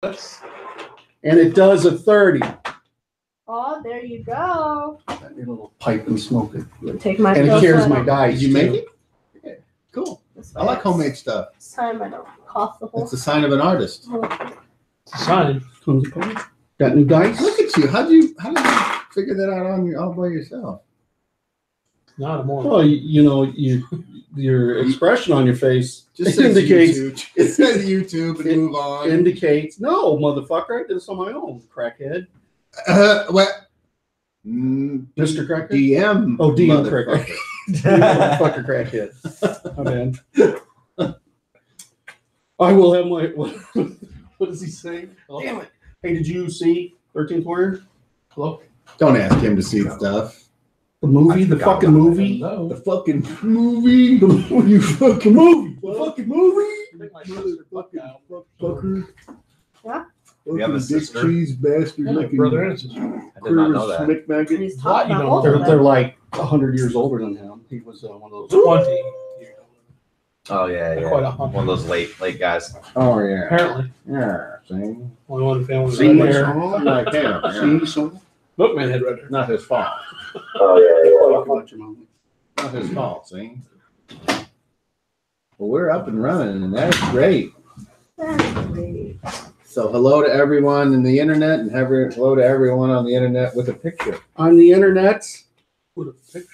And it does a 30. Oh, there you go. Let me a little pipe and smoke it. Take my and it carries my dice. Did you make too. it? Yeah. Cool. I like homemade stuff. This time I don't cough the whole. It's a sign of an artist. It's a sign. Got new dice? Look at you. How did you figure that out all by yourself? Not a more. Well, your expression on your face Just indicates. YouTube. It says YouTube and move on. Indicates no, motherfucker. I did this on my own, crackhead. What? Mr. Crackhead. DM. Oh, DM Crackhead. Motherfucker, crackhead. Oh man. I will have my. What does he say? Oh, damn it! Hey, did you see 13th Warrior? Hello. Don't ask him to see stuff. The movie, the fucking movie, the fucking movie, the movie, fucking movie, the fucking movie. Fucker. Yeah. We have a sister. Cheese bastard looking brother and sister. I did not know that. Maggot. He's talking about both They're, of they're them. like 100 years older than him. He was one of those 20. Oh yeah. Quite a One of those late guys. Oh yeah. Apparently. Yeah. See. Only one family. See Right there. there. Like him. See, so Bookman had red hair. Not his fault. oh yeah. Not his fault. See. Well, we're up and running, and that's great. That's great. So hello to everyone in the internet, and hello to everyone on the internet with a picture. On the internet. With a picture.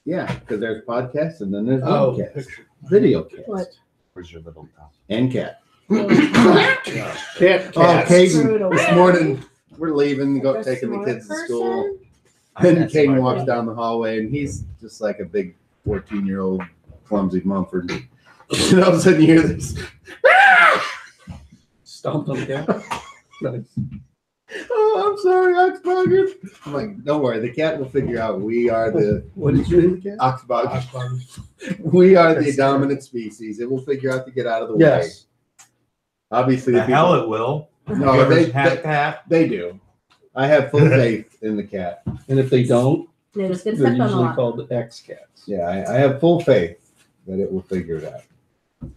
Yeah, because there's podcasts and then there's Oh, podcasts. picture. Video cast. What? Where's your little town? And cat. Cat. Oh, Caden, Brutal. this morning we're leaving, You're taking the smart kids to person. school. I'm And that Caden smart. walks down the hallway, and he's just like a big 14-year-old clumsy Mumford. And all of a sudden you hear this. Stomped on the cat. Nice. Oh, I'm sorry, Oxbogger. I'm like, don't worry, the cat will figure out we are the What did you name the cat? Oxbogger. We are the dominant species. It will figure out to get out of the way. Yes. Obviously, The people, hell it will. no, Givers have cat. they do. I have full faith in the cat. And if they don't, They just get they're stepped on a usually lot. called the X-cats. Yeah, I have full faith that it will figure it out.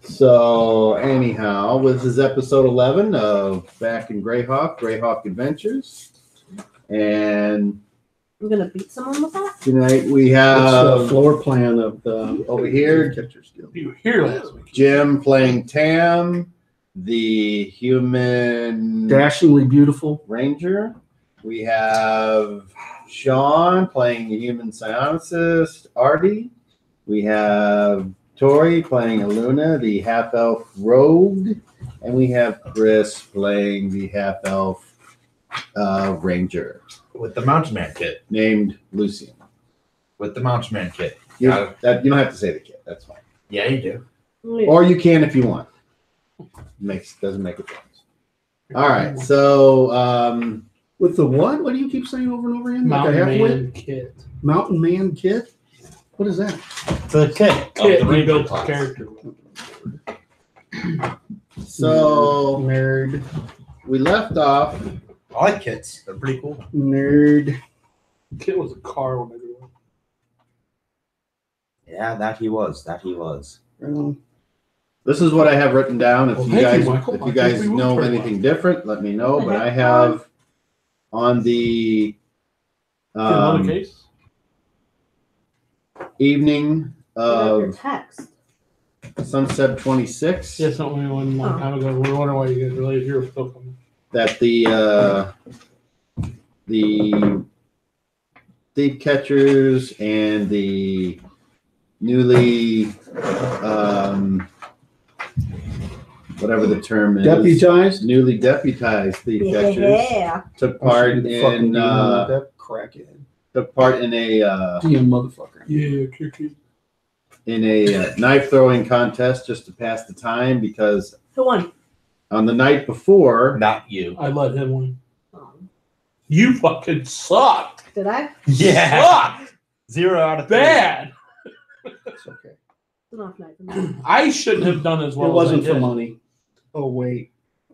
So anyhow, this is episode 11 of Back in Greyhawk Adventures. And I'm gonna beat someone with that. tonight we It's the have floor plan of the over here catcher skill. You were here last week. Jim playing Tam, the human Dashingly beautiful. ranger. We have Sean playing the human psionicist, Artie. We have Tori playing Aluna, the half-elf rogue. And we have Chris playing the half-elf ranger, With the Mountain Man kit. named Lucian. With the Mountain Man kit. You, Got it. you don't have to say the kid, that's fine. Yeah, you do. Or you can if you want. Doesn't make a difference. All right, so With the what? What do you keep saying over and over again? Mountain like a half-wit? Man kit. Mountain Man kit? What is that? The kit. Kit Of the you Ranger built the class. character. so Nerd. we left off. I like kits. They're pretty cool. Nerd. Kit was a car when I grew up. Yeah, that he was. This is what I have written down. If Well, you thank guys, you, Michael. if I you think guys we will know turn anything different, let me know. But I heck, have on the Another case? evening Your of text. Sunset 26 Yeah, something we went a long time ago. We were wondering why you guys really here with still coming. that the thief catchers and the newly whatever the term is, Deputized? newly deputized thief catchers Yeah. took part I should be fucking in dealing with that crackhead. took part in a DM motherfucker. Yeah, Kiki. knife throwing contest just to pass the time because Who won? on the night before Not you. I let him win. You fucking sucked. Did I? Yeah. Sucked. 0 out of 3. Bad. It's okay. It's an off night for me. I shouldn't have done as well It wasn't as I for did. money. Oh, wait.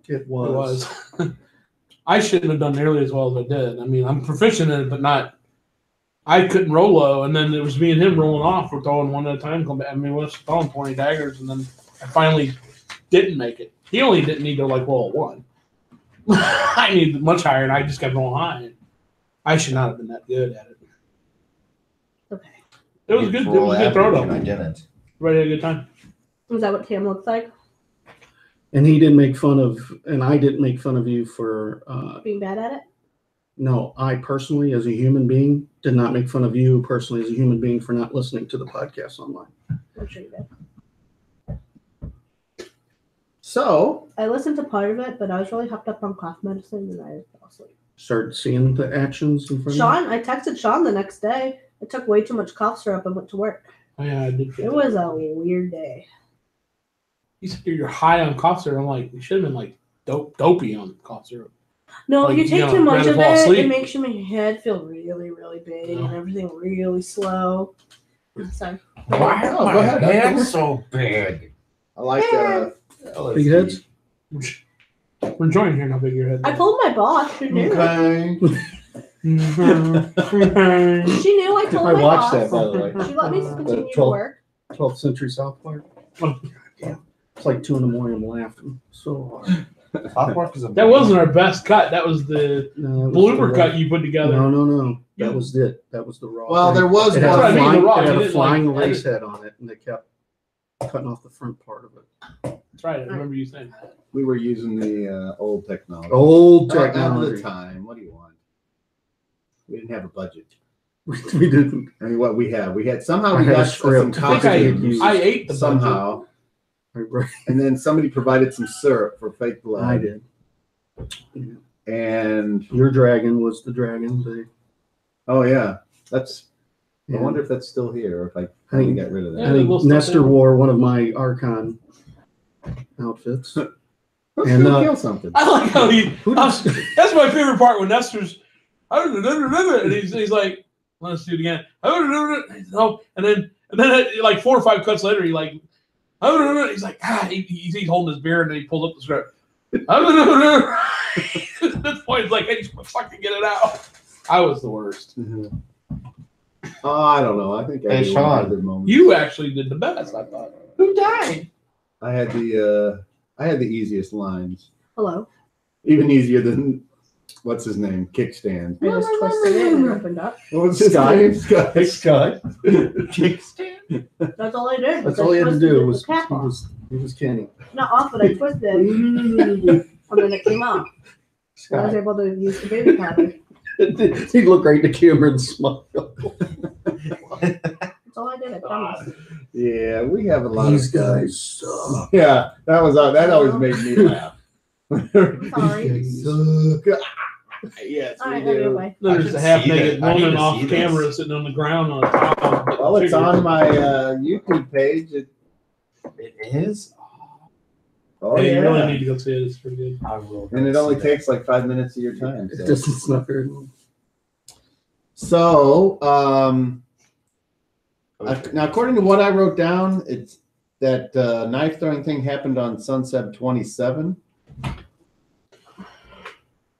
It was. It was. I shouldn't have done nearly as well as I did. I mean, I'm proficient in it, but not. I couldn't roll low, and then it was me and him rolling off. We're throwing one at a time. Come back. I mean, we're throwing 20 daggers, and then I finally didn't make it. He only didn't need to like roll a 1. I need much higher, and I just kept rolling high. I should not have been that good at it. Okay. It was good. It was a good throw And I though. didn't. Right, had a good time. Is that what Tam looks like? And he didn't make fun of, and I didn't make fun of you for, Being bad at it? no, I personally, as a human being, did not make fun of you personally as a human being for not listening to the podcast online. I'm sure you did. So, I listened to part of it, but I was really hopped up on cough medicine and I fell asleep. Started seeing the actions in front of you. Sean, I texted Sean the next day. I took way too much cough syrup and went to work. Oh yeah, I did. It was a weird day. He said you're high on cough syrup. I'm like, you should have been like dopey on cough syrup. No, Like, if you take you know, too much rather of fall it, asleep. it makes your head feel really, really big and everything really slow. Sorry. Why Oh, are go my ahead. hands so big? I like Big heads? We're enjoying hearing how big your head is. I told my boss. She knew. Okay. She knew I told I my watched boss. that, by the way. She let me continue to 12 work. 12th Century South Park. It's like 2 in the morning. I'm laughing so hard. South Park is a That wasn't our best cut. That was the No, it was blooper the cut you put together. No. That was it. That was the raw. Well, thing. there was It had That's what I a mean, flying, the raw. it had You a didn't, flying like, race edit. head on it, and they kept cutting off the front part of it. That's right. I remember you saying that. We were using the old technology. Old At the technology. time, what do you want? We didn't have a budget. We didn't. I mean, what we had somemew I we had a got some script. I think costumes I ate the budget. somehow, I and then somebody provided some syrup for fake blood. did. And Your dragon was the dragon. oh yeah, that's. Yeah. I wonder if that's still here, or if I I think- got rid of I Yeah, that. think we'll still Nestor do it. wore one of my Archon outfits. Let's and, go uh, kill something. I like how he. Who does? That's my favorite part when Nestor's. And he's like, let's do it again. And then like 4 or 5 cuts later, he's like, he's like, he's holding his beer and then he pulls up the script. At this point, it's like, I just want to fucking get it out. I was the worst. Mhm. Oh, I don't know. I think Hey, everyone Sean. had their moments. You actually did the best, I thought. Who died? I had the easiest lines, Hello. even easier than what's his name, Kickstand. I just twisted it and it opened up. What was his Sky. name? Sky. Sky. Kickstand? That's all I did. That's I all he had to twisted do it was with cap off. he was Kenny. Not off, but I twisted it. And then it came off. I was Sky. able to use the baby powder. He looked right in the camera and smiled. That's all I did. I promise. Yeah, we have a lot These of guys suck. Yeah, that always made me laugh. Sorry. Yes, All we right, do. anyway. There's should a half see naked that. I need woman to off see camera this. sitting on the ground on a towel. Well, it's on my YouTube page. It is? Oh Hey, you yeah, really need to go see it. It's pretty good. I will. and it only see that. takes like 5 minutes of your time. It So, doesn't smell very long. Now according to what I wrote down, it's that knife throwing thing happened on Sunset 27.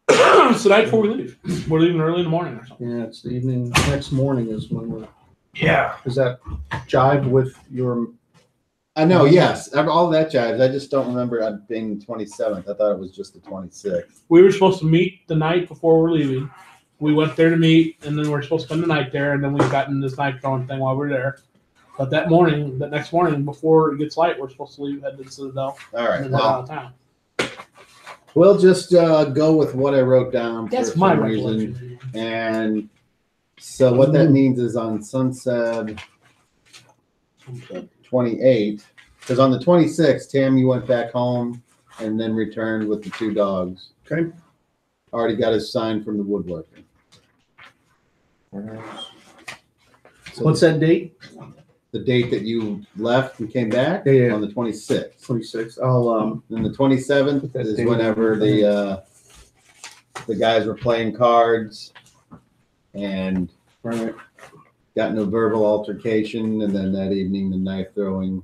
It's the night before we leave. We're leaving early in the morning or something. Yeah, it's the evening. Next morning is when we're. Yeah. Does that jive with your? I know, yes, all that jives. I just don't remember it being the 27th. I thought it was just the 26th. We were supposed to meet the night before we're leaving. We went there to meet, and then we're supposed to spend the night there, and then we got in this night throwing thing while we were there. But that next morning, before it gets light, we're supposed to leave, head to the Citadel, All and right, then head well, out of town. we'll just go with what I wrote down. That's for my some reason. recollection. And so what that means is on Sunset 28, because on the 26th, Tam, you went back home and then returned with the 2 dogs. Okay. Already got his sign from the woodworker. So What's that date? the date that you left and came back? Yeah. On the 26th. 26. I'll Then the 27th That's is date. whenever the guys were playing cards and Right. got in a verbal altercation, and then that evening the knife throwing.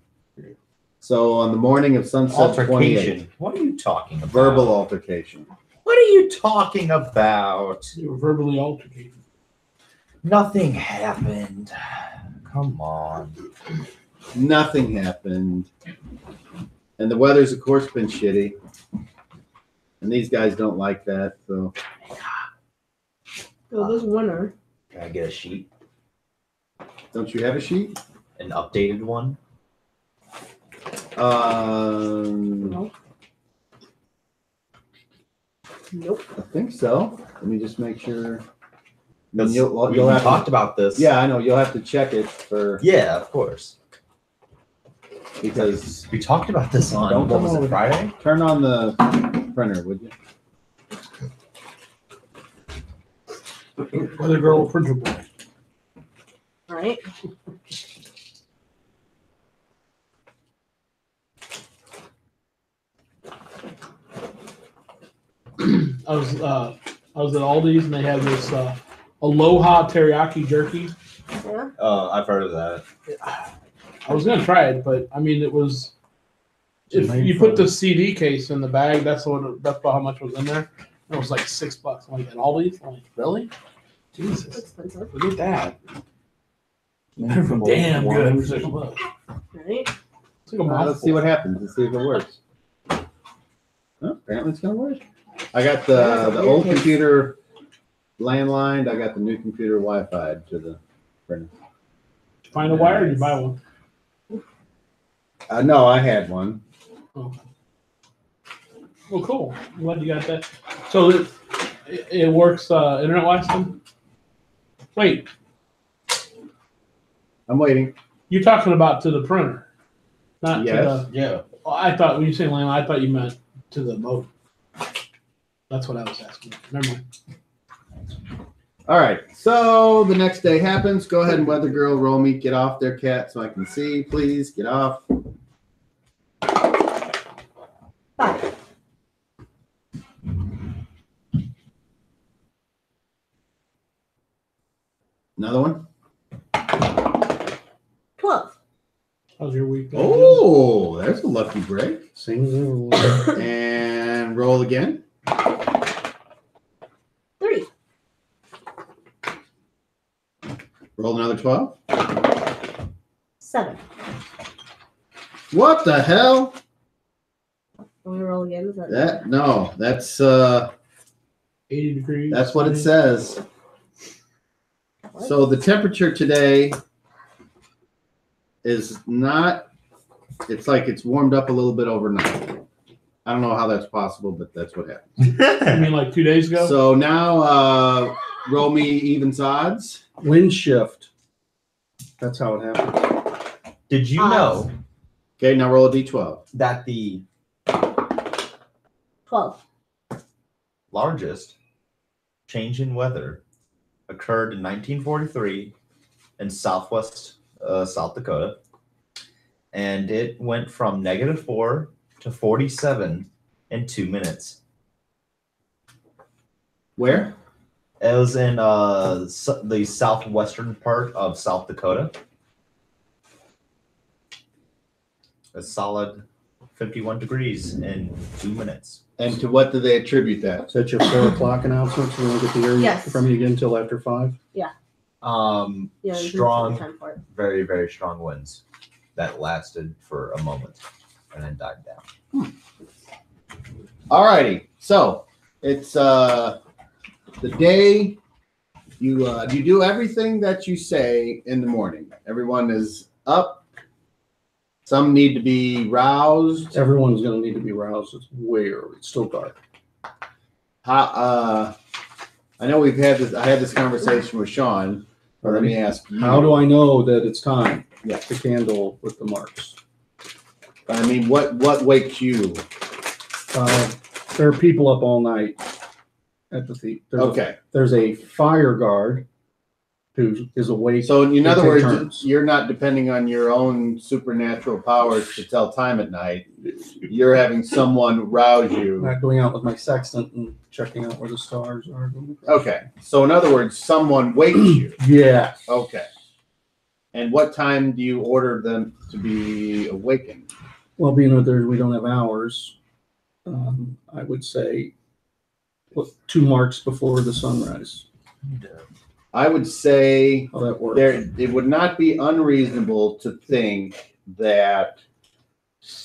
So on the morning of Sunset 28, Altercation. What are you talking about? verbal altercation. What are you talking about? You were verbally altercating. Nothing happened. Come on. Nothing happened, and the weather's of course been shitty. And these guys don't like that, so. So this winner. Can I get a sheet? Don't you have a sheet? An updated one? No. Nope. I think so. Let me just make sure. Because You'll we have talked about this. Yeah, I know. You'll have to check it for Yeah, of course. because We talked about this on, Don't what come was over. it, Friday? turn on the printer, would you? Weather girl printer boy. All right. I was at Aldi's and they had this Aloha teriyaki jerky. Yeah. I've heard of that. I was gonna try it, but I mean it was. If you put the CD case in the bag, that's about how much was in there. It was like $6. I'm like, at Aldi's? I'm like, really? That's Jesus, expensive. look at that. Damn good for $6. All right. It's like a Let's see what happens. Let's see if it works. Oh, apparently it's gonna work. I got the old computer landlined. I got the new computer Wi-Fi to the printer. Find a wire or did you buy one? No, I had one. Oh. Well, cool. I'm glad you got that. So it works internet-wise then? Wait, I'm waiting. you're talking about to the printer, not Yes. to the... Yeah. Oh, I thought, when you say landline, I thought you meant to the modem. That's what I was asking. Never mind. All right. So the next day happens. Go ahead and weather girl, roll me, get off there, cat, so I can see. Please get off. 5. Another one. 12. How's your week been? Oh, there's a lucky break. Same rule. And roll again. 3. Roll another 12. 7. What the hell? Let me roll again. Is that No, that's 80 degrees. that's what it sunny. says. What? So the temperature today is not, it's like it's warmed up a little bit overnight. I don't know how that's possible, but that's what happened. I mean, like 2 days ago? So now roll me evens odds. Wind shift. That's how it happens. Did you know Okay, now roll a d12. that the 12. largest change in weather occurred in 1943 in southwest South Dakota, and it went from -4 to 47 in 2 minutes. Where? It was in the southwestern part of South Dakota. A solid 51 degrees in 2 minutes. And to what do they attribute that? Is that your 4 o'clock announcement? So we won't get to hear Yes. from you again until after 5? Yeah, there's no Strong, time for it. very, very strong winds that lasted for a moment and then died down. Alrighty, so it's the day you do everything that you say in the morning. Everyone is up. Some need to be roused. Everyone's going to need to be roused. It's way early. It's still dark. I know we've had this. I had this conversation with Sean. But let me ask you. How do I know that it's time Yeah. to candle with the marks? I mean, what wakes you? There are people up all night at the theater. Okay, There's a fire guard who is awake. so in They other take words, turns. you're not depending on your own supernatural powers to tell time at night. You're having someone rouse I'm you. not going out with my sextant and checking out where the stars are. Okay, so in other words, someone wakes you. Yeah. Okay. And what time do you order them to be awakened? Well, being that we don't have hours, I would say 2 marks before the sunrise. I would say How that works. it would not be unreasonable to think that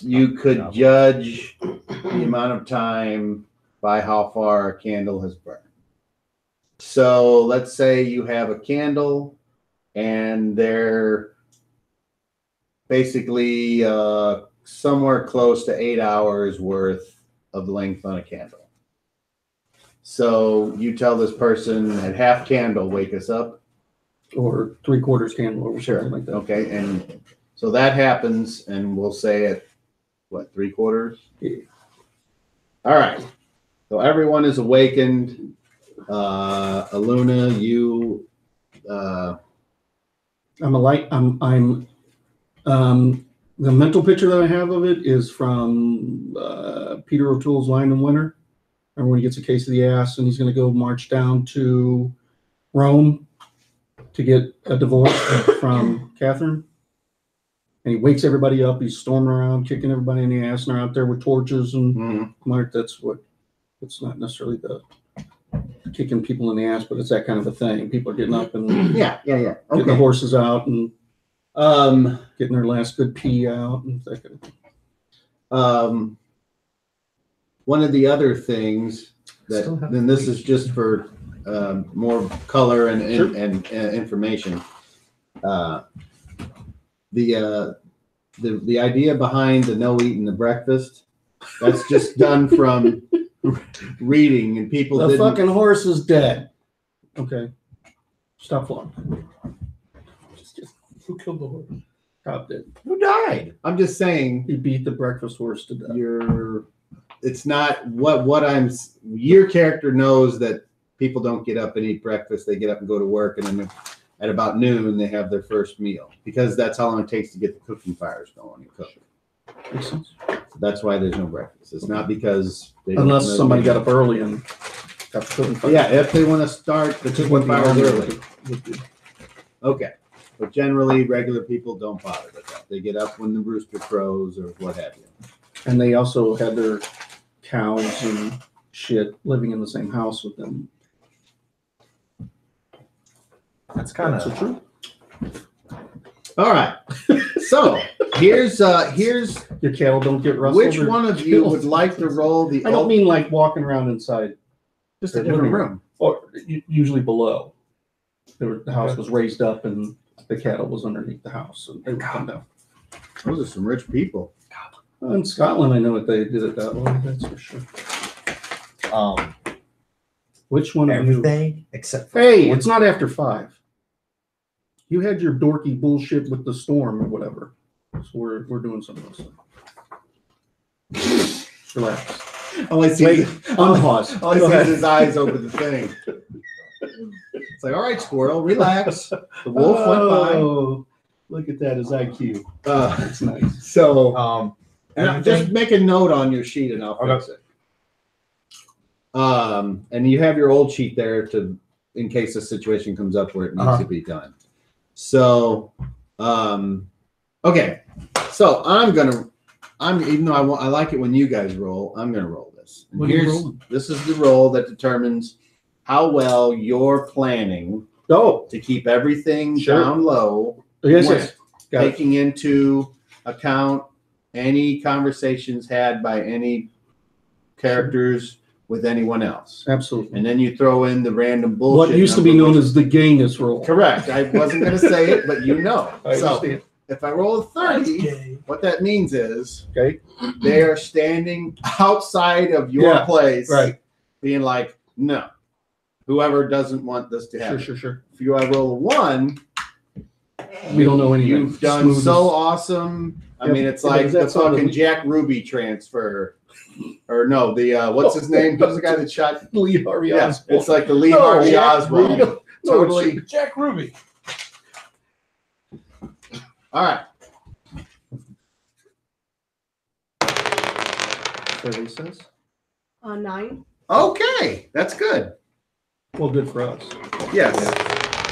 you could judge the amount of time by how far a candle has burned. So let's say you have a candle and they're basically somewhere close to 8 hours worth of length on a candle. So you tell this person at half candle, wake us up. Or 3/4 candle or something like that. Okay, and so that happens, and we'll say at what, 3/4? Yeah. All right. So everyone is awakened. Aluna, you. The mental picture that I have of it is from Peter O'Toole's Lion in Winter. Remember when he gets a case of the ass and he's going to go march down to Rome to get a divorce from Catherine? And he wakes everybody up. He's storming around, kicking everybody in the ass, and they're out there with torches and Mark. That's what. It's not necessarily the kicking people in the ass, but it's that kind of a thing. People are getting up and Yeah. getting the horses out and getting their last good pee out and that kind of thing. One of the other things that, and this is just for more color and information. The idea behind the no eating the breakfast, that's just done from reading, and people The didn't. fucking horse is dead. Okay. Stop flowing. Who killed the horse? Stop it. Who died? I'm just saying. He beat the breakfast horse to death. It's not your character knows that people don't get up and eat breakfast. They get up and go to work, and then at about noon they have their first meal, because that's how long it takes to get the cooking fires going and cook. Makes sense. So that's why there's no breakfast. It's not because Unless somebody got up early and got the cooking fire. Yeah, if they want to start the cooking fires early. Okay. But generally, regular people don't bother with that. They get up when the rooster crows or what have you. And they also had their cows and shit living in the same house with them. That's kind of true. All right. So here's Your cattle don't get rustled. which or one of you killed. would like to roll the I don't mean like walking around inside, just a different room. or usually below. The house was raised up and the cattle was underneath the house, and they would come down. Those are some rich people. In Scotland, I know that they did it that way. That's for sure. Which one of you? everything except for Hey, it's not after 5. You had your dorky bullshit with the storm or whatever. So we're doing some of those things. Relax. All I see Wait, is, unpause. all I Go see ahead. is his eyes over the thing. It's like, all right, squirrel, relax. The wolf went by. Oh, look at that, his IQ. That's nice. So now, just make a note on your sheet and I'll fix it. And you have your old sheet there in case a situation comes up where it needs to be done. So, okay. So even though I like it when you guys roll, I'm gonna roll this. And What are you rolling? this is the roll that determines how well you're planning Oh, to keep everything Sure. down low, yes. Got it. taking into account any conversations had by any characters with anyone else. Absolutely. And then you throw in the random bullshit. What used to be known as the gayness roll. Correct. I wasn't going to say it, but you know. I So understand. if I roll a That's 30, gay. what that means is Okay. they are standing outside of your Yeah, place, right. being like, no, whoever doesn't want this to happen. Sure. If you roll a 1, We don't know anything. you've done Smooth so as- awesome. I Yeah, mean, it's yeah, like the that's all fucking the- Jack Ruby transfer. Or no, the what's his name? Who's the guy that shot? Lee Harvey Yeah, Oswald. it's like the Lee No, Harvey Jack Oswald. Ruby. No, Totally. Jack Ruby. All right. 30 says. 9. Okay, that's good. Well, good for us. Yes,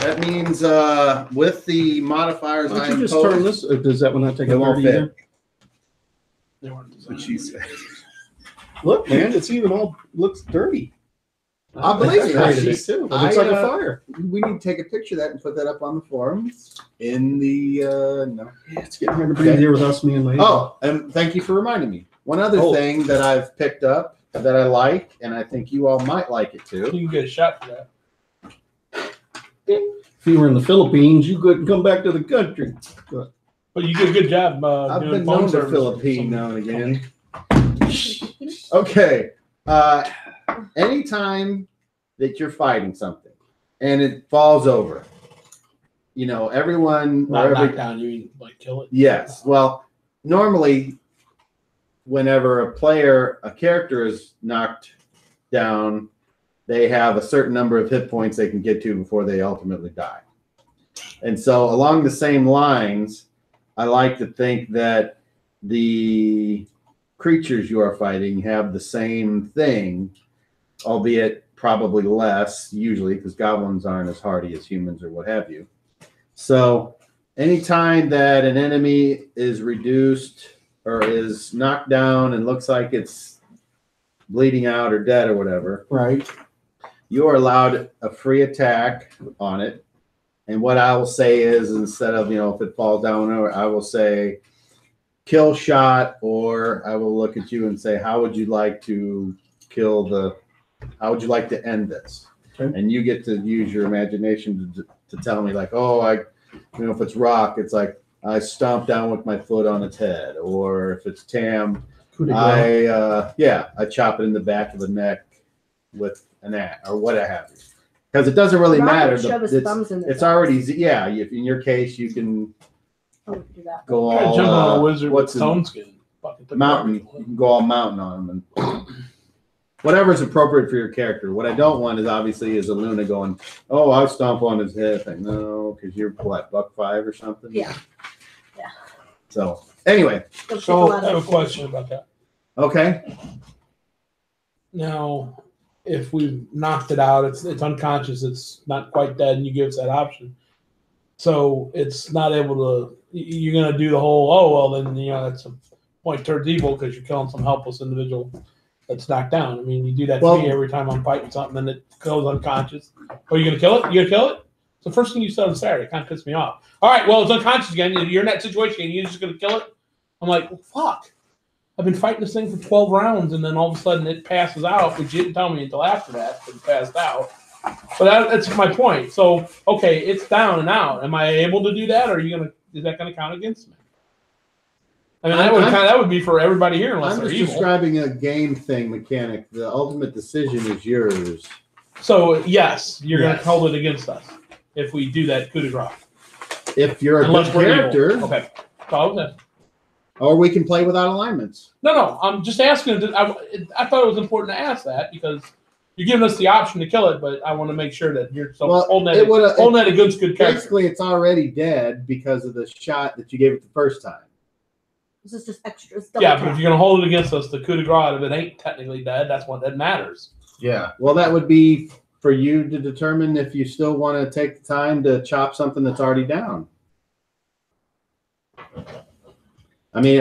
that means with the modifiers Why I don't you just turn imposed. this? Does that one not take It a won't 30 fit. either? They weren't What designed. she said. Look, man, it's even all looks dirty. I believe you. Created it too. It looks like a fire. We need to take a picture of that and put that up on the forums. In the no. Yeah, it's getting hard to breathe here with us, me and my. Oh, and thank you for reminding me. One other Oh. thing that I've picked up that I like, and I think you all might like it You too. can get a shot for that. If you were in the Philippines, you couldn't come back to the country. But you did a good job. I've Doing been phone known to service Philippine for now and some- again. Okay. Anytime that you're fighting something and it falls over, you know, everyone Not or every knock down, you mean like kill it? yes. Well, normally, whenever a character is knocked down, they have a certain number of hit points they can get to before they ultimately die. And so, along the same lines, I like to think that the creatures you are fighting have the same thing, albeit probably less, usually, because goblins aren't as hardy as humans or what have you. So, anytime that an enemy is reduced or is knocked down and looks like it's bleeding out or dead or whatever, Right. you are allowed a free attack on it. And what I will say is, instead of, if it falls down, I will say kill shot, or I will look at you and say, how would you like to how would you like to end this? Okay. And you get to use your imagination to tell me, like, if it's rock, it's like I stomp down with my foot on its head, or if it's Tam, Coup de grace. I chop it in the back of the neck with an axe or what have you. Because it doesn't really Robert matter. shove his thumbs in their It's thumbs. already, in your case, you can Oh, we can do that. go Try to all jump on a wizard with what's in stone skin. Fucking took mountain. garbage. You can go all mountain on them, and whatever's appropriate for your character. What I don't want is obviously a Luna going, "Oh, I'll stomp on his head." Like, no, because you're what, $1.5 or something. Yeah. So anyway, It'll take So lot I have a of- question about that. okay. Now, if we've knocked it out, it's unconscious, it's not quite dead, and you give us that option. So it's not able to. You're going to do the whole. Then that's a point towards evil because you're killing some helpless individual that's knocked down. I mean, you do that to me every time I'm fighting something, and it goes unconscious. Are you going to kill it? You going to kill it? It's the first thing you said on Saturday. It kind of pissed me off. All right, well, it's unconscious again. You're in that situation, and you're just going to kill it. I'm like, well, fuck. I've been fighting this thing for 12 rounds, and then all of a sudden it passes out, but you didn't tell me until after that it passed out. But that's my point. So, okay, it's down and out. Am I able to do that, or is that gonna count against me? I mean, that would be for everybody here, unless I'm they're just evil. describing a game thing mechanic. The ultimate decision is yours. So, yes, you're Yes. gonna hold it against us if we do that coup de grace. If you're a good Unless we're character, evil. Okay. So, okay. or we can play without alignments. No, I'm just asking. I thought it was important to ask that because you're giving us the option to kill it, but I want to make sure that you're holding that a good character. Basically, it's already dead because of the shot that you gave it the first time. This is just extra. It's double Yeah, but tap. if you're going to hold it against us, the coup de grace, if it ain't technically dead, that's what that matters. Yeah. Well, that would be for you to determine if you still want to take the time to chop something that's already down. I mean,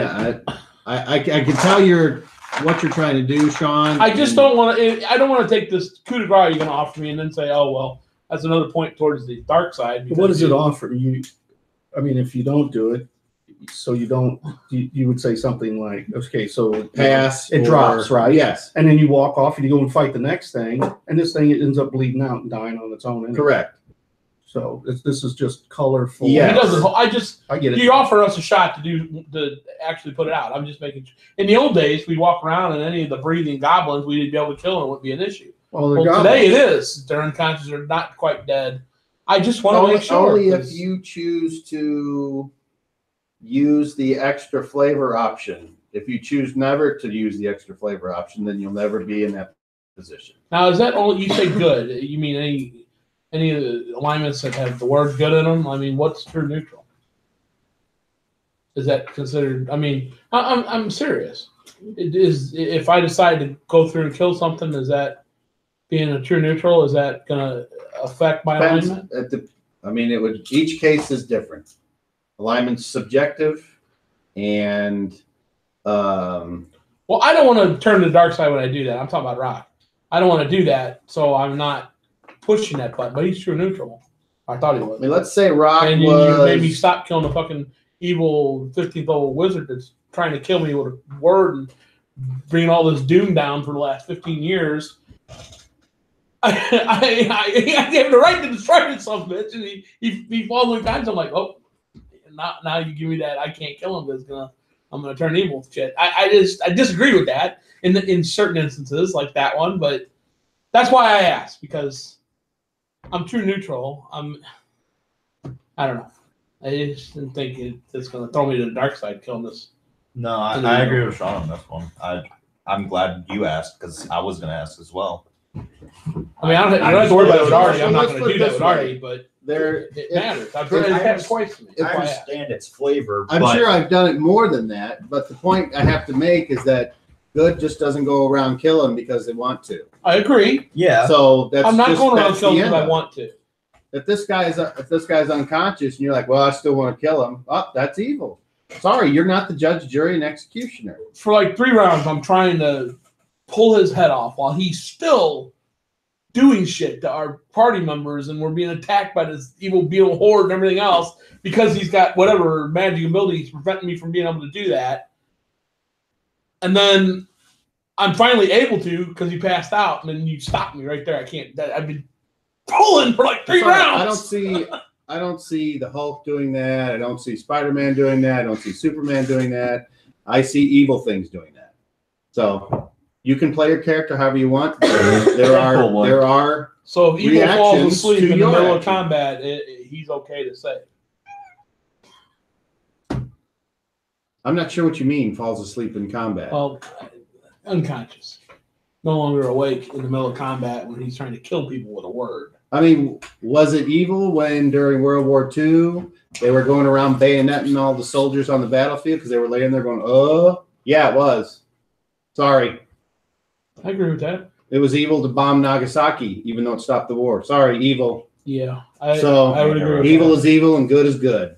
I can tell what you're trying to do, Sean. I just don't want to. I don't want to take this coup de grace you're going to offer me and then say, "Oh well, that's another point towards the dark side." What does it offer you? I mean, if you don't do it, so you would say something like, okay, so pass. It drops, right? Yes, and then you walk off and you go and fight the next thing, and this thing ends up bleeding out and dying on its own. Anyway. correct. So this is just colorful. Yeah. He doesn't. I get it. You offer us a shot to actually put it out. I'm just making. In the old days, we'd walk around and any of the breathing goblins we'd be able to kill and it wouldn't be an issue. Well, Today it is. They're unconscious or not quite dead. I just want to make sure. Only if you choose to use the extra flavor option. If you choose never to use the extra flavor option, then you'll never be in that position. Now, is that only you say good? You mean any of the alignments that have the word good in them? I mean, what's true neutral? Is that considered? I mean, I'm serious. It is. If I decide to go through and kill something, is that being a true neutral? Is that going to affect my alignment? Each case is different. Alignment's subjective, and Well, I don't want to turn to the dark side when I do that. I'm talking about Rock. I don't want to do that, so I'm not pushing that button. But he's true neutral. I thought he was. let's say Rock And you was. made me stop killing the fucking evil 15th level wizard that's trying to kill me with a word and bringing all this doom down for the last 15 years. I have the right to destroy this son of a bitch, and he falls in times. I'm like, oh, now you give me that I can't kill him because I'm gonna turn evil shit. I disagree with that in certain instances like that one, but that's why I asked, because I'm true neutral. I don't know. I just didn't think it's gonna throw me to the dark side killing this. No, I agree with Sean on this one. I'm glad you asked because I was gonna ask as well. I mean, I don't have to worry about it with Artie. I'm not Let's going put to it do that this with way. Artie, but it matters. I've heard it happen twice to me. I understand its flavor. I'm but sure I've done it more than that, but the point I have to make is that good just doesn't go around killing because they want to. I agree. Yeah. So that's I'm not just, going around that's killing the because end I of it. want to. If this guy's unconscious and you're like, well, I still want to kill him, oh, that's evil. Sorry, you're not the judge, jury, and executioner. For like 3 rounds, I'm trying to pull his head off while he's still doing shit to our party members, and we're being attacked by this evil beetle horde and everything else because he's got whatever magic abilities preventing me from being able to do that. And then I'm finally able to because he passed out, and then you stopped me right there. I can't. I've been pulling for like 3 Sorry, rounds. I don't see the Hulk doing that. I don't see Spider-Man doing that. I don't see Superman doing that. I see evil things doing that. So you can play your character however you want. There are. So if evil falls reactions asleep to in the your middle of action. combat, he's okay to say. I'm not sure what you mean. Falls asleep in combat. Well, unconscious, no longer awake in the middle of combat when he's trying to kill people with a word. I mean, was it evil when during World War II they were going around bayoneting all the soldiers on the battlefield because they were laying there going, oh, yeah, it was. Sorry. I agree with that. It was evil to bomb Nagasaki, even though it stopped the war. Sorry, evil. Yeah, I would agree with Evil that. is evil and good is good.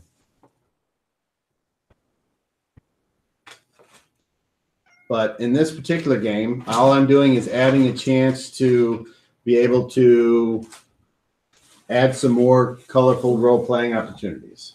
But in this particular game, all I'm doing is adding a chance to be able to add some more colorful role-playing opportunities.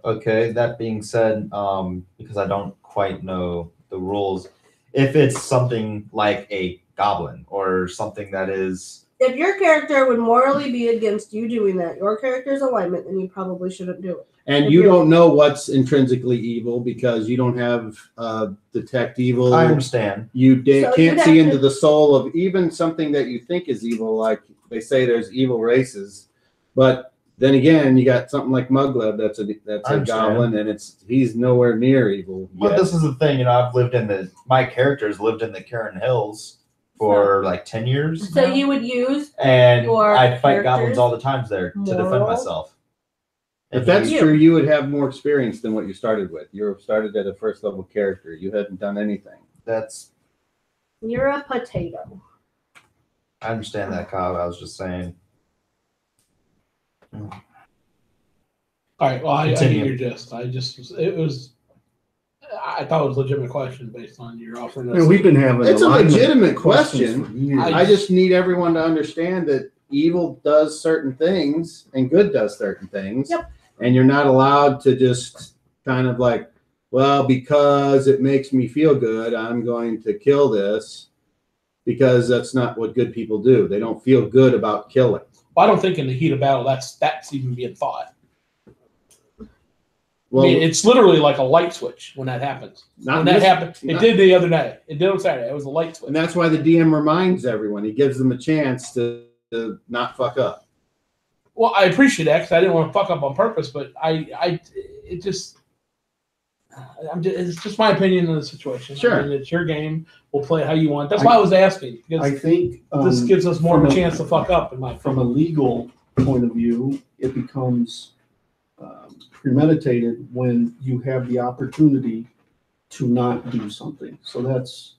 Okay, that being said, because I don't quite know the rules, if it's something like a goblin or something that is... If your character would morally be against you doing that, your character's alignment, then you probably shouldn't do it. And you don't know what's intrinsically evil because you don't have detect evil. I understand. You So can't you'd see have into to- the soul of even something that you think is evil. Like they say, there's evil races, but then again, you got something like Mugleb that's I a understand. goblin, and he's nowhere near evil. But yet. this is the thing, I've lived in my characters lived in the Karen Hills for like 10 years. So now. you would use And your I'd fight character's goblins all the times there to defend moral- myself. If And that's you- true, you would have more experience than what you started with. You started at a first level character. You hadn't done anything. that's you're a potato. I understand that, Kyle. I was just saying. All right. Well, I get Continue. your gist. I thought it was a legitimate question based on your offering. And we've been having It's a alignment legitimate questions question. for years. I just need everyone to understand that evil does certain things and good does certain things. Yep. And you're not allowed to just kind of like, well, because it makes me feel good, I'm going to kill this, because that's not what good people do. They don't feel good about killing. Well, I don't think in the heat of battle that's even being thought. Well, I mean, it's literally like a light switch when that happens. not When that this- happened, it not- did the other day. It did on Saturday. It was a light switch. And that's why the DM reminds everyone. He gives them a chance to not fuck up. Well, I appreciate that because I didn't want to fuck up on purpose, but it's just my opinion of the situation. Sure. I mean, it's your game. We'll play it how you want. That's why I was asking, because I think this gives us more of from a a- chance to fuck up. In my from a legal point of view, it becomes premeditated when you have the opportunity to not do something. So that's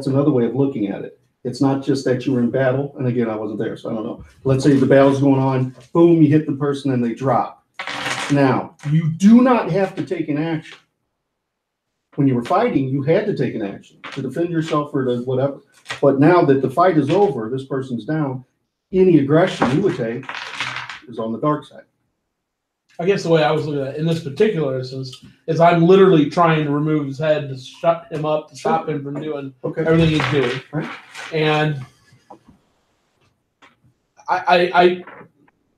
another way of looking at it. It's not just that you were in battle, and again, I wasn't there, so I don't know. Let's say the battle's going on, boom, you hit the person and they drop. Now, you do not have to take an action. When you were fighting, you had to take an action to defend yourself or to whatever. But now that the fight is over, this person's down, any aggression you would take is on the dark side. I guess the way I was looking at it in this particular instance is I'm literally trying to remove his head to shut him up, to stop him from doing everything he's doing. Right. And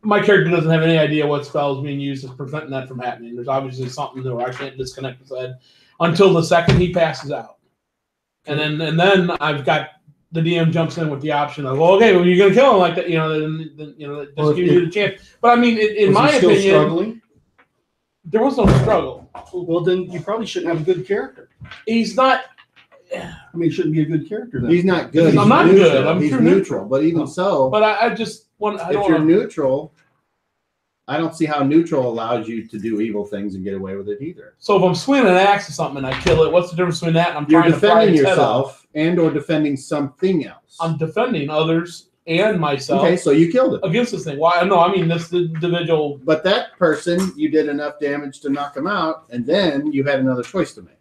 my character doesn't have any idea what spell is being used to prevent that from happening. There's obviously something there where I can't disconnect his head until the second he passes out. And then I've got the DM jumps in with the option of, well, okay, well, you're going to kill him like that, then just give you the chance. But I mean, in my opinion, struggling? There was no struggle. Well, then you probably shouldn't have a good character. He's not. I mean, he shouldn't be a good character then. He's not good. I'm He's not neutral. good. I'm He's true neutral. But even so, But I just want. if you're neutral, I don't see how neutral allows you to do evil things and get away with it either. So if I'm swinging an axe or something and I kill it, what's the difference between that and I'm You're trying to fry defending its head off? yourself and or defending something else. I'm defending others and myself Okay, so you killed it. against this thing. Why? No, I mean this individual. But that person, you did enough damage to knock him out, and then you had another choice to make.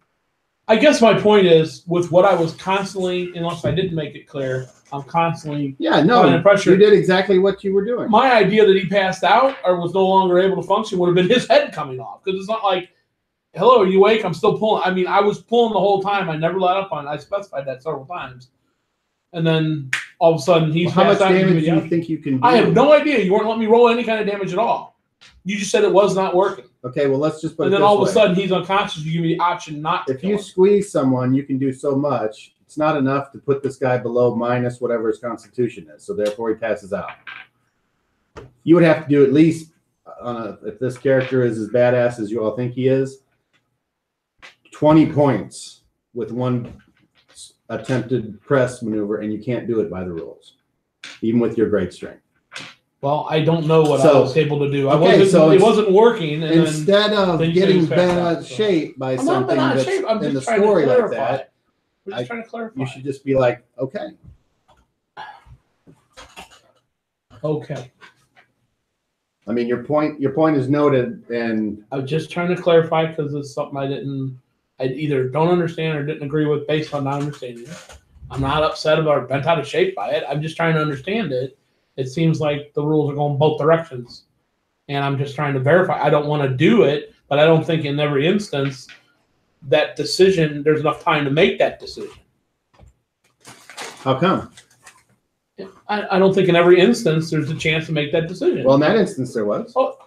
I guess my point is with what I was constantly, unless I didn't make it clear, I'm constantly under pressure. You did exactly what you were doing. My idea that he passed out or was no longer able to function would have been his head coming off, because it's not like, hello, are you awake? I'm still pulling. I mean, I was pulling the whole time. I never let up on it. I specified that several times. And then all of a sudden he's How much passed out. damage do you think you can do? I have no idea. You weren't letting me roll any kind of damage at all. You just said it was not working. Okay, well, let's just put And it then this all of a way. sudden he's unconscious. You give me the option not to If kill you him. squeeze someone, you can do so much. It's not enough to put this guy below minus whatever his constitution is. So therefore he passes out. You would have to do at least, if this character is as badass as you all think he is, 20 points with one attempted press maneuver, and you can't do it by the rules, even with your great strength. Well, I don't know what I So- was able to do. Okay, It wasn't working. And Instead of then you said getting he's passed bent out, out of so. shape by I'm not something bent out of that's shape. I'm in the just trying to story like clarify. that, We're just trying to clarify. you should just be like, okay. Okay. I mean, your point is noted, and I was just trying to clarify because it's something I either don't understand or didn't agree with based on not understanding it. I'm not upset about or bent out of shape by it. I'm just trying to understand it. It seems like the rules are going both directions. And I'm just trying to verify. I don't want to do it, but I don't think in every instance that decision, there's enough time to make that decision. how come? I don't think in every instance there's a chance to make that decision. Well, in that instance, there was. Oh,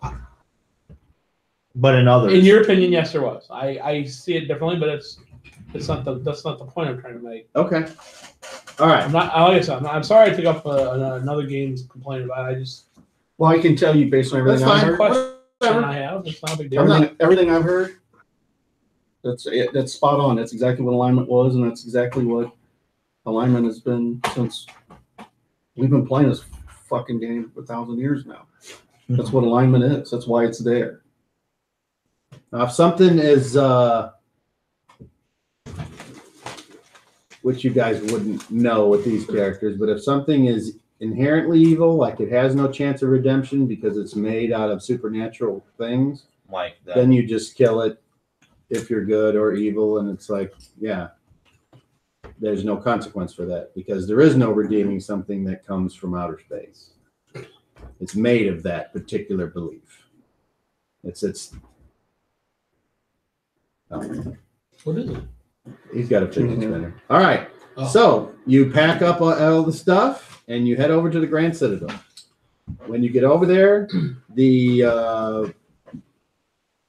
But in others, in your opinion, yes, there was. I see it differently, but that's not the point I'm trying to make. Okay. All right. I'm not. Like I said, I'm sorry I took up another game's complaint about it. I just Well, I can tell you based on everything That's I've fine. heard. question I have. It's not a big deal. Everything I've heard, that's spot on. That's exactly what alignment was, and that's exactly what alignment has been since we've been playing this fucking game for 1,000 years now. That's what alignment is. That's why it's there. Now, if something is, which you guys wouldn't know with these characters, but if something is inherently evil, like it has no chance of redemption because it's made out of supernatural things, like that. then you just kill it if you're good or evil, and it's like, yeah, there's no consequence for that because there is no redeeming something that comes from outer space. It's made of that particular belief. It's oh, What is it? he's got a fidget spinner. All right. Oh. So you pack up all the stuff and you head over to the Grand Citadel. When you get over there, the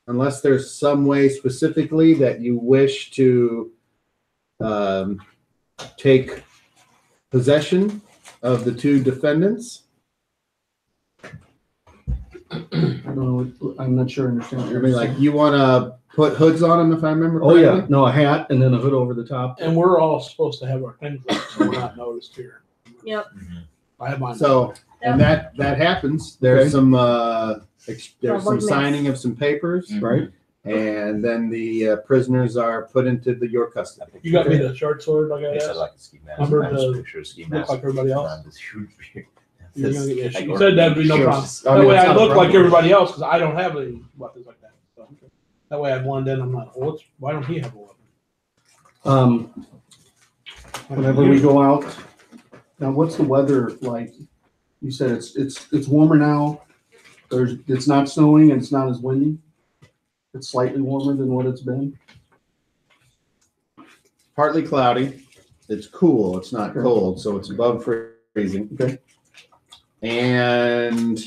unless there's some way specifically that you wish to take possession of the two defendants. I don't know. I'm not sure I understand. what I you're mean, like saying. you want to put hoods on them, if I remember Oh yeah, correctly? no, a hat and then a hood over the top. And we're all supposed to have our things up, so we're not noticed here. Yep. I have mine. So, and that happens. There's Okay. some there's some Public signing of some papers, Right? and then the prisoners are put into your custody. You got me the short sword like I They said asked. like a ski mask. Remember I just the- picture a ski look mask. like everybody else? around this huge beard. You're gonna get me a Like, you said that'd be no Sure. problem. I That mean, way it's I not a look like problem. everybody else because I don't have any weapons like that. So that way I blend in. I'm not. Well, why don't he have a weapon? Whenever we go out, now what's the weather like? You said it's warmer now. It's not snowing and it's not as windy. It's slightly warmer than what it's been. Partly cloudy. It's cool. It's not cold, so it's above freezing. Okay. And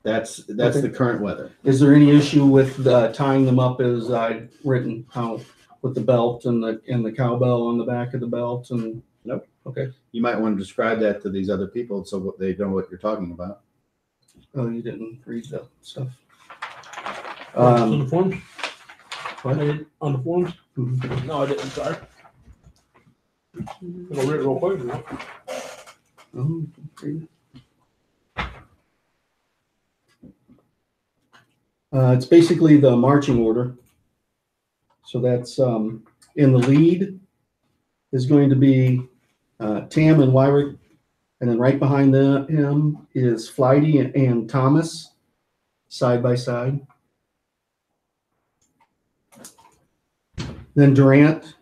that's Okay. the current weather. Is there any issue with tying them up as I'd written, how with the belt and the cowbell on the back of the belt and? Nope. Okay. You might want to describe that to these other people so they know what you're talking about. Oh, you didn't read the stuff. On the forms? What? I did on the forms? Mhm. No, I didn't. Sorry. I'll read it real quick. Oh, okay. It's basically the marching order. So that's in the lead is going to be Tam and Wyrick, and then right behind him is Flighty and Thomas, side by side. Then Durant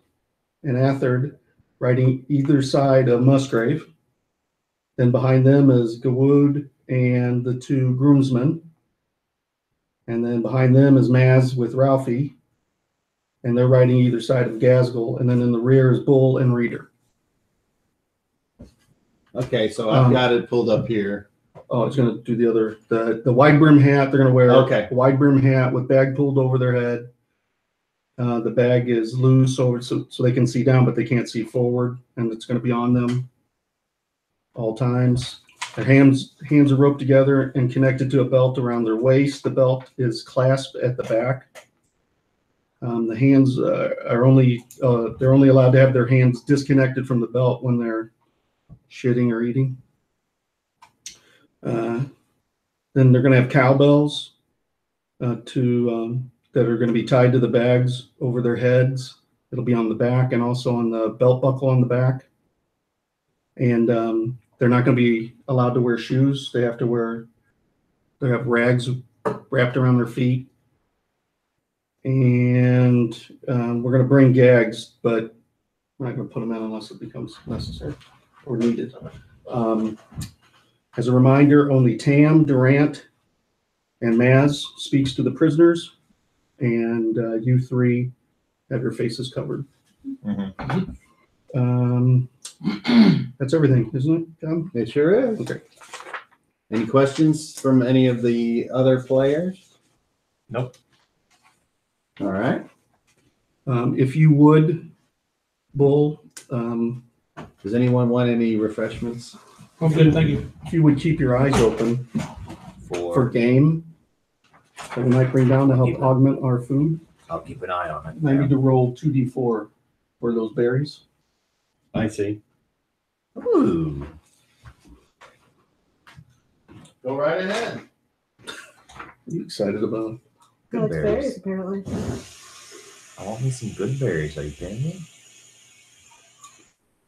and Athard riding either side of Musgrave. Then behind them is Gawood and the two groomsmen. And then behind them is Maz with Ralphie. And they're riding either side of Gasgul. And then in the rear is Bull and Reader. Okay, so I've got it pulled up here. Oh, it's going to do the other, the wide brim hat. They're going to wear Okay. a wide brim hat with bag pulled over their head. The bag is loose over so they can see down, but they can't see forward. And it's going to be on them all times. Their hands are roped together and connected to a belt around their waist. The belt is clasped at the back. The hands are only they're only allowed to have their hands disconnected from the belt when they're shitting or eating. Then they're going to have cowbells that are going to be tied to the bags over their heads. It'll be on the back and also on the belt buckle on the back. And they're not going to be allowed to wear shoes. They have have rags wrapped around their feet. And we're going to bring gags, but we're not going to put them in unless it becomes necessary or needed. As a reminder, only Tam, Durant, and Maz speaks to the prisoners, and you three have your faces covered. That's everything, isn't it, Tom? It sure is. Okay. Any questions from any of the other players? Nope. All right. If you would, Bull, Does anyone want any refreshments? I'm good, thank you. if you would keep your eyes open for For game that we might bring down to help augment our food, I'll keep an eye on it. I need to roll 2d4 for those berries. I see. Ooh. Go right ahead. What are you excited about? Oh, it's berries. berries, apparently. I want me some good berries. Are you kidding me?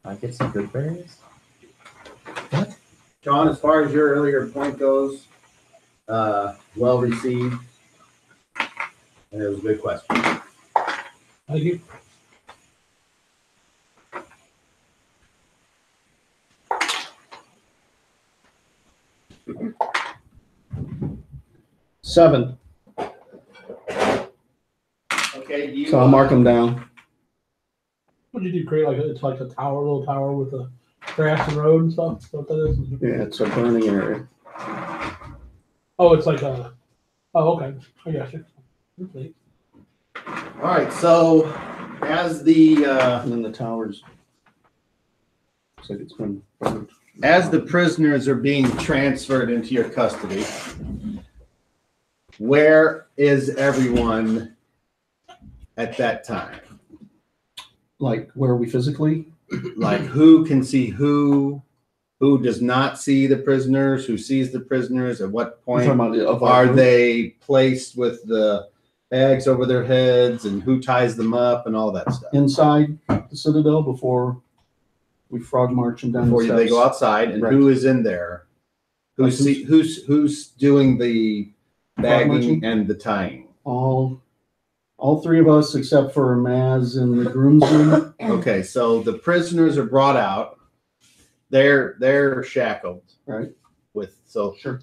I get some good berries? John, as far as your earlier point goes, well received. And it was a good question. Thank you. Seven. Okay, you. So I'll mark them down. What'd you do? Create like it's like a tower, little tower with a grass and road and stuff. Is that what that is? Yeah, it's a burning area. Oh, it's like a. Oh, okay. I got you. Okay. All right, so as the And then the towers. Looks like it's been burned. as the prisoners are being transferred into your custody, where is everyone at that time? Like, where are we physically? Like who can see who does not see the prisoners, who sees the prisoners, at what We're point talking about our are group? they placed with the bags over their heads, and who ties them up and all that stuff? Inside the Citadel before we frog march them down Before the they steps? go outside, and Right. who is in there? Like Who's doing the bagging marching? and the tying? All three of us except for Maz and the groomsmen. Okay, so the prisoners are brought out. They're shackled. Right. with. So Sure.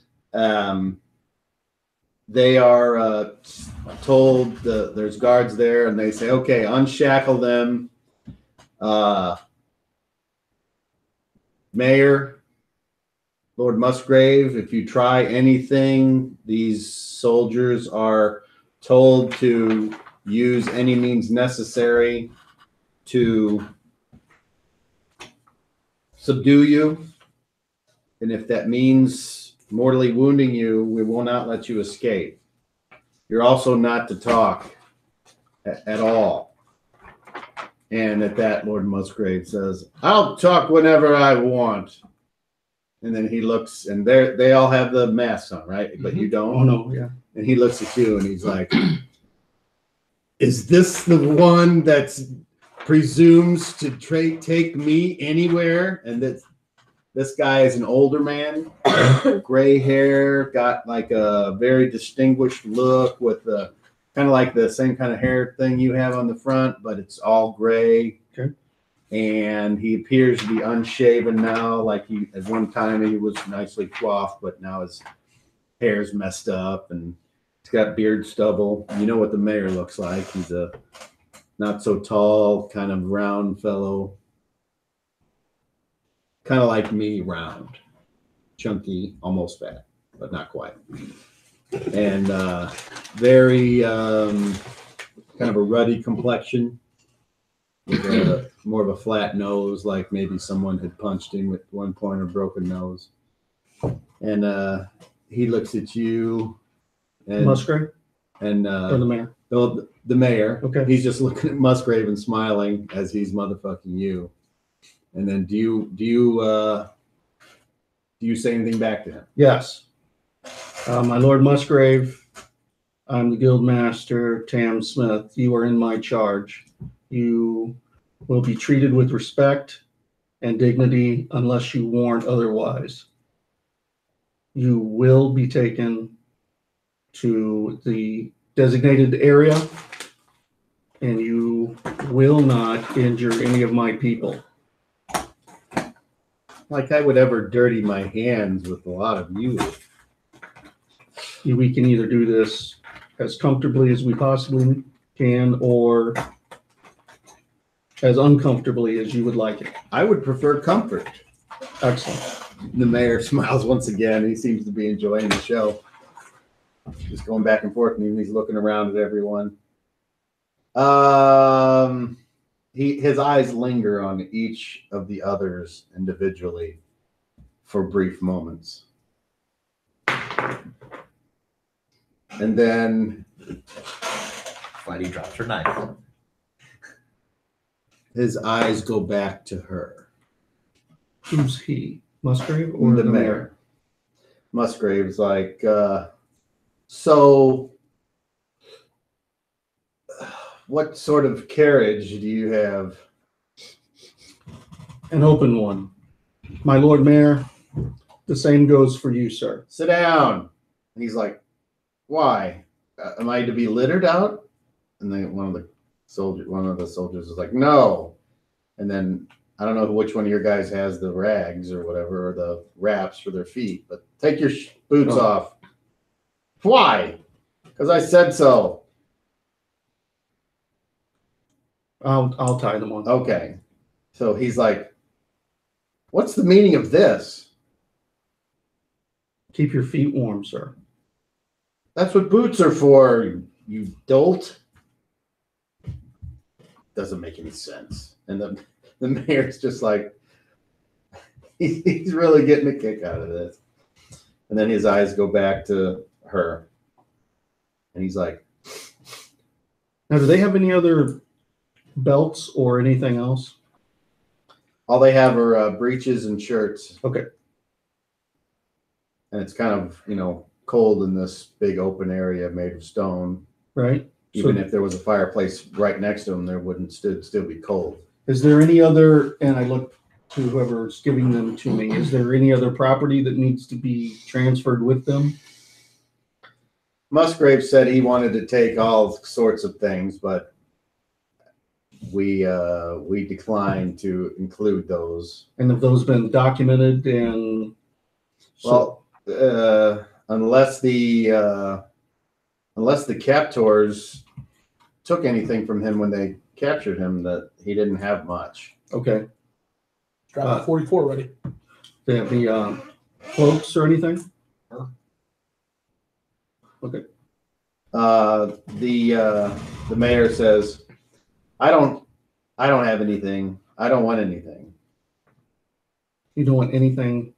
they are told there's guards there, and they say, okay, unshackle them. Mayor, Lord Musgrave, if you try anything, these soldiers are told to use any means necessary to subdue you. And if that means mortally wounding you, we will not let you escape. You're also not to talk at all. And at that, Lord Musgrave says, I'll talk whenever I want. And then he looks, and they all have the masks on, right? But you don't. Oh, no, yeah. And he looks at you and he's like, is this the one that presumes to take me anywhere? And this guy is an older man, gray hair, got like a very distinguished look with the kind of like the same kind of hair thing you have on the front, but it's all gray. Okay. And he appears to be unshaven now. Like at one time he was nicely coiffed, but now his hair's messed up and he's got beard stubble. You know what the mayor looks like. He's a not so tall, kind of round fellow. Kind of like me, round, chunky, almost fat, but not quite. And very kind of a ruddy complexion, with more of a flat nose, like maybe someone had punched him at one point or broken nose. And he looks at you, and Musgrave and or the mayor? The mayor. Okay. He's just looking at Musgrave and smiling as he's motherfucking you. And then do you say anything back to him? Yes. My Lord Musgrave, I'm the guild master, Tam Smith. You are in my charge. You will be treated with respect and dignity unless you warn otherwise. You will be taken to the designated area, and you will not injure any of my people. Like I would ever dirty my hands with a lot of you. We can either do this as comfortably as we possibly can or as uncomfortably as you would like it. I would prefer comfort. Excellent. The mayor smiles once again. He seems to be enjoying the show. Just going back and forth, and he's looking around at everyone. His eyes linger on each of the others individually for brief moments. And then Buddy drops her knife. his eyes go back to her. Who's he? Musgrave or The mayor. Musgrave's like, so what sort of carriage do you have? An open one. My Lord Mayor, the same goes for you, sir. Sit down. And he's like, why? Am I to be littered out? And then one of the soldiers is like, no. And then I don't know which one of your guys has the rags or whatever, or the wraps for their feet, but take your boots off. Why? Because I said so. I'll tie them on. Okay. So he's like, what's the meaning of this? Keep your feet warm, sir. That's what boots are for, you dolt. Doesn't make any sense. And the mayor's just like, he's really getting a kick out of this. And then his eyes go back to her. And he's like, Now, do they have any other belts or anything else? all they have are breeches and shirts. Okay. And it's kind of, cold in this big open area made of stone. Right. Even So if there was a fireplace right next to them, there wouldn't still be cold. is there any other, and I look to whoever's giving them to me, is there any other property that needs to be transferred with them? Musgrave said he wanted to take all sorts of things, but we declined to include those. And have those been documented and Well, unless the captors took anything from him when they captured him, that he didn't have much. Okay. Drop 44 ready. They have the cloaks or anything? Sure. Okay. The mayor says, I don't have anything. I don't want anything. You don't want anything?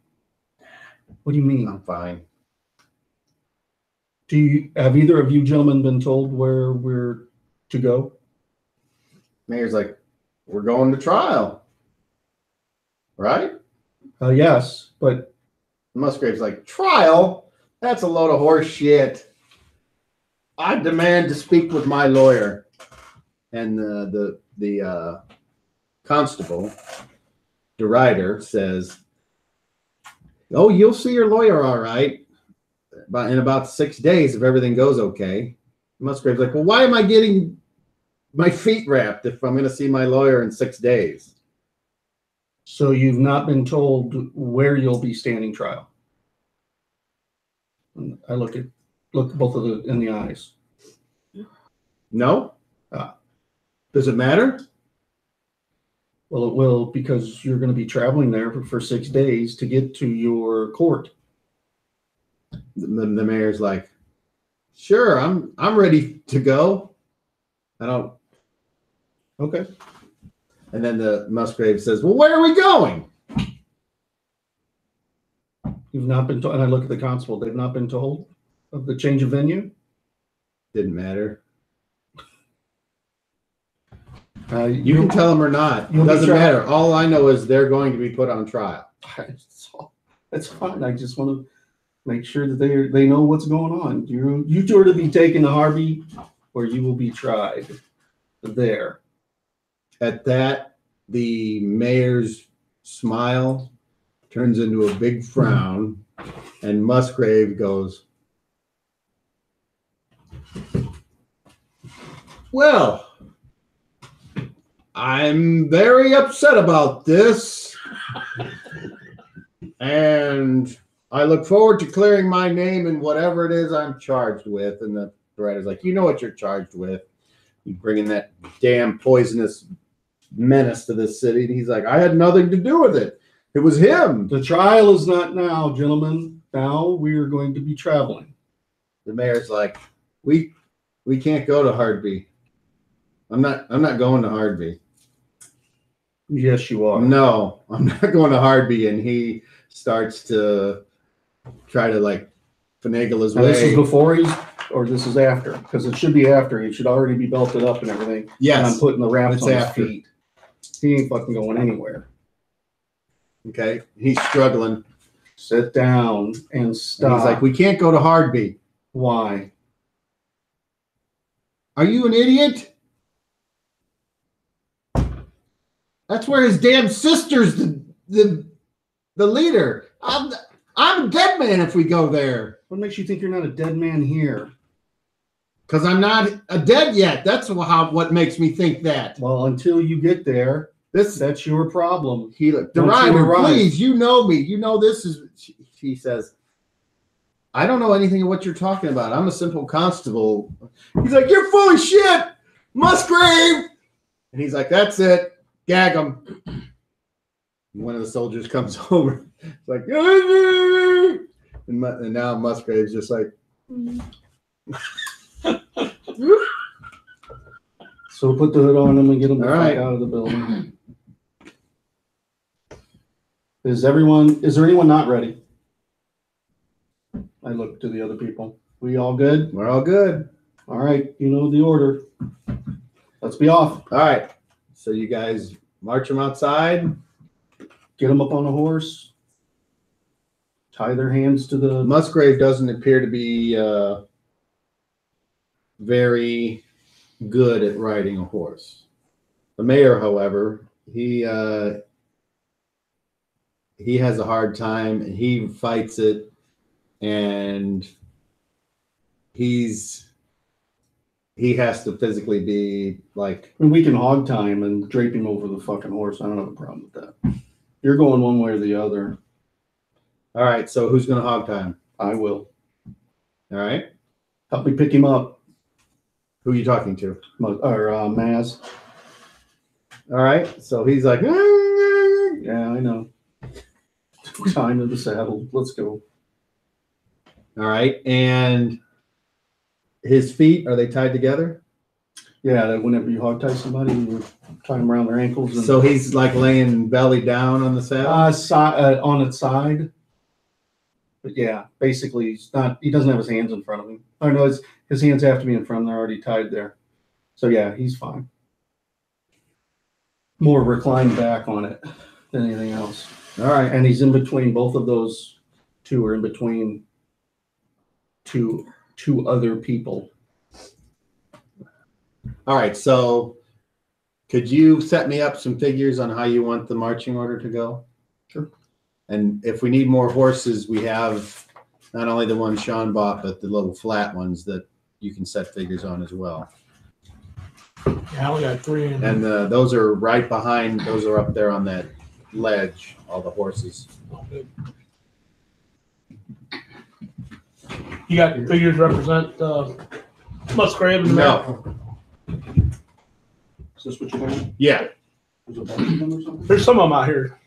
What do you mean? I'm fine. Have either of you gentlemen been told where we're to go? Mayor's like, we're going to trial. Right? Yes, but Musgrave's like, trial? That's a load of horse shit. I demand to speak with my lawyer. And the constable, DeRider, says, oh, you'll see your lawyer all right in about 6 days if everything goes okay. Musgrave's like, well, why am I getting my feet wrapped if I'm going to see my lawyer in 6 days? so you've not been told where you'll be standing trial? And I look both of them in the eyes. No? Does it matter? Well, it will, because you're going to be traveling there for 6 days to get to your court. The mayor's like, sure, I'm ready to go. I don't. Okay. And then the Musgrave says, well, where are we going? You've not been told, and I look at the constable, they've not been told of the change of venue? Didn't matter. You You can tell them or not. It You'll be doesn't trial. matter. All I know is they're going to be put on trial. That's fine. I just want to make sure that they know what's going on. You two are to be taken to Hardby, where you will be tried there. At that, the mayor's smile turns into a big frown, and Musgrave goes, well, I'm very upset about this, and I look forward to clearing my name in whatever it is I'm charged with. And the writer's like, you know what you're charged with. You bringing that damn poisonous menace to this city. And he's like, I had nothing to do with it. It was him. The trial is not now, gentlemen. Now we are going to be traveling. The mayor's like, we can't go to Hardby. I'm not going to Hardby. Yes, you are. No, I'm not going to Hardby. And he starts to try to like finagle his Now, way. this is before or this is after? Because it should be after. He should already be belted up and everything. Yes. And I'm putting the wraps It's on his after. feet. He ain't fucking going anywhere. Okay. He's struggling. Sit down and And stop. he's like, we can't go to Hardby. Why? Are you an idiot? That's where his damn sister's the leader. I'm a dead man if we go there. What makes you think you're not a dead man here? Because I'm not a dead yet. That's what makes me think that. Well, until you get there, that's your problem. He looked, Don't you DeRider, arrive. please, you know me. You know this is, she says, I don't know anything of what you're talking about. I'm a simple constable. He's like, you're full of shit, Musgrave. And he's like, that's it. Gag him. One of the soldiers comes over. It's like, and now Musgrave's just like, So put the hood on him and get him the All fuck right. out of the building. Is there anyone not ready? I look to the other people. We all good? we're all good. All right, you know the order. Let's be off. All right. So you guys march them outside. Get them up on a horse. Tie their hands to the. Musgrave doesn't appear to be very good at riding a horse. The mayor, however, he has a hard time, and he fights it, and he has to physically be like, We can hog tie him and drape him over the fucking horse. I don't have a problem with that. You're going one way or the other. All right, so who's going to hog tie him? I will. All right. Help me pick him up. Who are you talking to? Or Maz. All right, so he's like, Yeah, I know. Time of the saddle. Let's go. all right, and his feet, are they tied together? Yeah, that whenever you hog tie somebody, you tie them around their ankles. And, So he's like laying belly down on the saddle? on its side. But yeah, basically, he doesn't have his hands in front of him. Oh, no, his hands have to be in front. They're already tied there. So yeah, he's fine. More reclined back on it than anything else. All right. And he's in between, both of those two are in between two other people. All right, so could you set me up some figures on how you want the marching order to go? Sure. And if we need more horses, we have not only the ones Sean bought, but the little flat ones that you can set figures on as well. Yeah, we got 3. And those are right behind, those are up there on that ledge, all the horses. Oh, good. You got figures represent Musgrave and the No. Is this what you're doing? Yeah. Is it a bunch of them or something? There's some of them out here.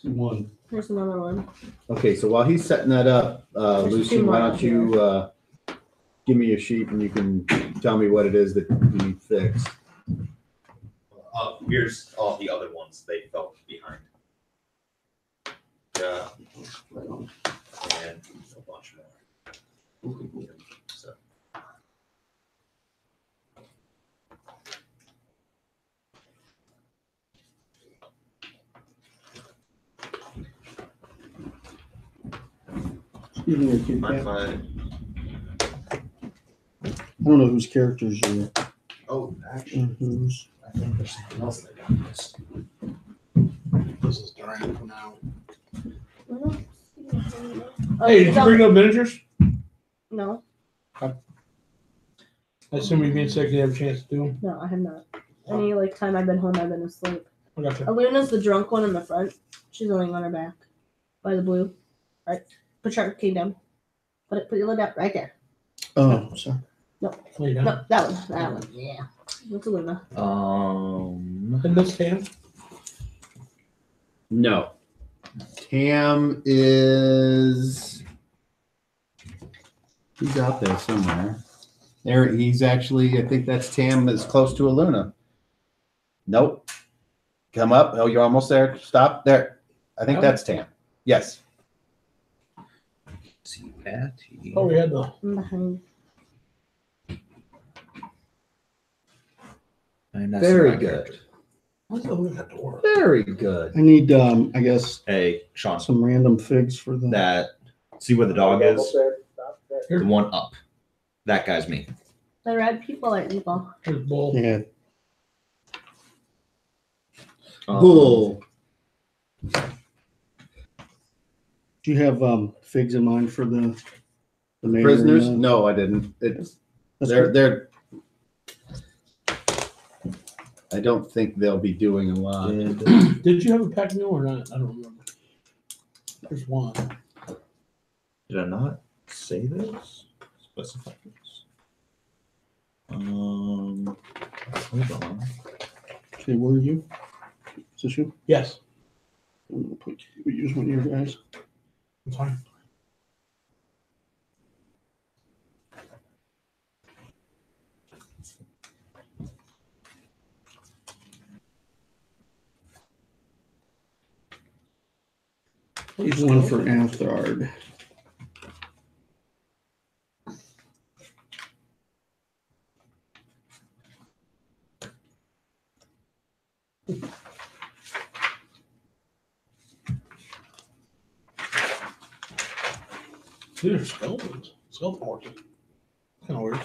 One. Here's another one. Okay, so while he's setting that up, There's Lucy, two why more don't you give me a sheet and you can tell me what it is that you need fixed. Here's all the other ones they felt behind. Yeah, Right on. and a bunch more. So. Give me a kid. Mind I if I- don't know whose characters you're. Oh, actually, Who's. I think there's something else that got missed. This is Durant for now. Oh, Hey, did you bring up miniatures? No, I assume you've been sick. You have a chance to do them. no, I have not. Any time I've been home, I've been asleep. I got you. Aluna's the drunk one in the front. She's laying on her back by the blue. Right. Put your key down. Put your lid up right there. Oh, sorry. Lay down. No, that one. That one. Yeah. That's Aluna. And this hand. No. Tam is. He's out there somewhere. There, he's actually, I think that's Tam is close to Aluna. Nope. Come up. Oh, you're almost there. Stop there. I think that's Tam. Yes. See Patty. Oh, we had the. Behind. Very good. What's the look at the door? Very good. I need, I guess, Hey, Sean, some random figs for the. that, see where the dog is? Here. The one up. That guy's me. The red people are evil. Here's Bull. Yeah. Bull. Do you have figs in mind for the mayor? Prisoners? No, I didn't. It's That's they're good. they're. I don't think they'll be doing a lot. Did you have a pack mule or not? I don't remember. There's one. Did I not say this? Specify this. Hold on. Okay, where are you? Is this you? Yes. I'm gonna put we use one of your guys. I'm fine. Here's one for Afterard. These are skeletons. Skeleton horses. Kind of weird.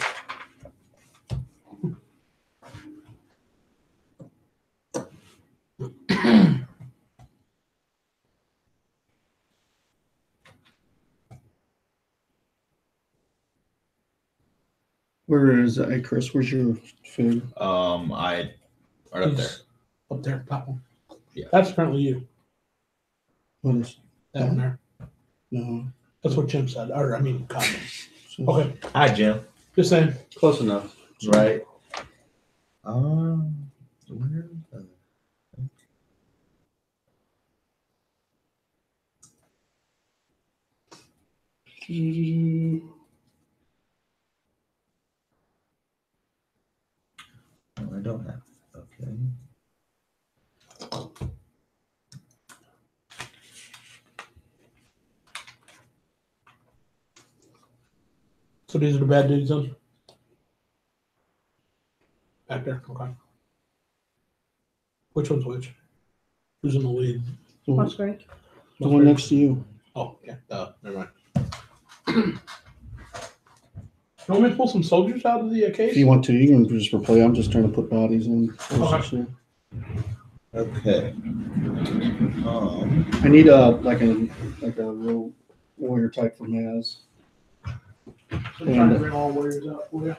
Where is that? Hey, Chris, where's your food? Right up there. Up there, top one. Yeah. That's apparently you. What is? That one there. No. That's what Jim said. Or I mean, Connie. So, Okay, Hi, Jim. just saying. Close enough. Right. Where the... Oh, I don't have. Okay. So these are the bad dudes then? Back there, okay. Which one's which? Who's in the lead? What's great? the one next to you. Oh, yeah, never mind. You want me to pull some soldiers out of the case? If you want to, you can just replay. I'm just trying to put bodies in. Okay. Okay. I need a real warrior type for Maz. I'm trying to bring all warriors out for you.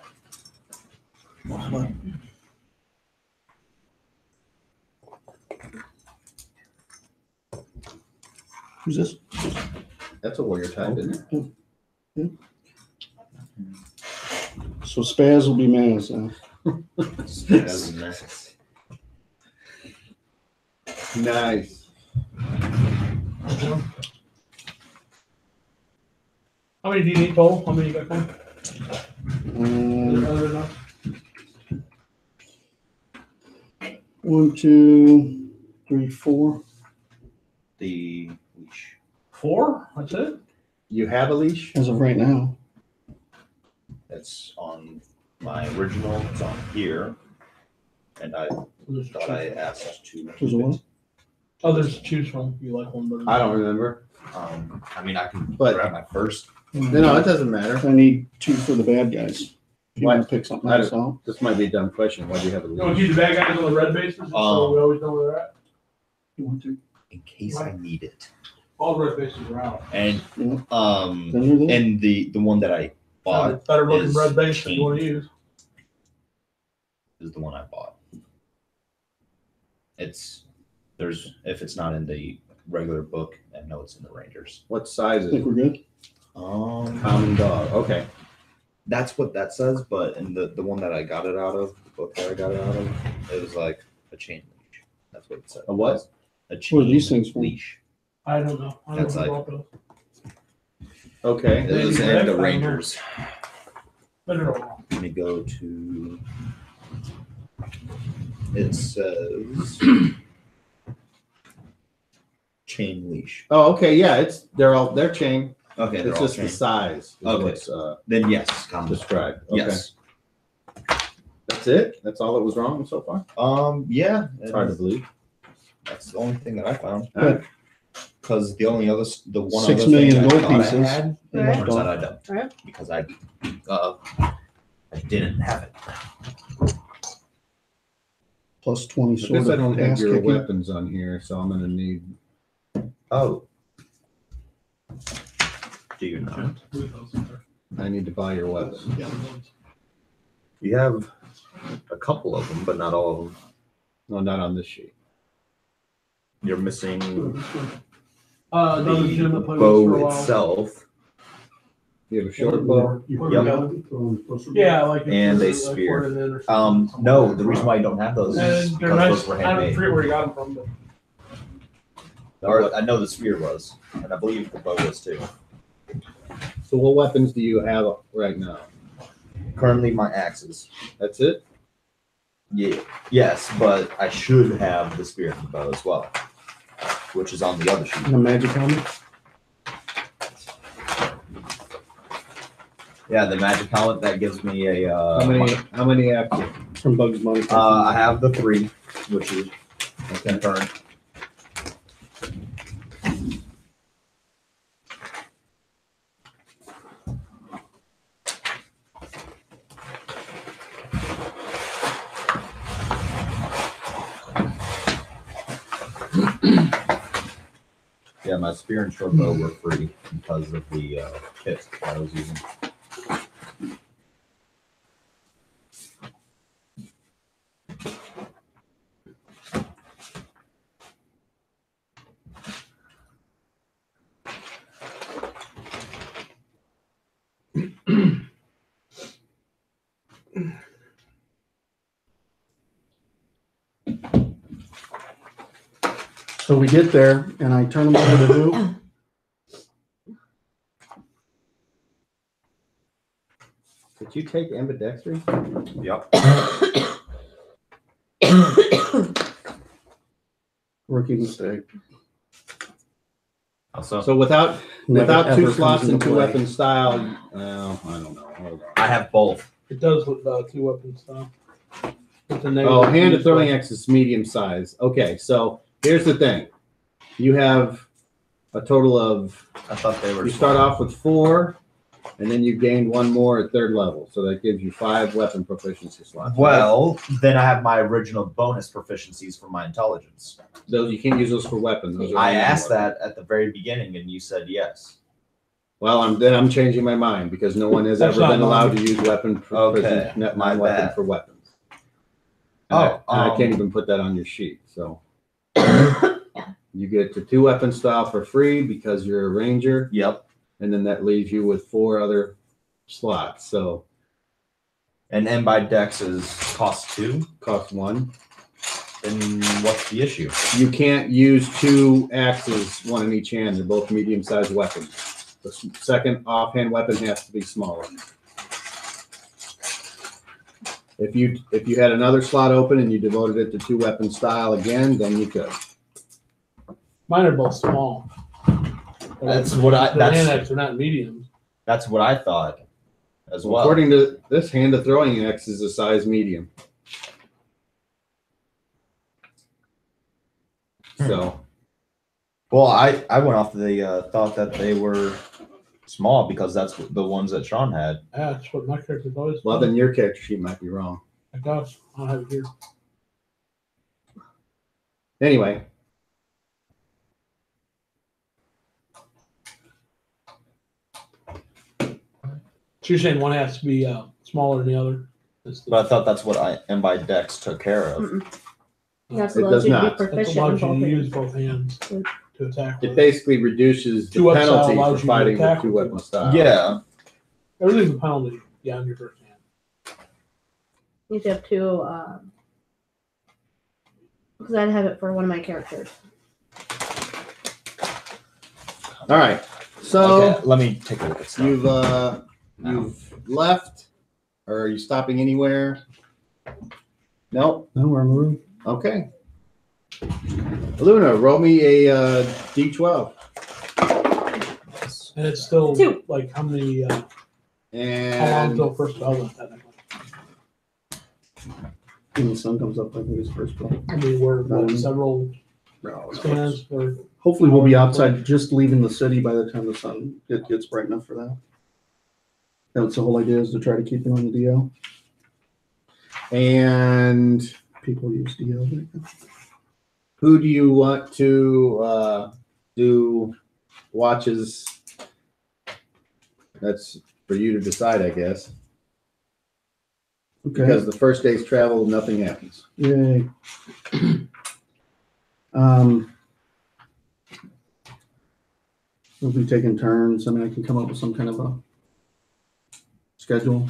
Who's this? That's a warrior type, isn't it? Yeah. So Spaz will be Maz. That's nice. Nice. How many do you need total? How many you got going? Other than enough? 1, 2, 3, 4. The leash. 4? That's it? You have a leash? As of right now. That's on my original. It's on here. And I thought I asked to. There's a what? Others to choose from. You like one better? I don't remember. I mean, I can But- grab my first. No, it doesn't matter. I need 2 for the bad guys. If you Why- want to pick something I else out. This might be a dumb question. Why do you have a You want to leash? keep the bad guys on the red bases so we always know where they're at? You want to? In case I need it. All red bases are out. And Then you're there. and the one that I bought Better looking is red base that you want to use. is the one I bought. If it's not in the regular book, I know it's in the Rangers. What size I is think it? we're good. Common dog. Okay. That's what that says, but in the one that I got it out of, the book that I got it out of, it was like a chain leash. That's what it said. A what? A chain What are these things for? leash. I don't know. I don't That's know like- about those. Okay. It was in the Rangers. Better all. Let me go to. It says chain leash. Oh, okay. Yeah, they're chain. Okay, they're It's all just chain. the size. Is Okay. What's Then yes, common. described. Okay. Yes. That's it. That's all that was wrong so far. Yeah. It's hard to believe. That's the only thing that I found. All right. Because the one 6 other million thing I gold thought I pieces. had, Right. turns out I don't. Right. Because I didn't have it. Plus 20 I sword guess I of don't have ass your kicking. weapons on here, so I'm gonna need. Oh. Do you not? I need to buy your weapon. You have a couple of them, but not all of them. No, not on this sheet. You're missing Another the gym that played with us for a bow while. itself You have a short bow. Yeah, like And if a you're, spear. putting it in or something. No, the reason why you don't have those is And they're because nice. those were I don't handmade. forget where you got them from, but Or I know the spear was, and I believe the bow was too. So what weapons do you have right now? Currently, my axes. That's it? Yeah. Yes, but I should have the spear and the bow as well, which is on the other sheet. And a magic helmet. Yeah, the magic helmet that gives me a. How many active? From Bugs Bunny. I have the 3, which is Okay. current. Yeah, my spear and short bow were free because of the kit that I was using. So we get there, and I turn them over to who? Did you take ambidextrous? Yep. Rookie mistake. Also, So without Never, two ever slots comes and into two play. weapon style, I don't know. Hold on. I have both. It does with 2 weapon stuff. With the Oh, negative hand to use throwing button. X is medium size. Okay, so here's the thing. You have a total of, I thought they were. you start off with 4, and then you gain 1 more at 3rd level. So that gives you 5 weapon proficiency slots. Well, then I have my original bonus proficiencies for my intelligence. Those, you can't use those for weapons. Those are I hand asked weapons. that at the very beginning, and you said yes. Well, I'm changing my mind because no one has That's ever not been allowed normal. to use weapon Okay, my weapon bad. for weapons. Oh, And I can't even put that on your sheet. So you get the 2 weapon style for free because you're a ranger, Yep. and then that leaves you with 4 other slots. So And M by Dex is cost 2. cost 1. Then what's the issue? You can't use 2 axes, 1 in each hand. They're both medium-sized weapons. The second offhand weapon has to be smaller. If you had another slot open and you devoted it to 2 weapon style again, then you could. Mine are both small. That's what I. The hand That's X are not mediums. that's what I thought as well. According to this, hand to throwing X is a size medium. So Well, I went off the thought that they were small because that's the ones that Sean had. Yeah, that's what my character's always. well, then your character sheet might be wrong. I guess I'll have it here. Anyway, So you're saying one has to be smaller than the other? That's the- But I thought that's what M by Dex took care of. That's It allows does you to not. be That proficient allows in you both to use hands. both hands to attack. it with. basically reduces the 2 weapon style penalty allows for you to fighting attack with 2 with weapon two. style. Yeah. Everything's a penalty. Yeah, on your first hand. You have to have 2, because I'd have it for one of my characters. All right. So Okay, let me take a look at stuff. you've left, or are you stopping anywhere? No. No, we're on the road. Okay. Luna, roll me a D12. And it's still 2. like how many? How long And until first development? Technically, When the sun comes up, I think it's first play. I mean, we're several scans or Hopefully, we'll be outside just leaving the city by the time the sun gets bright enough for that. That's the whole idea, is to try to keep it on the DL. and People use DL right now. who do you want to do watches? That's for you to decide, I guess. Okay. Because the first day's travel, nothing happens. Yay. We'll be taking turns. I mean, I can come up with some kind of a schedule.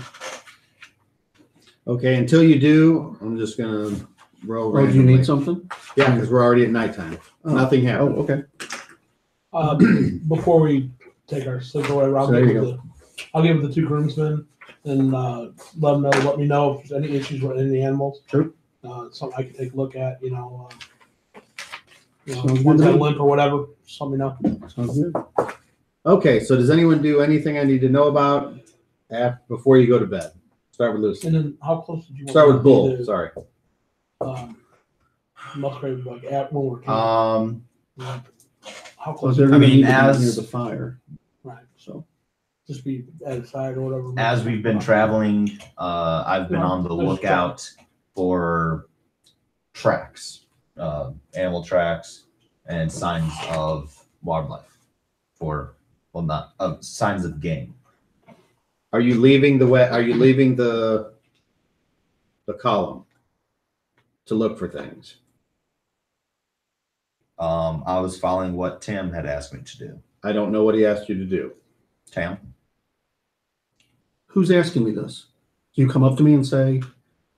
Okay, until you do, I'm just gonna roll. Oh, do you randomly. need something? Yeah, because we're already at nighttime. Oh. Nothing Oh, happened. okay. before we take our sleep away, So there you I'll give it the 2 groomsmen and let me know if there's any issues with any of the animals. Sure. Something I can take a look at. Sounds good One's to got a me. limp or whatever. Just let me know. Sounds good. Okay, so does anyone do anything I need to know about before you go to bed? Start with Lucy. And then how close did you want Start me with to Bull. do Sorry. Musgrave, like at when we're camping? How Well, close? they're I gonna mean, need to be as- near the fire. Right. So Just be at the side or whatever. As we've been traveling, I've been on the lookout for tracks, animal tracks, and signs of wildlife. Not signs of game. Are you leaving the column to look for things? I was following what Tim had asked me to do. I don't know what he asked you to do. Tam? Who's asking me this? You come up to me and say,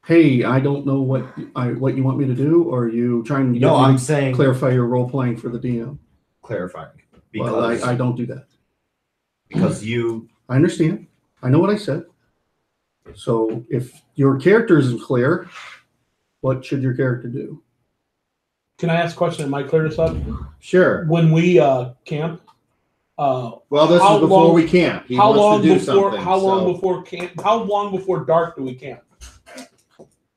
"Hey, I don't know what you want me to do," or are you trying to get No, me I'm to saying clarify your role playing for the DM? clarifying Well, I don't do that. because you I understand. I know what I said. So if your character isn't clear, what should your character do? Can I ask a question? Am I clear this up? Sure. When we camp, Well, this How is before long- we camp. He how wants long to do before something. how long so before camp? How long before dark do we camp?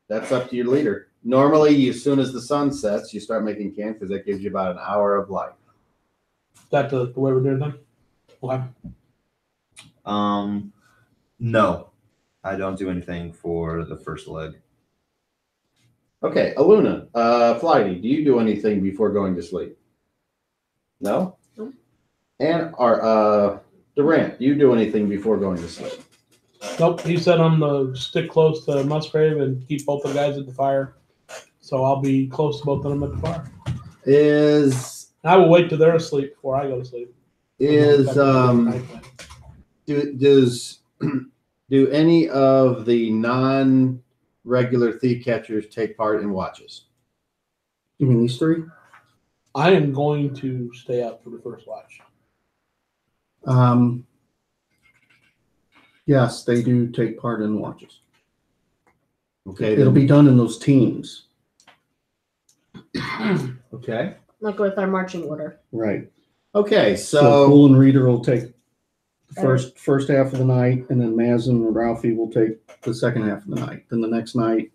that's up to your leader. Normally, as soon as the sun sets, you start making camp because that gives you about an hour of light. Is that the way we're doing them? Okay. no, I don't do anything for the first leg. Okay, Aluna, Flighty, do you do anything before going to sleep? No? No. And Durant, do you do anything before going to sleep? Nope. He said I'm to stick close to Musgrave and keep both the guys at the fire. So I'll be close to both of them at the fire. I will wait till they're asleep before I go to sleep. Do any of the non-regular thief catchers take part in watches? You mean these three? I am going to stay up for the first watch. Yes, they do take part in watches. Okay. It'll be done in those teams. Okay. Like with our marching order. Right. Okay, So so Bull and Reader will take the first half of the night, and then Maz and Ralphie will take the second half of the night. Then the next night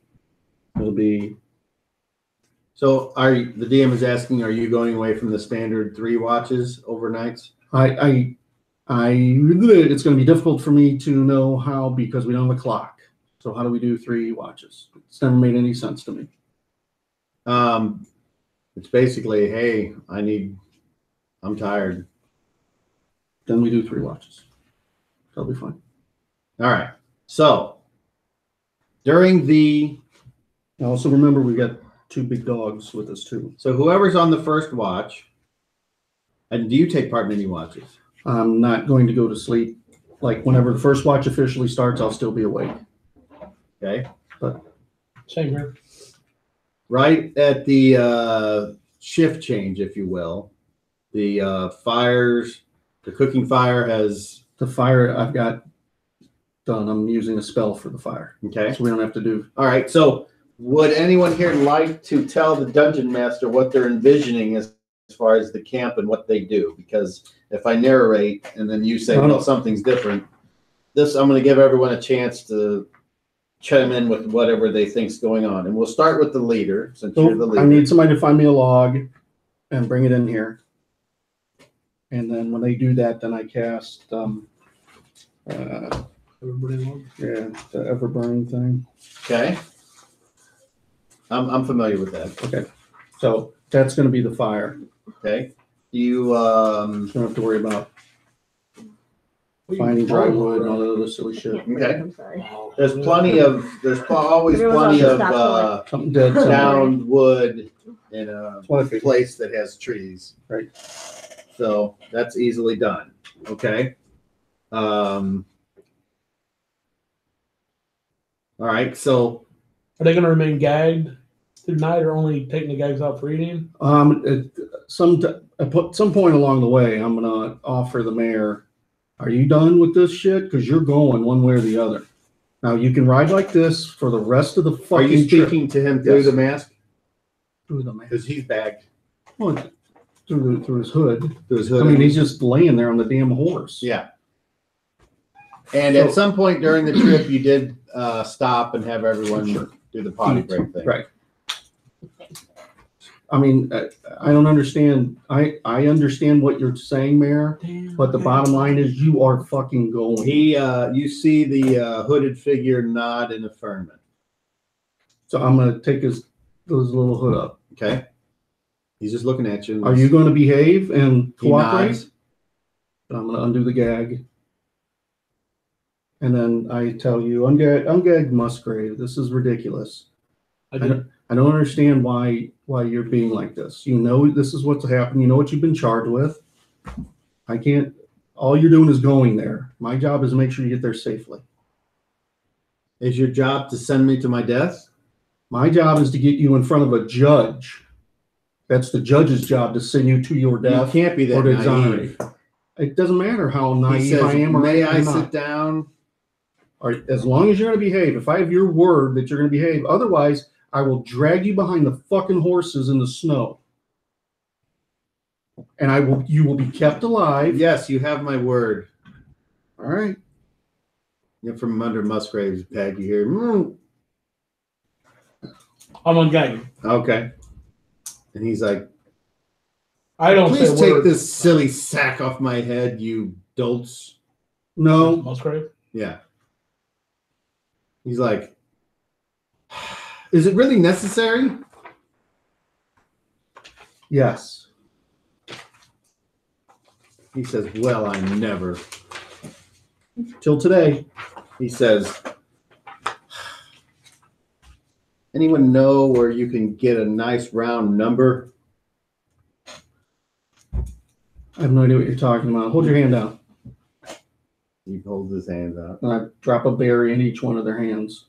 it'll be. So the DM is asking, are you going away from the standard 3 watches overnights? It's going to be difficult for me to know how because we don't have a clock. So how do we do 3 watches? It's never made any sense to me. It's basically, hey, I'm tired. Then we do 3 watches. That'll be fine. All right. So during Now also remember we got 2 big dogs with us too. so whoever's on the first watch, and do you take part in any watches? I'm not going to go to sleep. Like whenever the first watch officially starts, I'll still be awake. Okay. Same here. Right at the shift change, if you will, the cooking fire has. The fire I've got done. I'm using a spell for the fire. Okay. So we don't have to do. All right. So would anyone here like to tell the dungeon master what they're envisioning as far as the camp and what they do? Because if I narrate and then you say, well, something's different, I'm going to give everyone a chance to chime in with whatever they think's going on. And we'll start with the leader, since you're the leader. I need somebody to find me a log and bring it in here. And then when they do that, then I cast the ever burning thing. Okay. I'm familiar with that. Okay. So that's going to be the fire. Okay. You Don't have to worry about finding dry wood and all that other silly shit. Okay. I'm sorry. there's always Everyone's plenty on of stop Something dead. somewhere. downed wood in a That's what I figured. place that has trees. Right. So that's easily done. Okay. All right. So Are they going to remain gagged through the night, or only taking the gags out for eating? At some point along the way, I'm gonna offer the mayor, "Are you done with this shit? Because you're going one way or the other. Now you can ride like this for the rest of the are fucking you trip." speaking to him through Yes. the mask? Through the mayor. Because he's bagged Well, through his hood. through his I hood. mean, he's just laying there on the damn horse. Yeah. And at some point during the trip, you did stop and have everyone do the potty break thing. Right. I mean, I don't understand. I understand what you're saying, Mayor, but the bottom line is you are fucking going. You see the hooded figure nod in affirmation. So I'm gonna take his little hood up. Okay. He's just looking at you. Are you going to behave and He cooperate? nods. I'm going to undo the gag. And then I tell you, ungag Musgrave. This is ridiculous. I don't understand why you're being like this. You know this is what's happened. You know what you've been charged with. I can't. All you're doing is going there. My job is to make sure you get there safely. Is your job to send me to my death? My job is to get you in front of a judge. That's the judge's job, to send you to your death You can't be that or to naive. exonerate. It doesn't matter how He naive says, I am or may I I'm sit not. down? All right, as long as you're going to behave, if I have your word that you're going to behave, otherwise I will drag you behind the fucking horses in the snow. And you will be kept alive. Yes, you have my word. All right. You're from under Musgrave's peg. You hear, I'm ungagging. okay. And he's like, I don't please say a take word. this silly sack off my head, you dolts. No. Musgrave. Yeah. He's like, is it really necessary? Yes. He says, well, I never. Till today. He says, anyone know where you can get a nice round number? I have no idea what you're talking about. Hold your hand out. He holds his hands out. And I drop a berry in each one of their hands.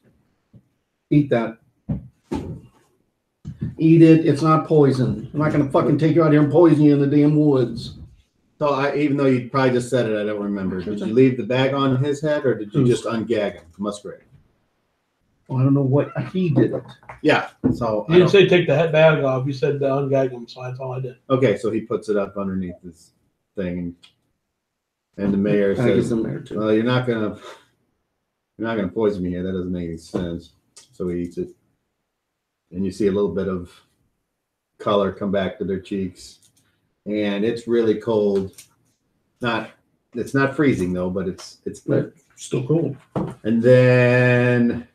Eat that. Eat it. It's not poison. I'm not going to fucking take you out here and poison you in the damn woods. So even though you probably just said it, I don't remember. Did you leave the bag on his head or did you just ungag him? Musgrave. Well, I don't know what he did it. Yeah. So You didn't say take the head bag off. You said ungag him, so that's all I did. okay, so he puts it up underneath his thing, and the mayor I guess says, I'm there too. "Well, you're not gonna poison me here. That doesn't make any sense." So he eats it, and you see a little bit of color come back to their cheeks, and it's really cold. It's not freezing though, but it's But still cool. and then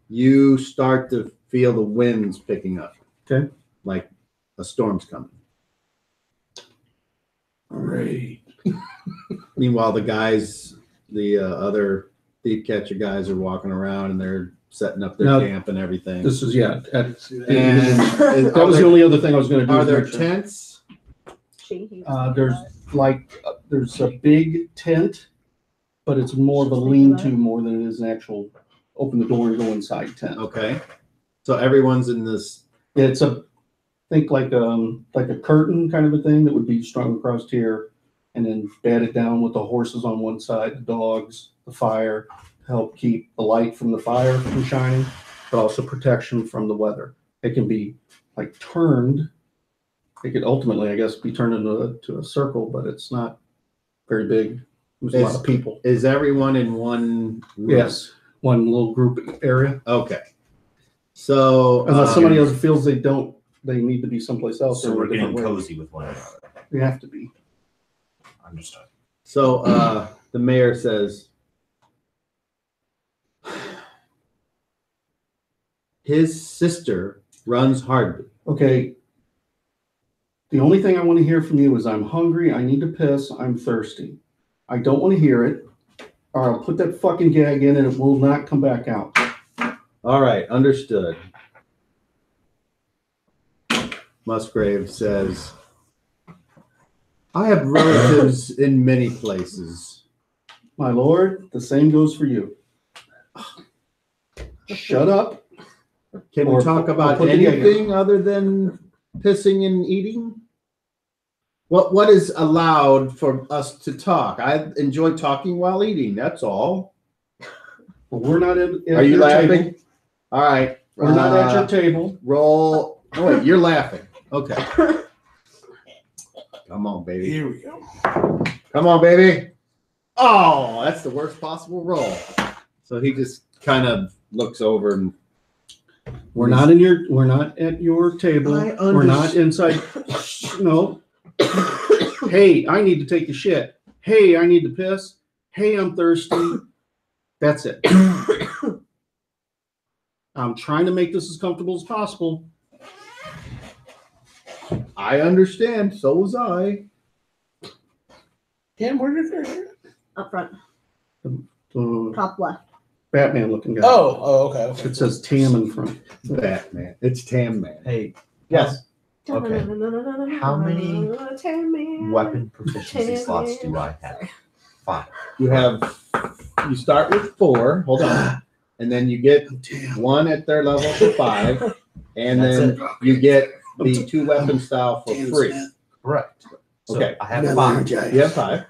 you start to feel the winds picking up. Okay. Like a storm's coming. Great. Meanwhile, the guys, the other thief catcher guys are walking around and they're setting up their Now, camp and everything. This is, yeah. And That was the only other thing I was going to do. are is there mention. tents? There's a big tent, but it's more of a lean-to more than it is an actual open the door and go inside tent. Okay. So everyone's in this. It's think like a curtain kind of a thing that would be strung across here and then batted down with the horses on one side, the dogs, the fire, to help keep the light from the fire from shining, but also protection from the weather. It can be like turned. It could ultimately, I guess, be turned into a circle, but it's not very big. There's a lot of people. Is everyone in one room? Yes, one little group area. Okay. So Unless somebody else feels they need to be someplace else. So or we're a different getting way. cozy with one another. We have to be. Understood. So the mayor says his sister runs Hardby. Okay. The only thing I want to hear from you is I'm hungry, I need to piss, I'm thirsty. I don't want to hear it, or I'll put that fucking gag in and it will not come back out. All right, understood. Musgrave says, I have relatives in many places. My lord, the same goes for you. Shut up. Can Or- we talk or about put the gag in. anything other than pissing and eating? What is allowed for us to talk? I enjoy talking while eating. That's all. But we're not at Are you your laughing? table. All right. We're not at your table. Roll. Oh, wait, you're laughing. Okay. Come on, baby. Here we go. Come on, baby. Oh, that's the worst possible roll. So he just kind of looks over and We're not at your table. I We're not inside. No. Hey, I need to take a shit. Hey, I need to piss. Hey, I'm thirsty. That's it. I'm trying to make this as comfortable as possible. I understand. So was I. Cam, where did it? Up front, The top left. Batman looking guy. Okay. It says Tam in front. Batman. It's Tam Man. Hey, Yes. Okay. How many weapon proficiency slots do I have? 5. You start with 4. Hold on. and then you get one at their level for 5, and then you get the 2 weapon style for free. Correct. So Okay. I have 5. You have 5.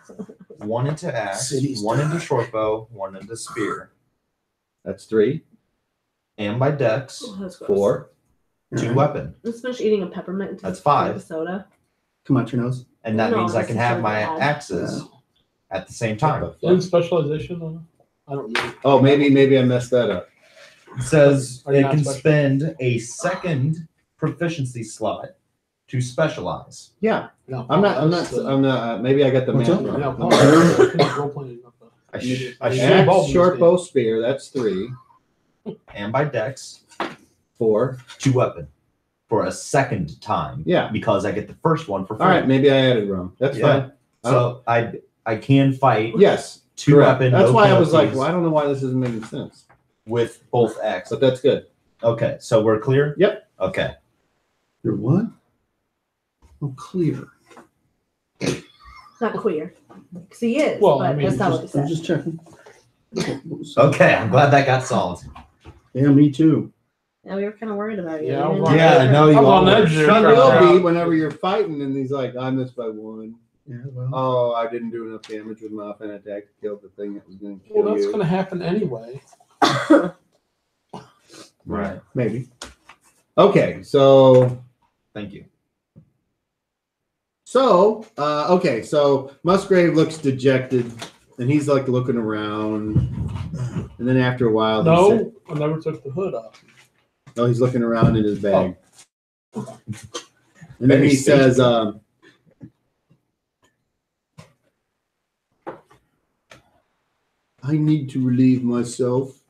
1 into axe, City's 1 into dark. short bow, 1 into spear. That's 3. And by dex, Oh, that's gross. 4. 2 weapon. Let's finish eating a peppermint. Until That's it's part 5. of a soda. Come out your nose. And that No, means I that's can just have so my bad. axes at the same time. In specialization, I don't know. Oh, maybe I messed that up. It says Are you it not can special? spend a second proficiency slot to specialize. Yeah, No, I'm not. Maybe I got the What's math up? wrong. No, role-playing is not the- I I should- should involve Axe, in short this bow, spear. That's 3. and by dex, 4. 2 weapon for a second time. Yeah. Because I get the first one for free. All right, maybe I added wrong. That's Yeah. fine. So I can fight Yes, 2 correct. weapon. That's no why I was like, penalties well, I don't know why this isn't making sense, with both axes. but that's good. Okay, so we're clear? Yep. Okay. You're what? Oh, clear. Not queer. Because he is, Well, but I mean, that's not what he I'm said. just checking. Okay, I'm glad that got solved. Yeah, me too. Yeah, we were kind of worried about you. Yeah, We I didn't was know Yeah, I you know were- you I was on all the were. edge there. He trying to will figure be out- whenever you're fighting, and he's like, I missed by 1. Yeah, well. Oh, I didn't do enough damage with my offhand attack to kill the thing that was going to kill Well, that's you. going to happen anyway. Right. Maybe. Okay, so Thank you. okay, so Musgrave looks dejected, and he's like looking around, and then after a while, No, I never took the hood off. he's looking around in his bag, and then Very he says, "I need to relieve myself."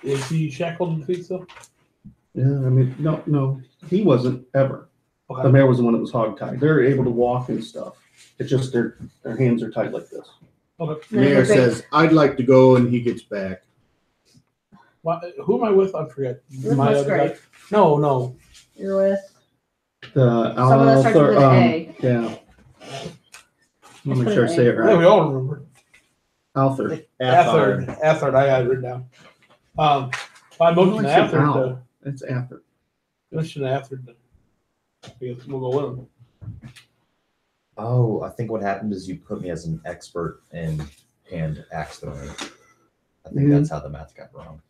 Is he shackled in feet still? Yeah, I mean, no, he wasn't ever. The Okay. mayor was the one that was hogtied. They're able to walk and stuff. It's just their hands are tied like this. Okay. Mayor says, "I'd like to go," and he gets back. Who am I with? I forget. With My other Musgrave. guy? No. You're with The someone that starts with an A. yeah. Let me make Put sure I an say A. it Yeah, right. we all remember. Althor. Athard. I got it written down. I motioned to I said Athard Al. to It's Althor. motion to Athard to. I guess we'll go with him. Oh, I think what happened is you put me as an expert in hand axe throwing. I think Mhm. that's how the math got wrong.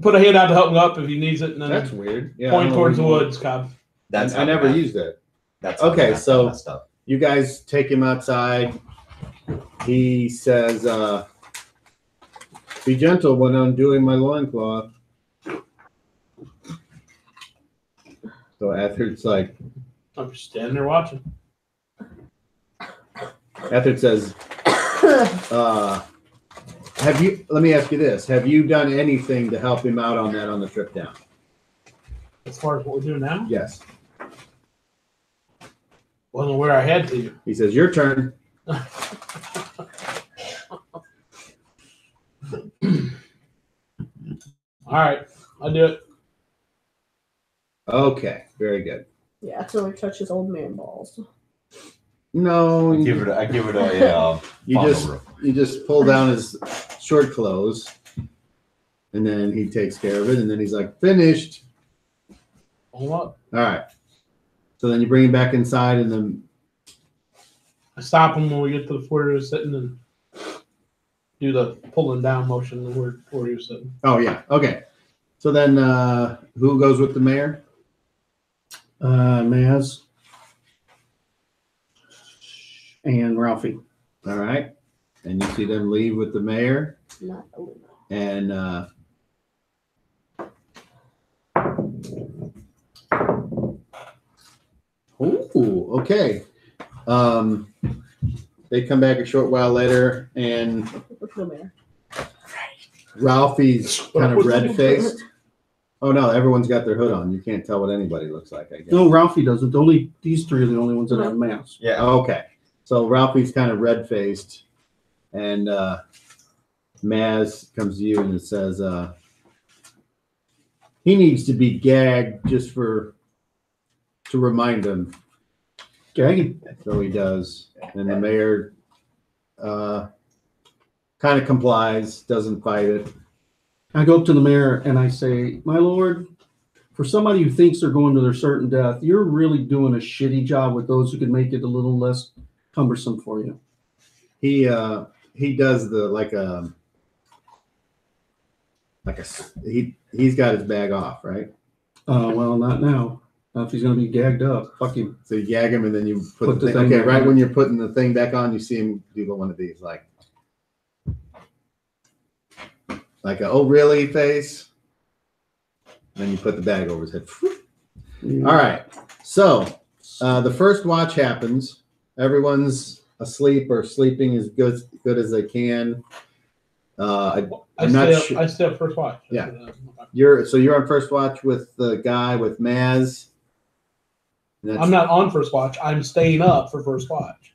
Put a hand out to help him up if he needs it, and then That's weird. Yeah, I point don't know towards the what- woods, Cobb. That's I how the never math- used that. That's how the Okay, math so- got messed up. You guys take him outside. He says, "Be gentle when undoing my loincloth." So Athard's like, I'm just standing there watching. Athard says, let me ask you this. Have you done anything to help him out on that on the trip down? As far as what we're doing now, Yes. wasn't where I had to. He says, your turn. All right, I'll do it. Okay, very good. Yeah, accidentally touch his old man balls. No, I give it a you fondle just roof. you just pull down his short clothes, and then he takes care of it, and then he's like, finished. Hold up. All right. So then you bring him back inside, and then I stop him when we get to the where he was sitting and do the pulling down motion where he was sitting. oh yeah, okay. So then who goes with the mayor? Maz and Ralphie. All right, and you see them leave with the mayor, Not Aluna. and ooh, okay. They come back a short while later, and With no mayor. Ralphie's kind of red-faced. Oh no, everyone's got their hood on. You can't tell what anybody looks like, I guess. No, Ralphie doesn't. Only these three are the only ones that have masks. Yeah. Okay. So Ralphie's kind of red-faced, and Maz comes to you and it says, he needs to be gagged just for to remind him. Gaggy. So he does. And the mayor kind of complies, doesn't fight it. I go up to the mayor and I say, my lord, for somebody who thinks they're going to their certain death, you're really doing a shitty job with those who can make it a little less cumbersome for you. He does he's got his bag off, right? Well, not now. Not if he's going to be gagged up. Fuck him. So you gag him and then you Put the the thing. thing Okay, back right on. when you're putting the thing back on, you see him do one of these, like a oh really face. Then you put the bag over his head. All right. So the first watch happens. Everyone's asleep or sleeping as good as they can. I'm not sure. I stay up first watch. Yeah. You're on first watch with the guy with Maz. I'm not on first watch. I'm staying up for first watch.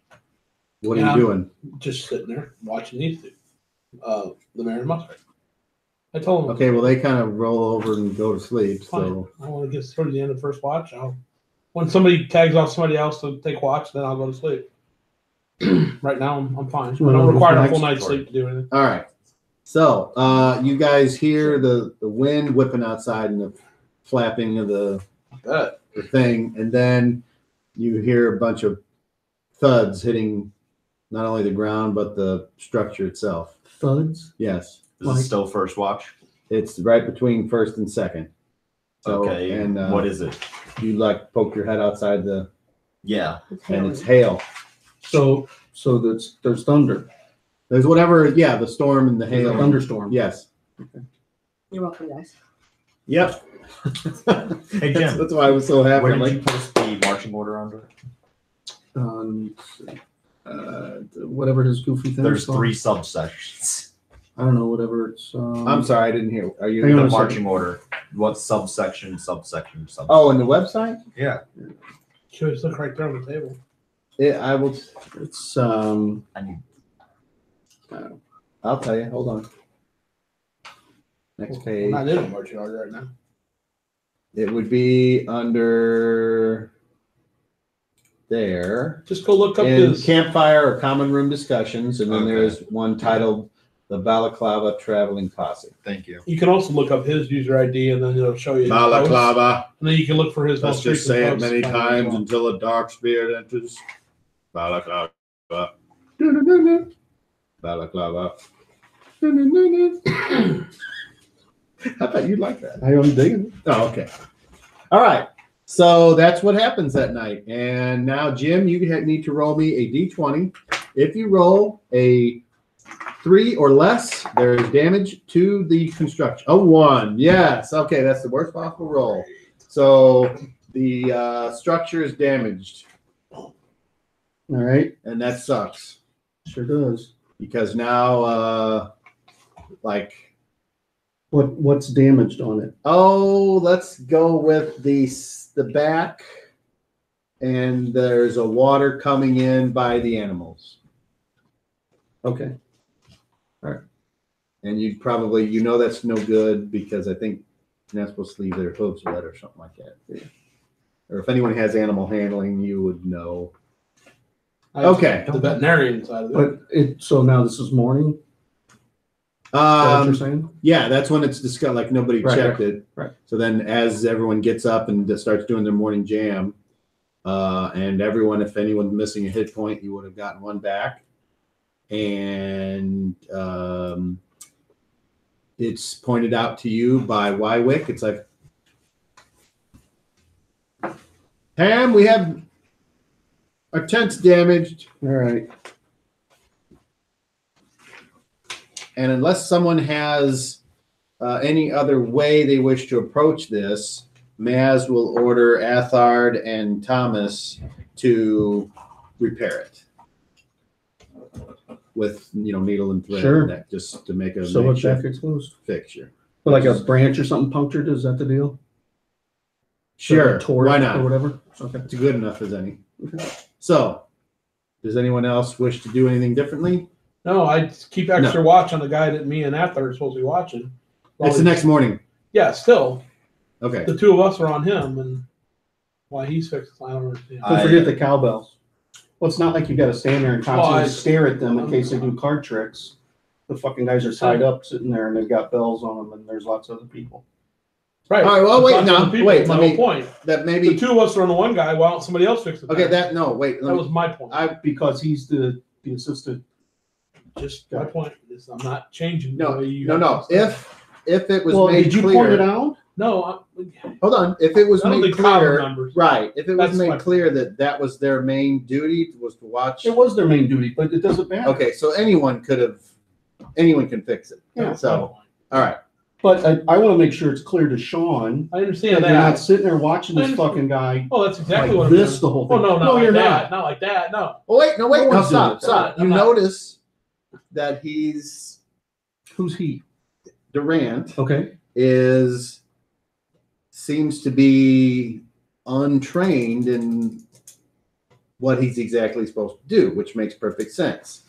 What are you doing? Just sitting there watching these two. The mayor and Mustard. I told them. Okay, well they kind of roll over and go to sleep. Fine. So I want to get towards the end of first watch. When somebody tags off somebody else to take watch, then I'll go to sleep. Right now, I'm fine. I don't require a full night's sleep to do anything. all right. So you guys hear the wind whipping outside and the flapping of the thing, and then you hear a bunch of thuds hitting not only the ground but the structure itself. Thuds? Yes. Is it still first watch? It's right between first and second. So, Okay. And what is it? you like poke your head outside Yeah. and it's hail. So there's thunder. There's whatever, yeah, the storm and the There's hail. a thunderstorm. Yes. You're welcome, guys. Yep. Hey, Jim. That's why I was so happy. Where I'm did like, you post the marching order under? Whatever his goofy thing There's is called. 3 subsections. I don't know, whatever it's. I'm sorry, I didn't hear. Are you Hang on The a second. marching order. What subsection? Oh, and the website? Yeah. Just look right there on the table. I will. It's I need. I'll tell you. Hold on. Next I'm page. not in a marching order right now. It would be under there. Just go look up In his. campfire or common room discussions, and then Okay. there's one titled "The Balaclava Traveling Posse." Thank you. You can also look up his user ID, and then it'll show you. his posts. And then you can look for his Let's most just recent say it posts many to find times as well. until a dark spirit enters. Balaclava. Balaclava. I thought you'd like that. I am digging it. Oh, okay. All right. So that's what happens that night. And now, Jim, you need to roll me a d20. If you roll a 3 or less, there is damage to the construction. A 1. Yes. Okay, that's the worst possible roll. So the structure is damaged, All right. and that sucks Sure does. because now, What's damaged on it? oh, let's go with the back, and there's a water coming in by the animals. Okay. And you'd probably, that's no good because I think you're not supposed to leave their hooves wet or something like that. Yeah. Or if anyone has animal handling, you would know. Okay. The veterinarian side of it. But so now this is morning. Is that what you're saying? Yeah, that's when it's discussed, like nobody Right, checked it. right. So then as everyone gets up and starts doing their morning jam, and everyone, if anyone's missing a hit point, you would have gotten one back. And it's pointed out to you by Wywick. It's like, Ham, we have our tent's damaged. All right. And unless someone has any other way they wish to approach this, Maz will order Athard and Thomas to repair it with needle and thread, Sure. and that, just to make a So what's makeshift back exposed? fixture. But like a branch or something punctured? Is that the deal? Sure, Tore why it not? Or whatever. Okay. It's good enough as any. Okay. So, does anyone else wish to do anything differently? No, I keep extra watch on the guy that me and Athar are supposed to be watching. It's the next morning. Yeah, still. Okay. The two of us are on him, and Why he's fixed? I don't understand. Don't forget the cowbells. Well, it's not like you got to stand there and constantly I- stare at them in case they do card tricks. The fucking guys are tied up sitting there and they've got bells on them, and there's lots of other people. Right. All right, well, It's wait, not now, the people. wait, That's my let whole me- point. That The maybe. two of us are on the one guy while somebody else fixed it. Okay, that no, wait. That was my point. Because he's the assistant. Just my point is I'm not changing. the No, way you no. If it was Well, made did you clear, point it out? No, hold on. If it was I don't made think power clear, numbers. right? If it was That's my made point. clear that that was their main duty was to watch. It was their main duty, but it doesn't matter. Okay, so anyone can fix it. Yeah. So, all right. But I want to make sure it's clear to Sean I that understand you're not that. sitting there watching I this understand. fucking guy Oh, that's exactly like what I'm this doing. the whole Oh thing. no, not like you're that. not. Not like that. No. Oh wait, no, No no, one's stop, doing it. stop. I'm You not. notice that he's Who's he? Durant Okay. seems to be untrained in what he's exactly supposed to do, which makes perfect sense.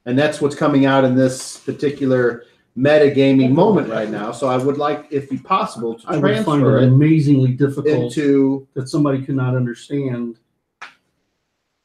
And that's what's coming out in this particular metagaming moment right now. So I would like, if be possible, to I would find transfer it it amazingly difficult into that somebody could not understand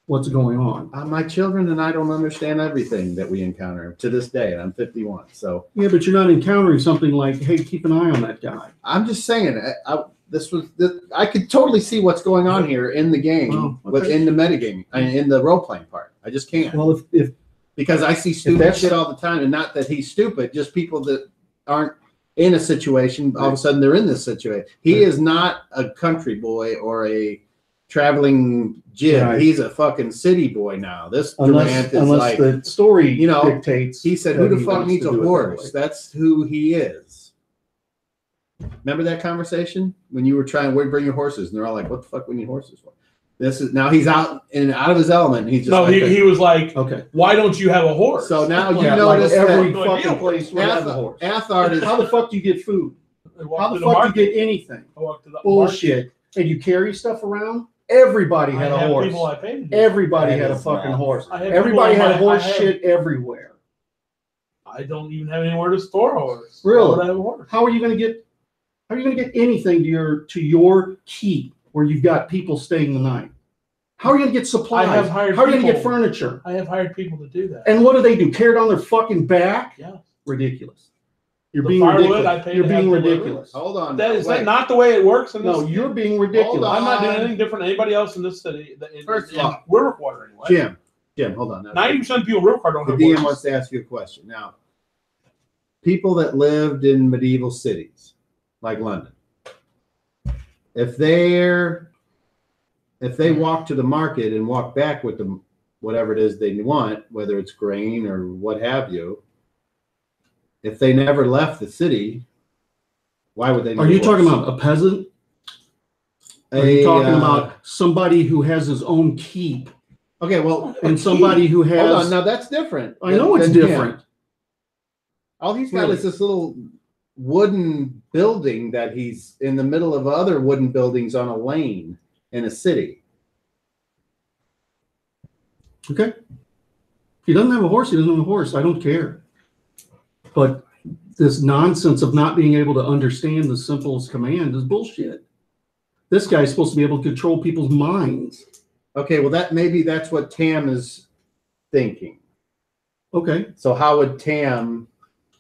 what's going on. my children, and I don't understand everything that we encounter to this day, and I'm 51. So Yeah, but you're not encountering something like, hey, keep an eye on that guy. I'm just saying, I could totally see what's going on here in the game, Oh, okay. within the metagaming, in the role playing part. I just can't. Well, if Because I see stupid that's- shit all the time, and not that he's stupid, just people that aren't in a situation, all of a sudden they're in this situation. He is not a country boy or a traveling jib. Right. He's a fucking city boy now. This Durant is unless like, the story dictates. he said, that who the he fuck wants needs to a do it that horse? way. That's who he is. Remember that conversation when you were trying to bring your horses, and they're all like, what the fuck we need horses for? This is now he's out of his element. He's just No, like he was like, Okay. why don't you have a horse? So now you Yeah, notice like every that- fucking place would have a horse. Athard is How the fuck do you get food? I walked How to the the fuck market. do you get anything? I walked to the Bullshit. And you carry stuff around? Everybody market. had I a have horse. people I paid to. Everybody That had a is fucking not- horse. I have Everybody people had on horse I have- shit everywhere. I don't even have anywhere to store a horse. Really? Why would I have a horse? How are you gonna get anything to your keep where you've got people staying the night? How are you gonna get supplies? I have hired How are you gonna get people. furniture? I have hired people to do that. And what do? Carry it on their fucking back? Yeah. Ridiculous. You're The being firewood ridiculous. I paid You're to have being delivered. ridiculous. hold on. That is wait. that not the way it works in this? No, you're being ridiculous. I'm not doing on. anything different than anybody else in this city. First of all, we're Riverwater anyway. Jim, hold on. 90% of people in Riverwater don't The have DM horses. wants to ask you a question. Now, people that lived in medieval cities like London, if they walk to the market and walk back with them, whatever it is they want, whether it's grain or what have you, if they never left the city, why would they? Are you talking about a peasant? Are you talking about somebody who has his own keep Okay, well, and somebody who has? hold on. Now that's different. I know it's than him. different. All he's got Really? is this little wooden building that he's in the middle of other wooden buildings on a lane in a city. Okay. If he doesn't have a horse, he doesn't have a horse. I don't care. But this nonsense of not being able to understand the simplest command is bullshit. This guy's supposed to be able to control people's minds. Okay, well maybe that's what Tam is thinking. Okay. So how would Tam?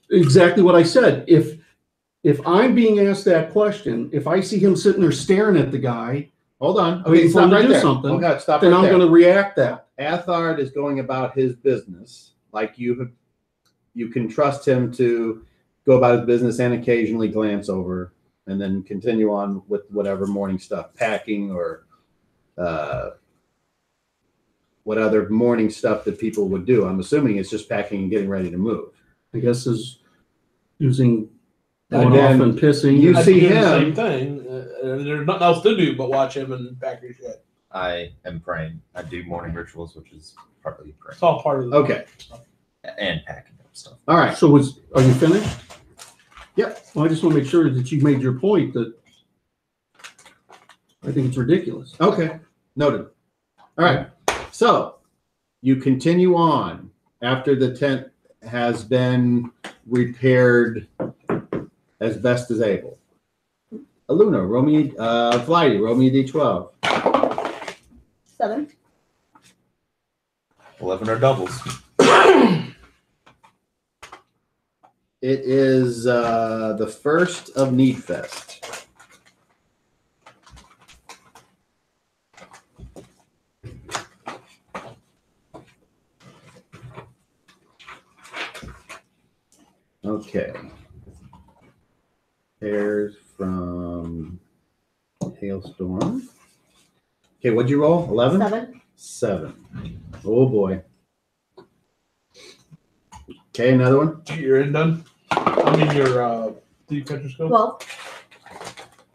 Exactly what I said. If I'm being asked that question, if I see him sitting there staring at the guy, Hold on. Waiting Okay, for stop him to right do there. something, Oh God, stop then right I'm there. going to react that. Athard is going about his business like you can trust him to go about his business and occasionally glance over and then continue on with whatever morning stuff, packing or what other morning stuff that people would do. I'm assuming it's just packing and getting ready to move. I guess is using And on then off and pissing. you I'd see do the him- same thing. There's nothing else to do but watch him and pack your shit. I am praying. I do morning rituals, which is partly praying It's all part of the Okay. and packing up stuff. All right. So are you finished? Yep. Well, I just want to make sure that you made your point that I think it's ridiculous. Okay. Noted. All right. So you continue on after the tent has been repaired as best as able. Aluna, Flighty, roll me a d12. 7. 11 are doubles. It is the first of Need Fest. Okay. Pairs from Hailstorm. Okay, what'd you roll? 11? 7. 7. Oh boy. Okay, another one. You're in done. I mean, your did you catch your skill? 12.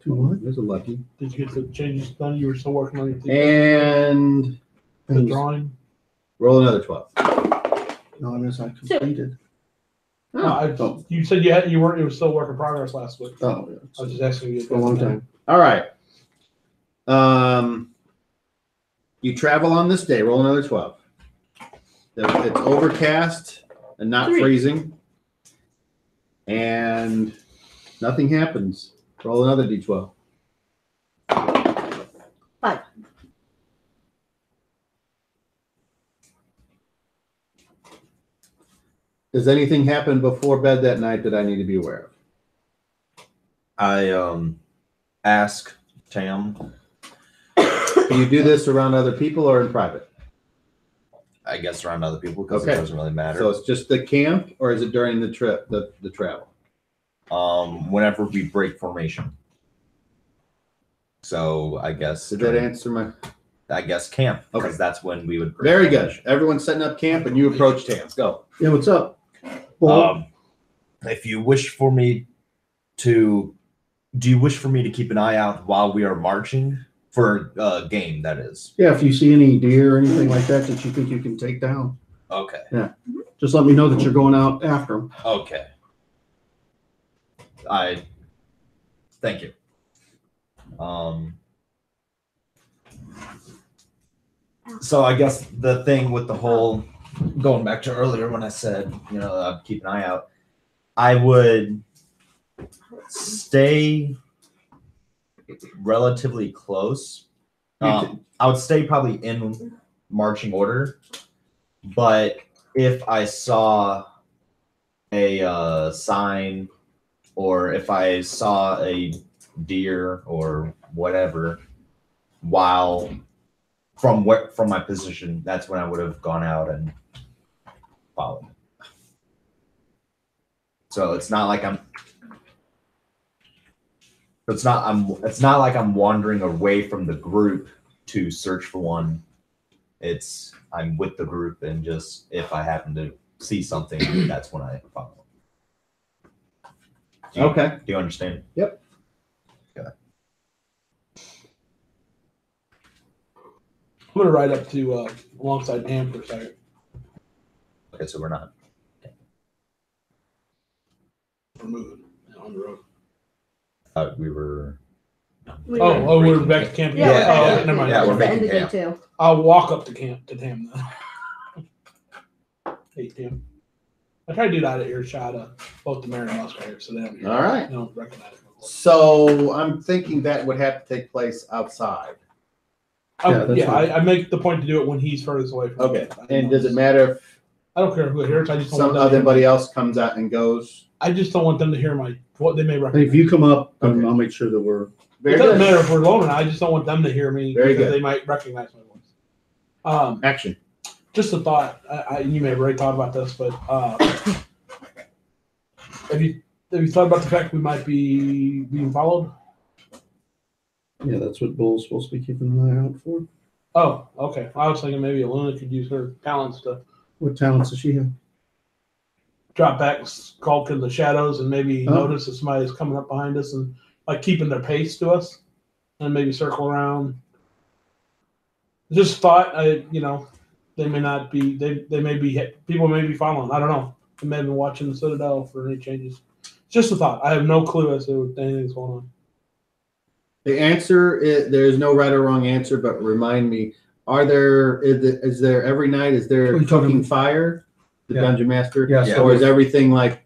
2 what? There's a lucky. Did you get the changes done? You were still working on your And the drawing. roll another 12. No, I mean, I completed. You said you weren't. It was still work in progress last week. Oh, yeah. I was just asking you. For a long time. All right. You travel on this day. Roll another 12. It's overcast and not 3. freezing. And nothing happens. Roll another d12. 5. Does anything happen before bed that night that I need to be aware of? I ask Tam. Do you do this around other people or in private? I guess around other people because Okay. it doesn't really matter. So it's just the camp, or is it during the trip, the travel? Whenever we break formation. So I guess Did that answer my? I guess camp because Okay. that's when we would break Very good. formation. Everyone's setting up camp, and you approach Tam. Go. Yeah, what's up? Well, If you wish for me to, do you wish for me to keep an eye out while we are marching for a game? That is yeah, if you see any deer or anything like that that you think you can take down, okay. just let me know that you're going out after them. Okay. I thank you. So I guess the thing with the whole going back to earlier when I said, I'd keep an eye out, I would stay relatively close. I would stay probably in marching order, but if I saw a sign or if I saw a deer or whatever while from my position, that's when I would have gone out and followed. So it's not like it's not like I'm wandering away from the group to search for one. I'm with the group, and just if I happen to see something, that's when I follow. Okay. Do you understand? Yep. Okay. I'm gonna ride up to alongside Tam for a second. Okay, so we're not. We're moving on the road. We were. We're back to camp. Yeah, Yeah, we're back yeah, to never mind. yeah, we're It's the end making of day camp. 2. I'll walk up to camp to Tam then. Hey Tam, I try to do that at earshot of both the mayor and us right here, so they don't hear. All right. They don't recognize me. So I'm thinking that would have to take place outside. Yeah, that's fine. I make the point to do it when he's furthest away from Okay. me. And does it matter if I don't care who it hears. I just don't want them to hear anybody else comes out and goes? I just don't want them to hear what they may Hey, recognize. if you come up, Okay. I'll make sure that we're. Very It doesn't good. matter if we're alone or not. I just don't want them to hear me Very because good. they might recognize my voice. Action. Just a thought. You may have already thought about this, but have you thought about the fact we might be being followed? Yeah, that's what Bull's supposed to be keeping an eye out for. Oh, okay. I was thinking maybe Aluna could use her talents to What talents does she have? drop back, skulk in the shadows, and maybe Oh. notice if somebody's coming up behind us and like keeping their pace to us, and maybe circle around. Just thought, they may not be. They may be. People may be following. I don't know. They may have been watching the Citadel for any changes. Just a thought. I have no clue as to anything's going on. The answer is there is no right or wrong answer, but remind me: is there every night? Is there What are you talking cooking about? fire? The Yeah. dungeon master, Yeah, so or is everything like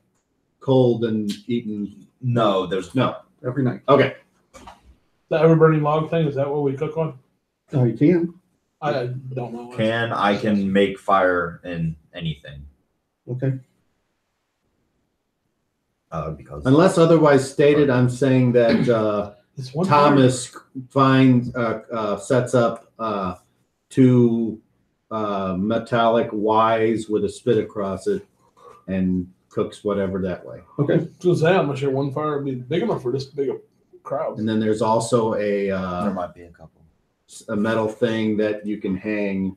cold and eaten? No, there's No. Every night. Okay. The ever burning log thing, is that what we cook on? Oh, you can. I don't know. I can make fire in anything. Okay. Because Unless otherwise stated, I'm saying that It's one Thomas finds sets up 2 metallic Ys with a spit across it and cooks whatever that way. Okay. To say, I'm not sure one fire would be big enough for this big a crowd. And then there's also there might be a couple. a metal thing that you can hang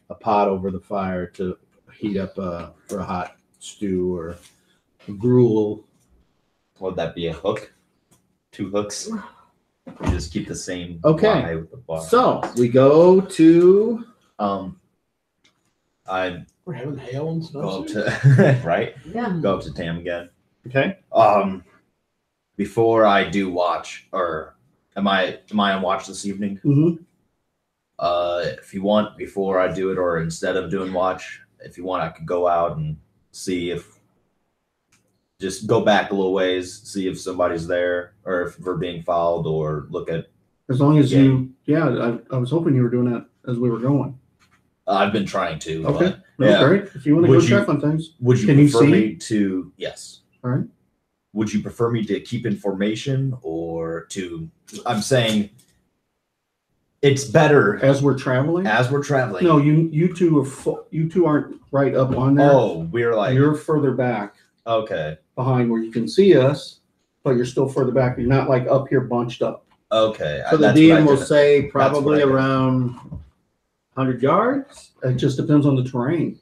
a pot over the fire to heat up for a hot stew or a gruel. Would that be a hook? 2 hooks? You just keep the same. Okay. Y with the bar. So we go to I We're having hail and snow. go up soon. to right. Yeah. Go up to Tam again. okay. Before I do watch, or am I on watch this evening? Mm-hmm. If you want, before I do it, or instead of doing watch, if you want, I could go out and see if. Just go back a little ways, see if somebody's there, or if we're being followed, or look at. As long as you, I was hoping you were doing that as we were going. I've been trying to. Okay. But, That's yeah. great. If you want to go Would you- check on things. Would you Can you prefer see? me to? Yes. All right. Would you prefer me to keep information or to? I'm saying it's better As we're traveling. as we're traveling. No, you two aren't right up on there. Oh, we're like You're further back okay, behind where you can see us, but you're still further back. You're not like up here bunched up. okay. So the That's what I DM will did. say what probably I did. around 100 yards. It just depends on the terrain.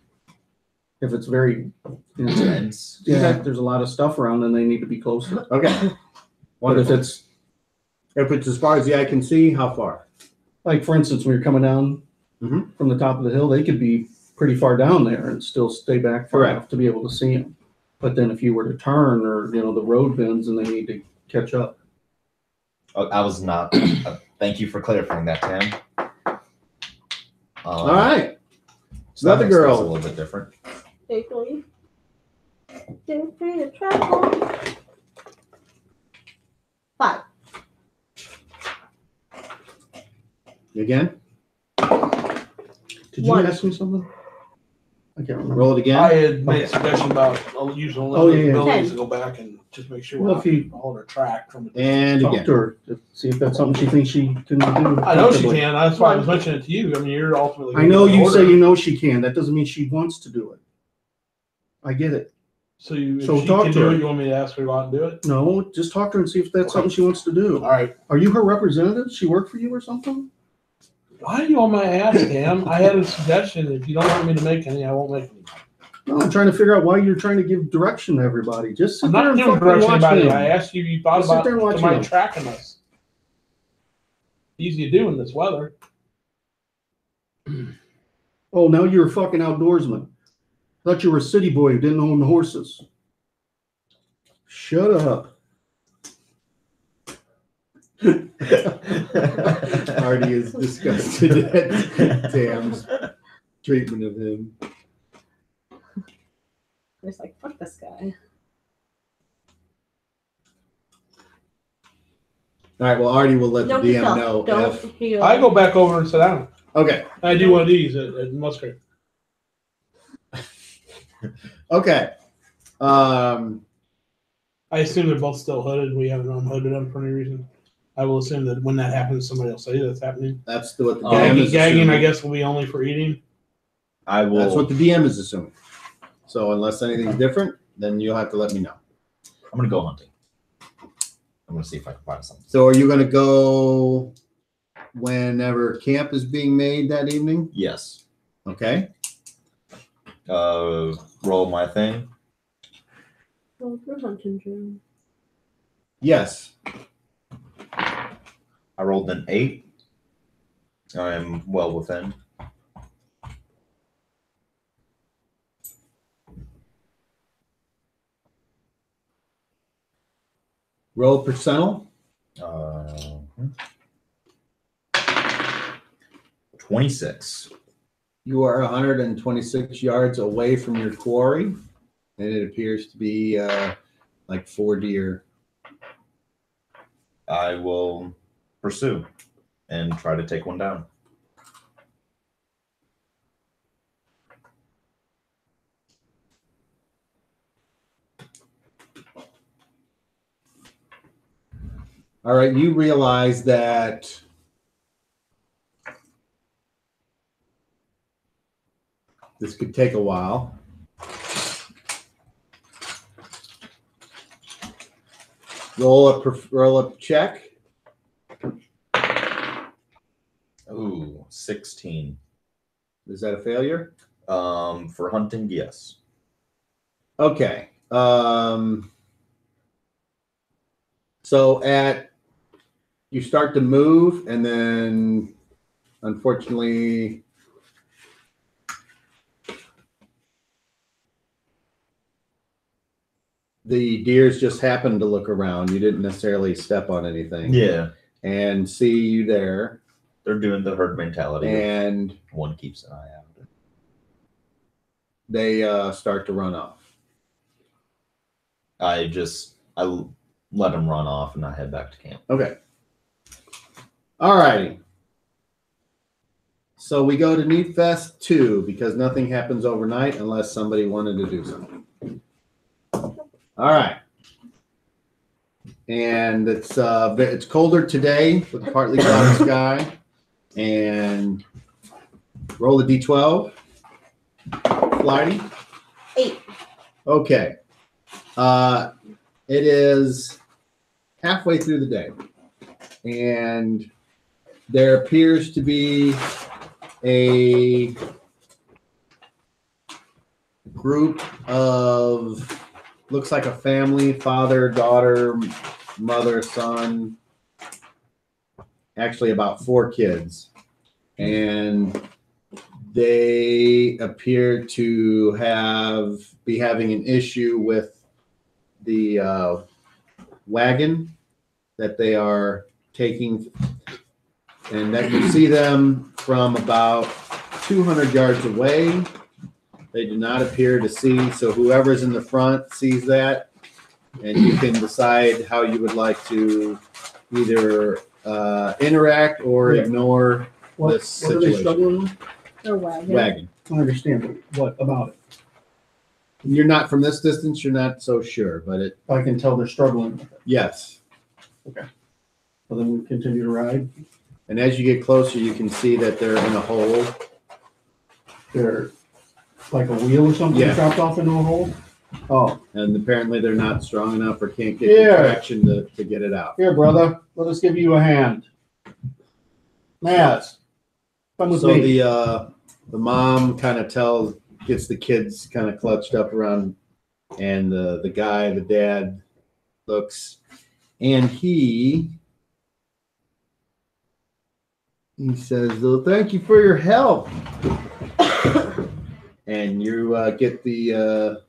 If it's very, Dense. yeah, there's a lot of stuff around, then they need to be closer. Okay. But if Wonderful. it's If it's as far as the eye can see, how far? like, for instance, when you're coming down Mhm. from the top of the hill, they could be pretty far down there and still stay back far Correct. enough to be able to see them. But then if you were to turn, or the road bends and they need to catch up. Oh, I was not. Thank you for clarifying that, Tam. All right. So that Another makes things girl. a little bit different. Stay free. Stay free to travel. 5. Again. Did you One. ask me something? I can't remember. Roll it again. I had made a suggestion about using a Oh, little yeah, yeah. abilities to go back and just make sure we're Well, not if you- holding our track from the And Talk again. to her to see if that's something she thinks she can do. I know she comfortably. can. That's why I was mentioning it to you. I mean, you're ultimately. I know gonna you order. say you know she can. That doesn't mean she wants to do it. I get it. So if So she talk can to do her. it, you want me to ask her to go out and do it? No, just talk to her and see if that's something she wants to do. All right. Are you her representative? She work for you or something? Why are you on my ass, Cam? I had a suggestion. If you don't want me to make any, I won't make any. No, I'm trying to figure out why you're trying to give direction to everybody. Just sit I'm there not and giving fucking direction watch about it. him. I asked you. You thought Just sit about there and watch somebody him. tracking us. Easy to do in this weather. Oh, now you're a fucking outdoorsman. Thought you were a city boy who didn't own the horses. Shut up. Artie is disgusted at Tam's treatment of him. It's like, fuck this guy. All right. Well, Artie will let Don't the DM yourself. know. Don't. If, He I go back over and sit down. okay. I do one of these at Musgrave. Okay. I assume they're both still hooded. We haven't unhooded them for any reason. I will assume that when that happens, somebody will say that's happening. That's what the DM Gagging, is gagging, assuming. I guess, will be only for eating. I will. That's what the DM is assuming. So unless anything's different, then you'll have to let me know. I'm gonna go hunting. I'm gonna see if I can find something. So are you going to go whenever camp is being made that evening? Yes. Okay. Roll my thing. Well, for hunting Jim. Yes. I rolled an 8. I am well within. Roll percentile. 26. You are 126 yards away from your quarry, and it appears to be like 4 deer. I will pursue and try to take one down. All right, you realize that this could take a while. Roll a check. Ooh, 16. Is that a failure? For hunting, yes. Okay. So you start to move, and then unfortunately the deers just happened to look around. You didn't necessarily step on anything. Yeah. And see you there. They're doing the herd mentality. And one keeps an eye out. They start to run off. I let them run off and I head back to camp. Okay. All righty. So we go to Need Fest 2 because nothing happens overnight unless somebody wanted to do something. All right. And it's colder today with partly cloudy sky. And roll a d12. Flighty. 8. Okay. It is halfway through the day. And there appears to be a group of, looks like a family, father, daughter, mother, son, actually about 4 kids. And they appear to be having an issue with the wagon that they are taking, and I can see them from about 200 yards away. They do not appear to see, so whoever's in the front sees that, and you can decide how you would like to either interact or ignore this What are they situation. struggling with? Their wagon. Wagon. I understand, but what about it? You're not from this distance, you're not so sure, but I can tell they're struggling with it. yes. So then we continue to ride. And as you get closer, you can see that they're in a hole. They're like a wheel or something Yeah. dropped off into a hole. Oh, And apparently they're not strong enough or can't get Yeah. the traction to get it out. here, brother. Let us give you a hand. Matt, come with So me. the mom kind of gets the kids kind of clutched up around, and the guy, the dad, looks, and he says, "Well, thank you for your help." And you get the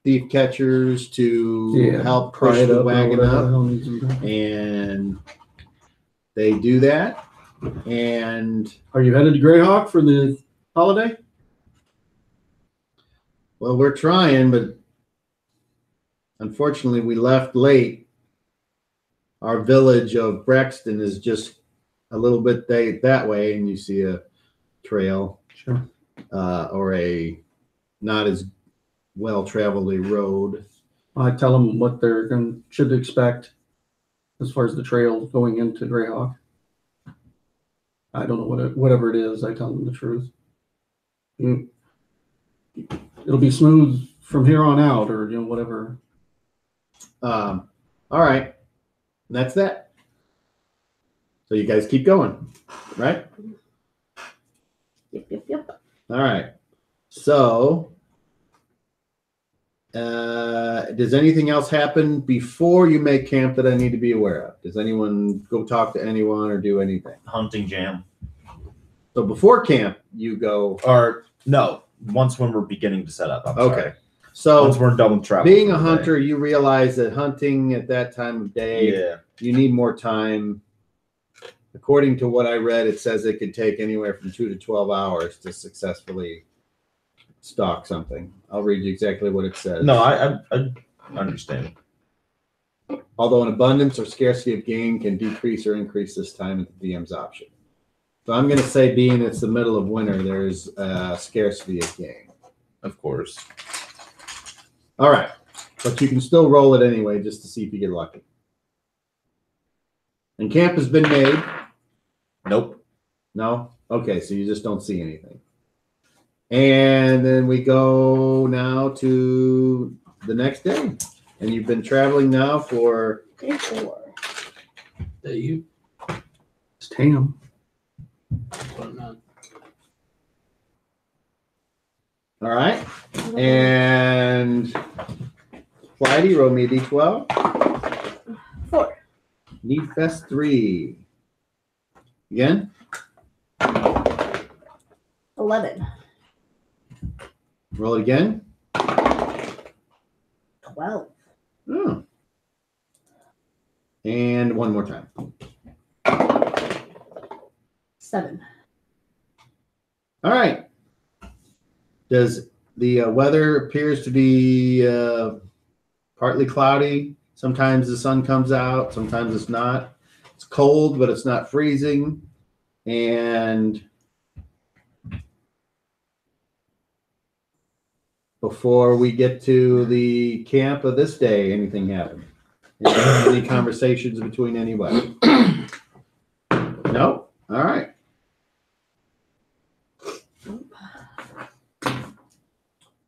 thief catchers to help push pry it the up or wagon whatever the up. hell needs to be done. And they do that. And Are you headed to Greyhawk for the holiday? well, we're trying, but unfortunately we left late. Our village of Braxton is just a little bit that way, and you see a trail Sure. or a not as well traveled a road. I tell them what they're should expect as far as the trail going into Greyhawk. I don't know whatever it is. I tell them the truth. It'll be smooth from here on out, or whatever. All right, and that's that. So you guys keep going, right? Yep. All right. So, does anything else happen before you make camp that I need to be aware of? Does anyone go talk to anyone or do anything? Hunting jam. So before camp, you go. Or no, once when we're beginning to set up. I'm Okay. sorry. So Once we're done with travel. being a for the day. hunter, you realize that hunting at that time of day, Yeah. you need more time. According to what I read, it says it could take anywhere from 2 to 12 hours to successfully stalk something. I'll read you exactly what it says. No, I understand. Although an abundance or scarcity of game can decrease or increase this time at the DM's option. So I'm going to say, being it's the middle of winter, there's a scarcity of game. Of course. All right. But you can still roll it anyway just to see if you get lucky. And camp has been made. Nope. No? Okay, so you just don't see anything. And then we go now to the next day. And you've been traveling now for Day 4. That you? It's Tam. That's what I meant. all right. And Flighty, roll me a d12. 4. Need Fest 3. Again? 11. Roll it again. 12. Oh. And one more time. 7. All right. Does the weather appears to be partly cloudy? Sometimes the sun comes out, sometimes it's not. It's cold, but it's not freezing. And before we get to the camp of this day, anything happened? Any conversations between anybody? No? All right.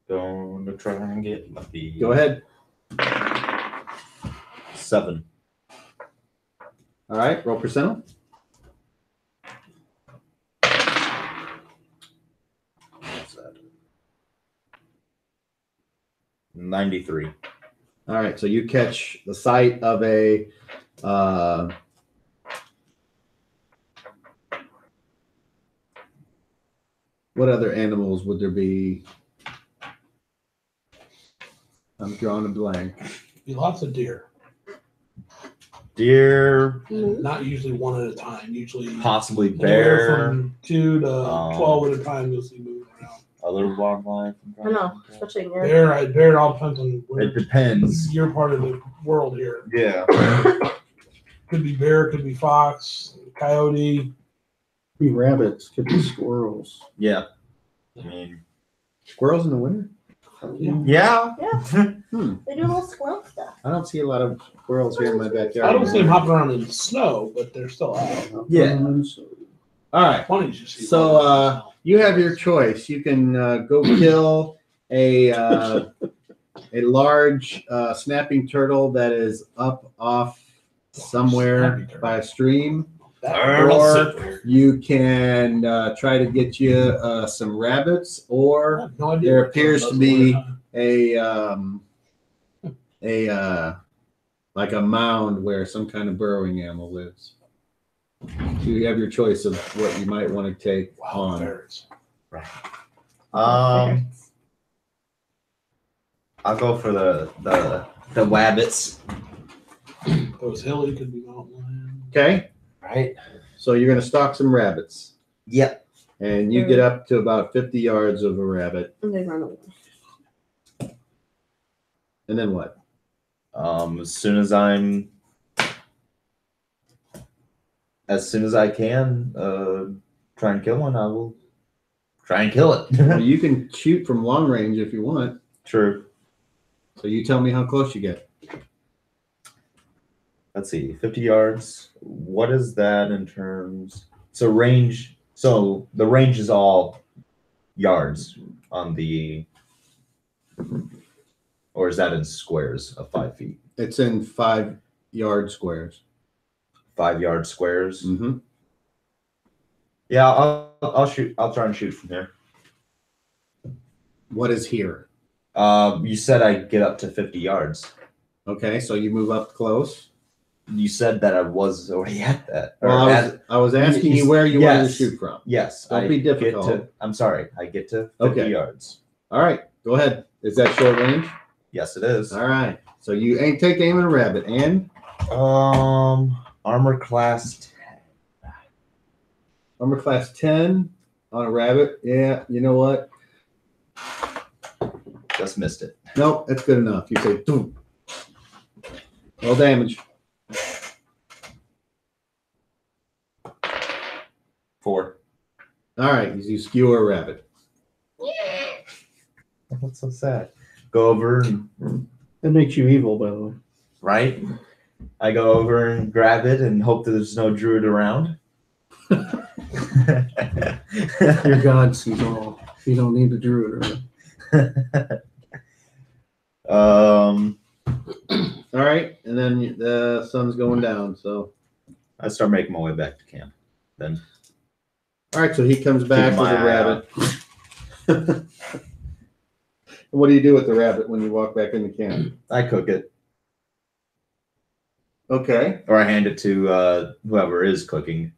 Gonna try and get lucky. Go ahead. 7. All right. Roll percentile. What's that? 93. All right. So you catch the sight of a what other animals would there be? I'm drawing a blank. Be lots of deer. Deer, Not usually one at a time. Usually possibly anywhere bear, from 2 to 12 at a time. You'll see moving around. other wildlife. I know, especially in your. Bear, it all depends on where It depends. your part of the world here. Yeah. Could be bear, could be fox, coyote. Could be rabbits, could be squirrels. Yeah. I mean, Squirrels in the winter? yeah. They do little squirrel stuff. I don't see a lot of squirrels here in my backyard. I don't see them hopping around in the snow, but they're still out. Yeah. All right. Funny you see. So, you have your choice. You can go kill a large snapping turtle that is up off somewhere by a stream, or you can try to get you some rabbits, or there appears to be a like a mound where some kind of burrowing animal lives. So you have your choice of what you might want to take Wild on. ferrets. I'll go for the wabbits. Those hilly could be mountain lion. Okay, Right. so you're gonna stalk some rabbits, Yep. and you get up to about 50 yards of a rabbit, And they run away. and then what? As soon as I can try and kill one, I will try and kill it. Well, you can shoot from long range if you want. True. So you tell me how close you get. Let's see, 50 yards. What is that in terms? So range. So the range is all yards on the, or is that in squares of 5 feet? It's in 5-yard squares. 5-yard squares. Mm-hmm. Yeah, I'll shoot. I'll try and shoot from here. What is here? You said I get up to 50 yards. Okay, so you move up close. You said that I was already at that. Well, Or I was asking you where you wanted to shoot from. yes. Don't be get difficult. to- I'm sorry. I get to 50 Okay. yards. All right, go ahead. Is that short range? Yes, it is. All right. So you take aim at a rabbit, and Armor class 10. armor class 10 on a rabbit. Yeah, you know what? Just missed it. Nope, that's good enough. You say, boom. Roll damage. 4. All right, you skewer a rabbit. That's so sad. Go over and That makes you evil, by the way. right. I go over and grab it and hope that there's no druid around. Your God sees all. You don't need the druid. All right, and then the sun's going down. So I start making my way back to camp. Then, all right, so he comes back Keep with my a eye rabbit. What do you do with the rabbit when you walk back into camp? I cook it, Okay. or I hand it to whoever is cooking.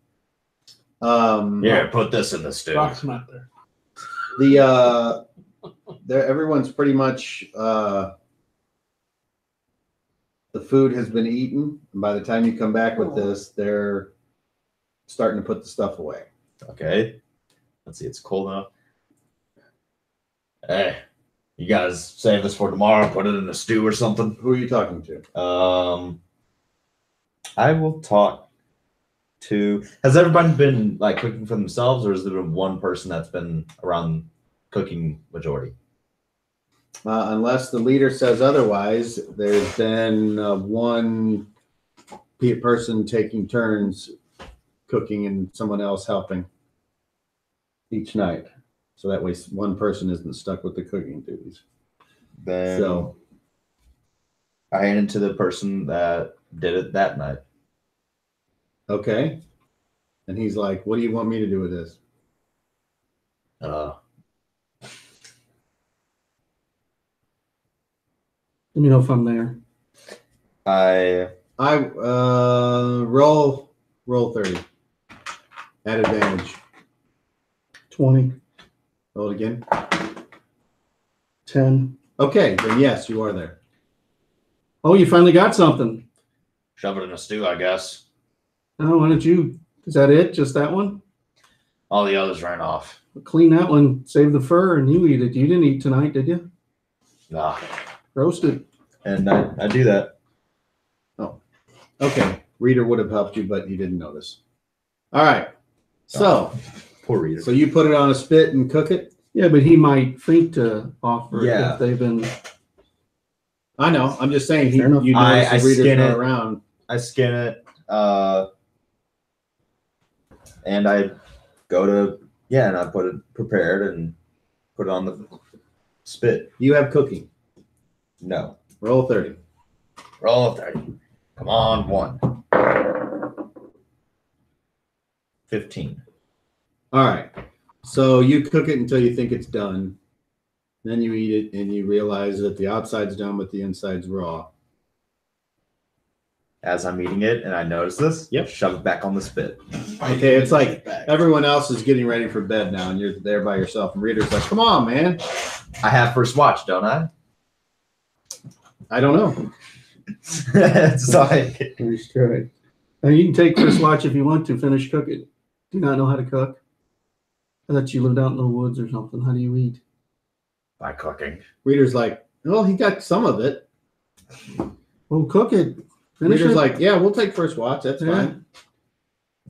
Here, put this in the stew. Rock's not there. Everyone's pretty much the food has been eaten, and by the time you come back with this, they're starting to put the stuff away. Okay. Let's see. It's cold enough. Hey, you guys save this for tomorrow. Put it in a stew or something. Who are you talking to? I will talk to. Has everybody been like cooking for themselves, or is there one person that's been around cooking majority? Unless the leader says otherwise, there's been one person taking turns cooking and someone else helping each night. So that way one person isn't stuck with the cooking duties. Then So I hand it to the person that did it that night. okay. And he's like, what do you want me to do with this? Let me know if I'm there. I Roll 30 at advantage. 20, Roll it again. 10. Okay, then yes, you are there. Oh, you finally got something. shove it in a stew, I guess. Oh, why don't you? Is that it? Just that one? All the others ran off. Clean that one, save the fur, and you eat it. You didn't eat tonight, did you? Nah. Roast it. And I do that. Okay, Reader would have helped you, but you didn't notice. All right, so Poor reader. so you put it on a spit and cook it. Yeah, but he might think to offer it Yeah. if they've been. I know. I'm just saying. Fair enough. You notice I the Reader's skin not it. around. I skin it, and I go to and I put it prepared and put it on the spit. You have cooking. No. Roll 30. Roll a 30. Come on, 1. 15. All right. So you cook it until you think it's done. Then you eat it and you realize that the outside's done, but the inside's raw. As I'm eating it and I notice this, shove it back on the spit. Okay, it's like everyone else is getting ready for bed now, and you're there by yourself. And Reader's like, "Come on, man." I have first watch, don't I? I don't know. It's like, Nice try. Now you can take first watch if you want to finish cooking. Do you not know how to cook? I thought you lived out in the woods or something. How do you eat? by cooking. Reader's like, "Well, he got some of it." Well, cook it. Finish Reader's it. like, "Yeah, we'll take first watch. That's Yeah. fine."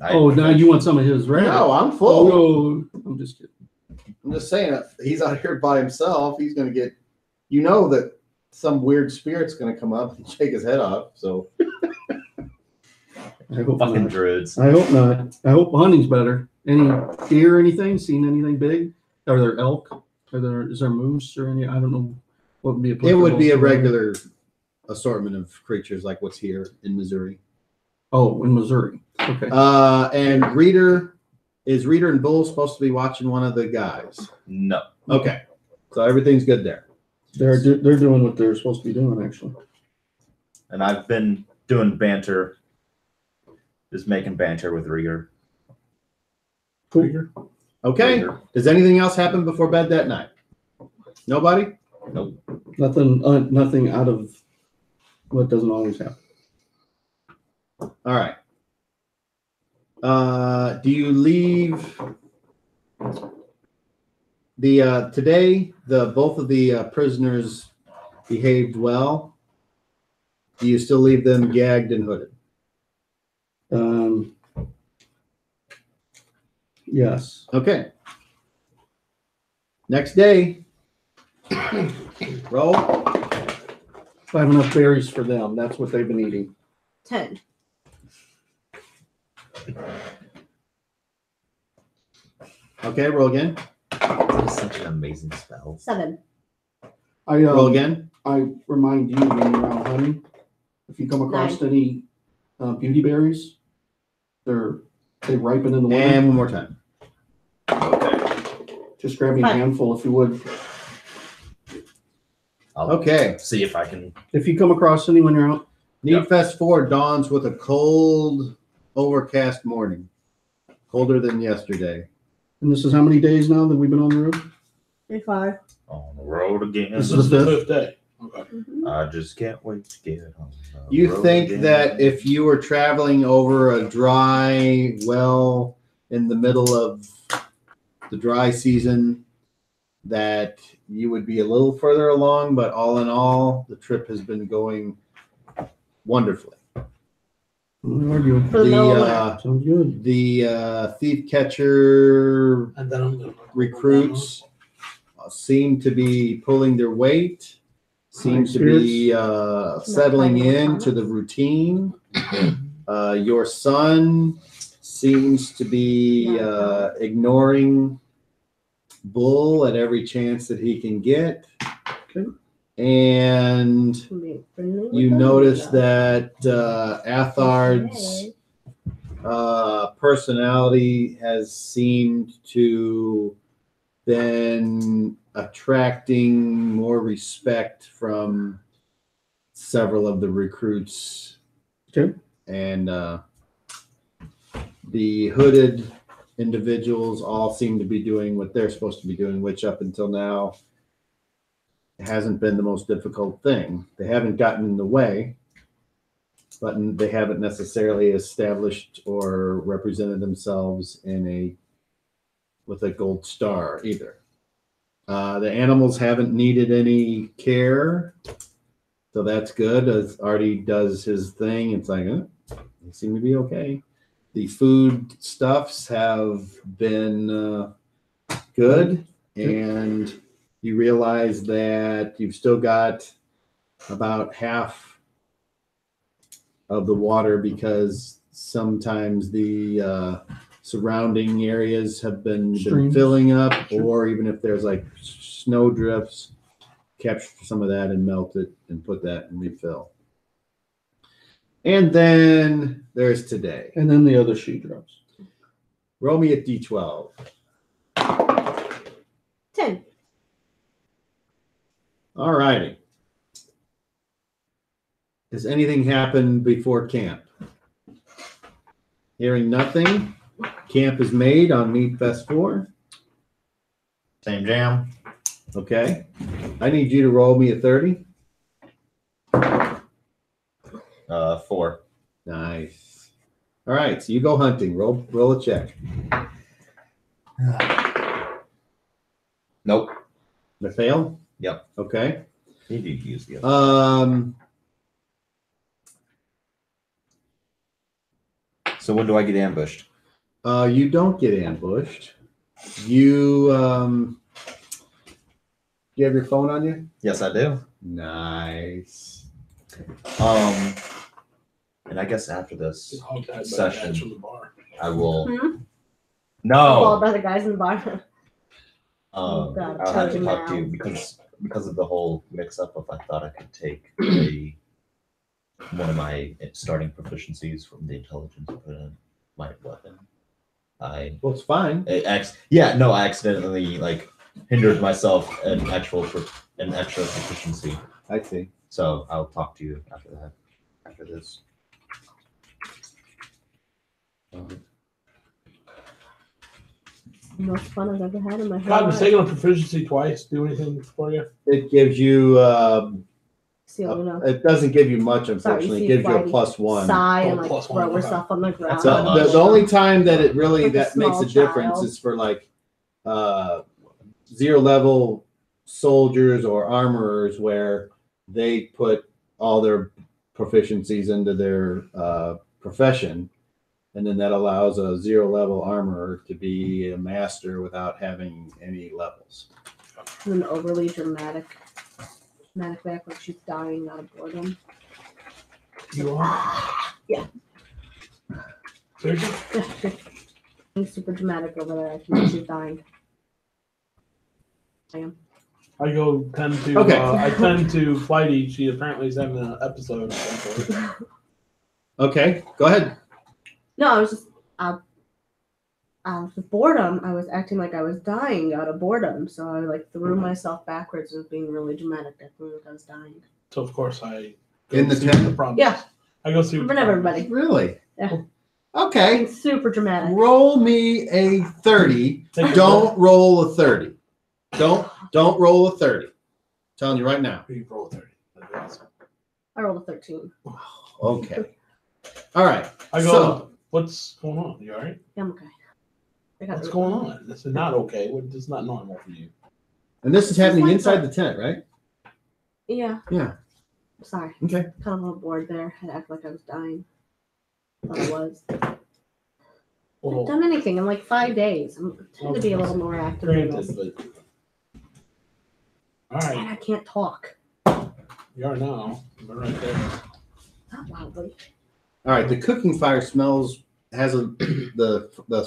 Oh, now you want some of his rabbit? No, I'm full. Oh, I'm just kidding. I'm just saying, if he's out here by himself, he's going to get, that some weird spirit's going to come up and shake his head off. So I hope Fucking not. druids. I hope not. I hope hunting's better. Any deer or anything? Seen anything big? Are there elk? Is there moose or any? I don't know what would be it would be a applicable. regular assortment of creatures like what's here in Missouri. Oh, in Missouri. Okay. And Reader and Bull supposed to be watching one of the guys? No. Okay, so everything's good there. They're doing what they're supposed to be doing, actually. And I've been doing banter, just making banter with Rieger. Cool. Okay. Rieger. Does anything else happen before bed that night? Nobody? Nope. Nothing out of what doesn't always happen. All right. Do you leave today? Both of the prisoners behaved well. Do you still leave them gagged and hooded? Yes. Okay. Next day. Roll. If I have enough berries for them, that's what they've been eating. 10. Okay, roll again. That is such an amazing spell. 7. Roll again. I remind you when you're out hunting, if you come across any beauty berries, they ripen in the winter. And one more time. Just grab me a 5. handful if you would. I'll Okay. see if I can. If you come across any when you're out. Need Fest 4 dawns with a cold, overcast morning. Colder than yesterday. And this is how many days now that we've been on the road? 5. On the road again. This This is the 5th day. Okay. Mm-hmm. I just can't wait to get on the You road think again. that if you were traveling over a dry well in the middle of the dry season, that you would be a little further along, but all in all, the trip has been going wonderfully. I'm arguing. For the middle of winter. Sounds good. The thief catcher And then I'm gonna recruits seem to be pulling their weight, seem to be settling into the routine. Your son seems to be ignoring Bull at every chance that he can get. Okay. And you notice that Athard's personality has seemed to been attracting more respect from several of the recruits. Okay. And the hooded individuals all seem to be doing what they're supposed to be doing, which up until now hasn't been the most difficult thing. They haven't gotten in the way, but they haven't necessarily established or represented themselves with a gold star either. The animals haven't needed any care, so that's good. As Artie does his thing, it's like, they seem to be okay. The food stuffs have been good, and you realize that you've still got about half of the water because sometimes the surrounding areas have been filling up, or even if there's like snow drifts, capture some of that and melt it and put that in refill. And then there's today. And then the other shoe drops. Roll me a D12. 10. All righty. Has anything happened before camp? Hearing nothing, camp is made on Meat Fest 4. Same jam. Okay. I need you to roll me a 30. 4. Nice. All right, so you go hunting. Roll a check. Nope. The fail? Yep. Okay. You did use the other. So when do I get ambushed? You don't get ambushed. You you have your phone on you? Yes, I do. Nice. And I guess after this Hog tied by the session, guys from the bar. I will. Followed No. by the guys in the bar. Oh, God, I'll have to choke talk to you him because of the whole mix-up of I thought I could take one of my starting proficiencies from the intelligence and put in my weapon. I Well, it's fine. I accidentally hindered myself an extra proficiency. I see. So I'll talk to you after this. Most fun I've ever had in my God, whole was life. taking a proficiency twice. Do anything for you? It gives you See, I don't know. it doesn't give you much, Sorry, unfortunately. you It gives see you a Flighty +1. Sigh and Oh, +1, throw okay. herself on the ground. That's not much. The only time that it really Like a that makes a small difference child. is for 0 level soldiers or armorers, where they put all their proficiencies into their profession, and then that allows a 0 level armorer to be a master without having any levels. And then overly dramatic back like she's dying out of boredom. You are. Seriously? I'm super dramatic over there. I think she's dying. I am. I tend to Flighty. She apparently is having an episode of some sort. Okay, go ahead. No, I was just with boredom. I was acting like I was dying out of boredom, so I like threw myself backwards and was being really dramatic. I threw like I was dying. So of course I go In the see tent? what the problem. Yeah. is. I go see. In what front the of problem is. everybody. Really? Yeah. Okay. Being super dramatic. Roll me a 30. Take your Don't roll a 30. Don't roll a 30. Telling you right now. You roll 30. That'd be awesome. I rolled a 13. Okay. All right. I go. So- What's going on? You all right? Yeah, I'm okay. I got What's it. going on? This is not okay. This is not normal for you. And this is happening inside the tent, right? Yeah. Yeah. Sorry. Okay. Kind of a little bored there. I had to act like I was dying. Thought I was. I Well, haven't done anything in like 5 days. I'm trying to be a little more active than granted, this. but all And right, I can't talk. you are now. You're right there. Not loudly. All right. The cooking fire the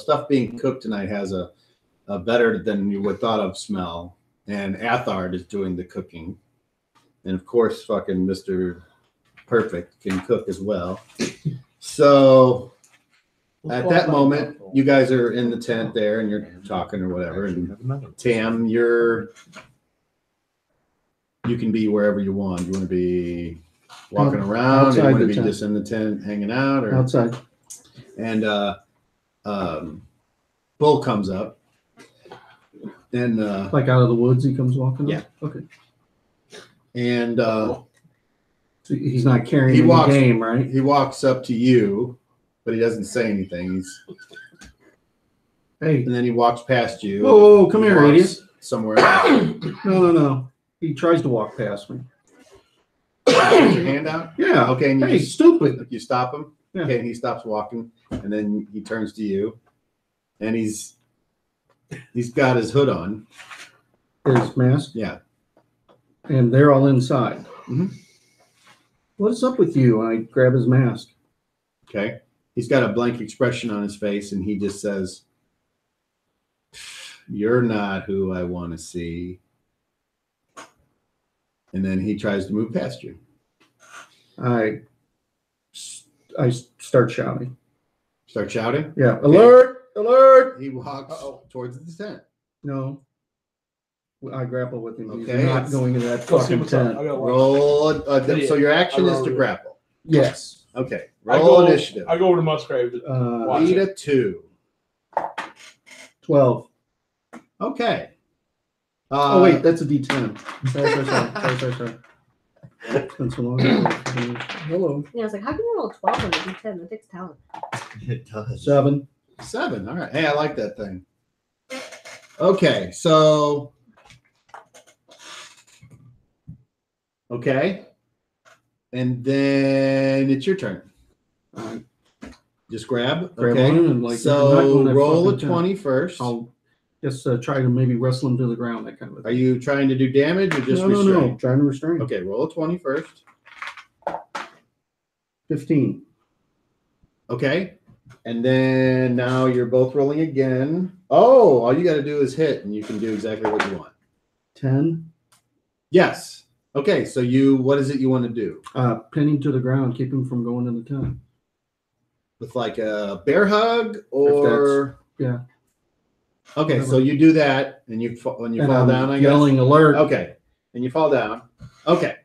stuff being cooked tonight has a better than you would thought of smell. And Athard is doing the cooking. And of course, fucking Mr. Perfect can cook as well. So at that moment, you guys are in the tent there and you're talking or whatever. And Tam, you can be wherever you want. You want to be walking around, or you Outside want to the be tent. just in the tent hanging out, or Outside. and Bull comes up and Like out of the woods, he comes walking. Yeah. Up? Okay. and So he's not carrying He any walks- game, right? he walks up to you, but he doesn't say anything. Hey, And then he walks past you. Whoa, come He here, walks idiot. Somewhere else. no. He tries to walk past me. Put your hand out. Yeah. Okay, and you Hey, just stupid. you stop him. Yeah. Okay, and he stops walking, and then he turns to you, and he's got his hood on. His mask. Yeah. And they're all inside. Mhm. What's up with you? And I grab his mask. Okay. He's got a blank expression on his face, and he just says, "You're not who I want to see." And then he tries to move past you. I start shouting. Start shouting. Yeah. Alert! Alert! He walks Uh-oh. towards the tent. No. I grapple with him. Okay. He's not going into that Go see fucking what's up. tent. I gotta watch. Roll. So your action I is roll to it. grapple. Yes. Okay. I Roll go- initiative. I go over to Musgrave. Watch Beat it. a 2. 12. Okay. Oh, wait, that's a D10. Sorry. It's been so long. Hello. Yeah, I was like, how can you roll 12 on a D10? That takes talent. It does. 7. 7. All right. Hey, I like that thing. Okay. So. Okay. And then it's your turn. All right. Just grab. Grab Okay. on him and like, you're not So going that roll a fucking tent. 20 first. I'll just try to maybe wrestle him to the ground, that kind of Are thing. you trying to do damage or just No, restrain? trying to restrain. Okay. Roll a 20 first. 15. Okay. And then now you're both rolling again. Oh, all you got to do is hit and you can do exactly what you want. 10. Yes. Okay. So what is it you want to do? Pin him to the ground, keep him from going in the tent. With like a bear hug or? yeah. Okay. Whatever. So you do that and when you And fall I'm down, I guess. yelling alert. Okay. And you fall down. Okay.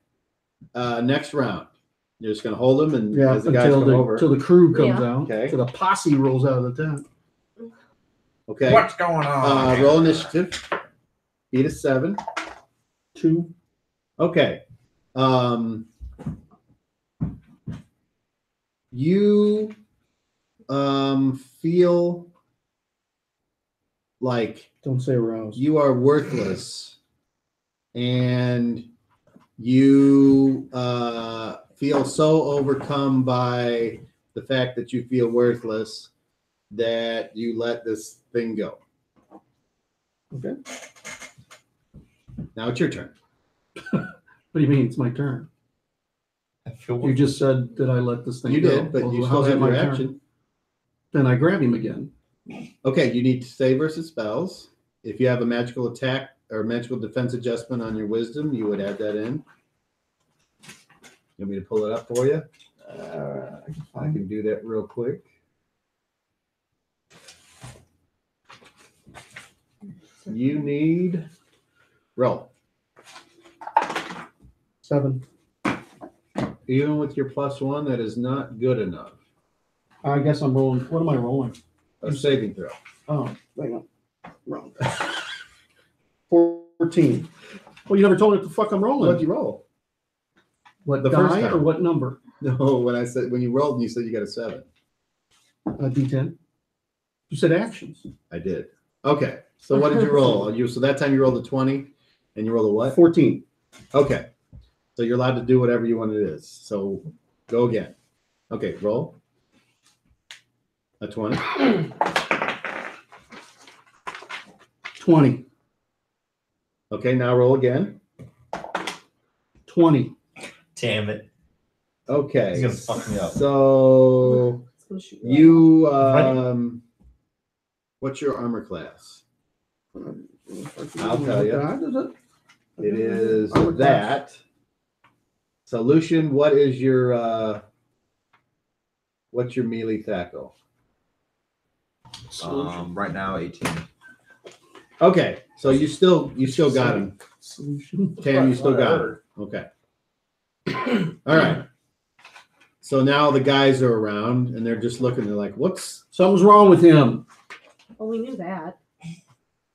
Next round. You're just going to hold him and Yeah, as the guys until come over. the crew comes Yeah. out. Okay. Till the posse rolls out of the tent. Okay. What's going on? Roll initiative. Beat a 7. 2. Okay. You feel like Don't say aroused. you are worthless and you feel so overcome by the fact that you feel worthless that you let this thing go. Okay. Now it's your turn. What do you mean? It's my turn. I You just said that I let this thing You go. did, but Well, you how's still it have your my turn? action. Then I grab him again. Okay, you need to save versus spells. If you have a magical attack or magical defense adjustment on your wisdom, you would add that in. You want me to pull it up for you? I can do that real quick. You need roll. 7. Even with your +1, that is not good enough. I guess I'm rolling. What am I rolling? A saving throw. Oh, hang on. Wrong. 14. Well, you never told me what the fuck I'm rolling. What'd you roll? What the first die time? or what number? No, when you rolled, you said you got a 7. D10. You said actions. I did. Okay. So what did you roll? So that time you rolled a 20, and you rolled a what? 14. Okay. So you're allowed to do whatever you want it is. So go again. Okay, roll. A 20. 20. Okay, now roll again. 20. Damn it. Okay. He's gonna fuck me up. So It's gonna shoot you Right. what's your armor class? I'll tell you. It is Armor class. that. Solution, what is your what's your melee tackle? Right now 18. Okay, so you still got him. Solution. Tam, you still got him. Okay. All right. So now the guys are around and they're just looking. They're like, "What's?" Something's wrong with him. Well, we knew that.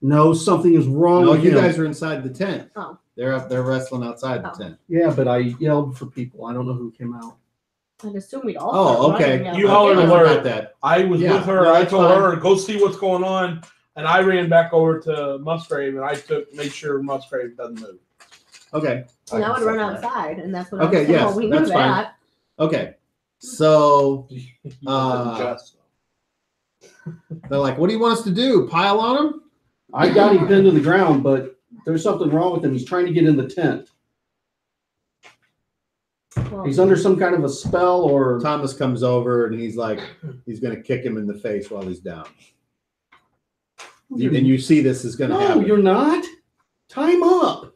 No, something is wrong No, with you him. guys are inside the tent. Oh. They're wrestling outside the Oh. tent. Yeah, but I yelled for people. I don't know who came out. I'd assume we'd all. Oh, start okay. running out. You hollered I alert. forgot that. I was Yeah, with her. no, I that's told fine. her, go see what's going on. And I ran back over to Musgrave and I made sure Musgrave doesn't move. Okay. And I would run second that. outside, and that's what Okay, I was saying. yes, Well, we knew that's fine. that. Okay. So You didn't adjust. they're like, "What do you want us to do? Pile on him?" I got him pinned to the ground, but there's something wrong with him. He's trying to get in the tent. Well, He's under some kind of a spell or. Thomas comes over and he's like, he's going to kick him in the face while he's down. And you see this is going to No, happen. you're not. Time up.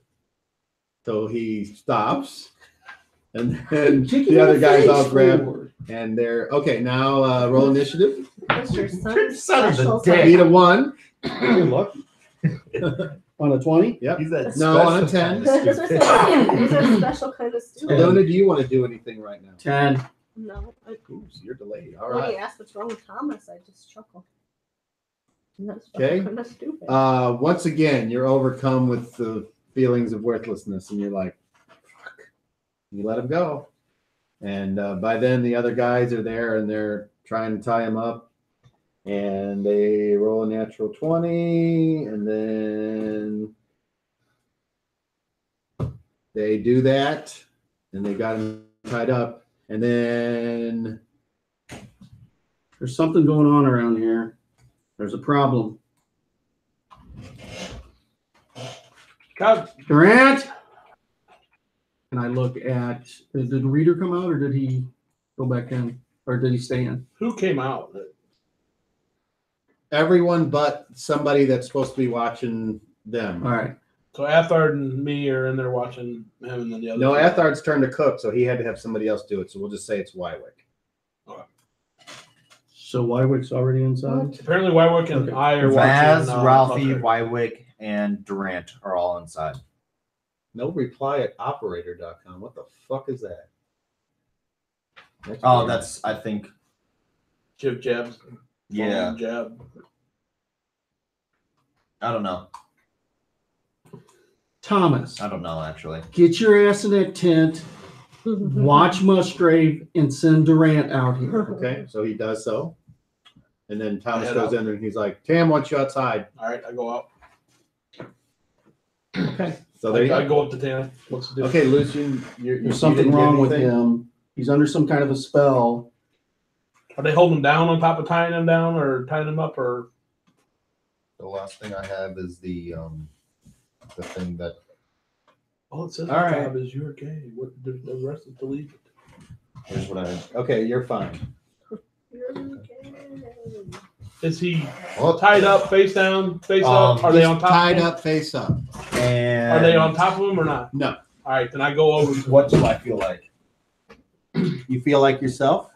So he stops, and then Kick him the in other guys face all grab, forward. and they're okay. Now roll initiative. That's your son's Son of a special dick. Beat a 1. You're lucky. On a 20? Yep. He's that No, on a special 10. kind of That's what stupid. I said. He's a special kind of student. Luna, do you want to do anything right now? 10. No. Ooh, so you're delayed. All When right. he asked what's wrong with Thomas, I just chuckled. And that's Okay. kind of stupid. Once again, you're overcome with the feelings of worthlessness, and you're like, "Fuck." You let him go, and by then the other guys are there, and they're trying to tie him up, and they roll a natural 20, and then they do that, and they got him tied up, and then There's something going on around here. There's a problem. God, Durant! And I look at, did the reader come out or did he go back in? Or did he stay in? who came out? everyone but somebody that's supposed to be watching them. All right. So Athard and me are in there watching him, and then the other. No, two. Athard's turn to cook, so he had to have somebody else do it. So we'll just say it's Wywick. So Wywick's already inside? Apparently, Wywick and Okay. I are Vaz, watching. Ralphie, Musgrave. Wywick, and Durant are all inside. No reply at operator.com. What the fuck is that? Oh, weird. that's, I think, Jib jabs. yeah. Jab. I don't know. Thomas, I don't know, actually. get your ass in that tent, watch Musgrave, and send Durant out here. Okay, so he does so. And then Thomas Head goes up. in there and he's like, Tam wants you outside. All right, I go out. Okay. So there you I go. go up to Tam. What's the deal? Okay, Lucian, There's something wrong with him. He's under some kind of a spell. Are they holding him down on top of tying him down, or tying him up, or? The last thing I have is the thing that. Oh, it says All right. tab is you're gay. What the rest is deleted. Here's what I. Okay, you're fine. Is he Well, tied up, face down, face up? Are they on top? tied of him? up, face up. And Are they on top of him or not? No. All right, then I go over. What do I feel like? You feel like yourself?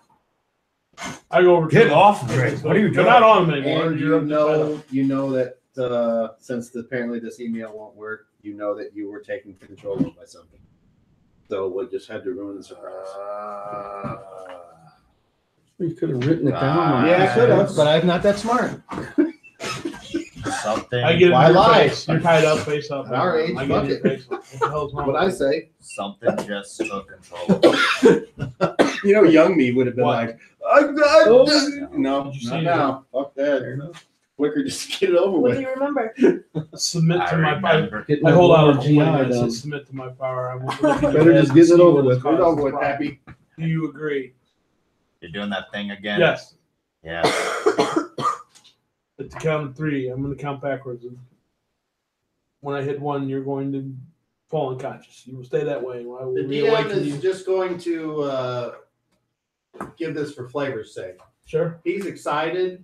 I go over. Get to off of it. What are you You're doing? not on him anymore. And You're you know that since apparently this email won't work, you know that you were taken control of by something. So we just had to ruin the surprise. You could have written it down. Yeah, I could have, but I'm not that smart. Something. I get it. Why in your lie? face. You're tied up, face up. At our age, I fuck get it. it. Face up. What the hell's wrong? What I with you? say, Something just took control. young me would have been What? like, Oh. no, Did you not see now. Fuck that. Quicker, just get it over What do with. you remember? Submit to my power. remember. I hold out a GI GI that done. says submit to my power. I want to look at your Better head just and get it see over what with. has Get it caused over the with, problem. Pappy. Do you agree? You're doing that thing again? Yes. Yeah. At the count of 3, I'm going to count backwards. And when I hit 1, you're going to fall unconscious. You will stay that way. I will The DM reawaken is you. just going to give this for flavor's sake. Sure. He's excited,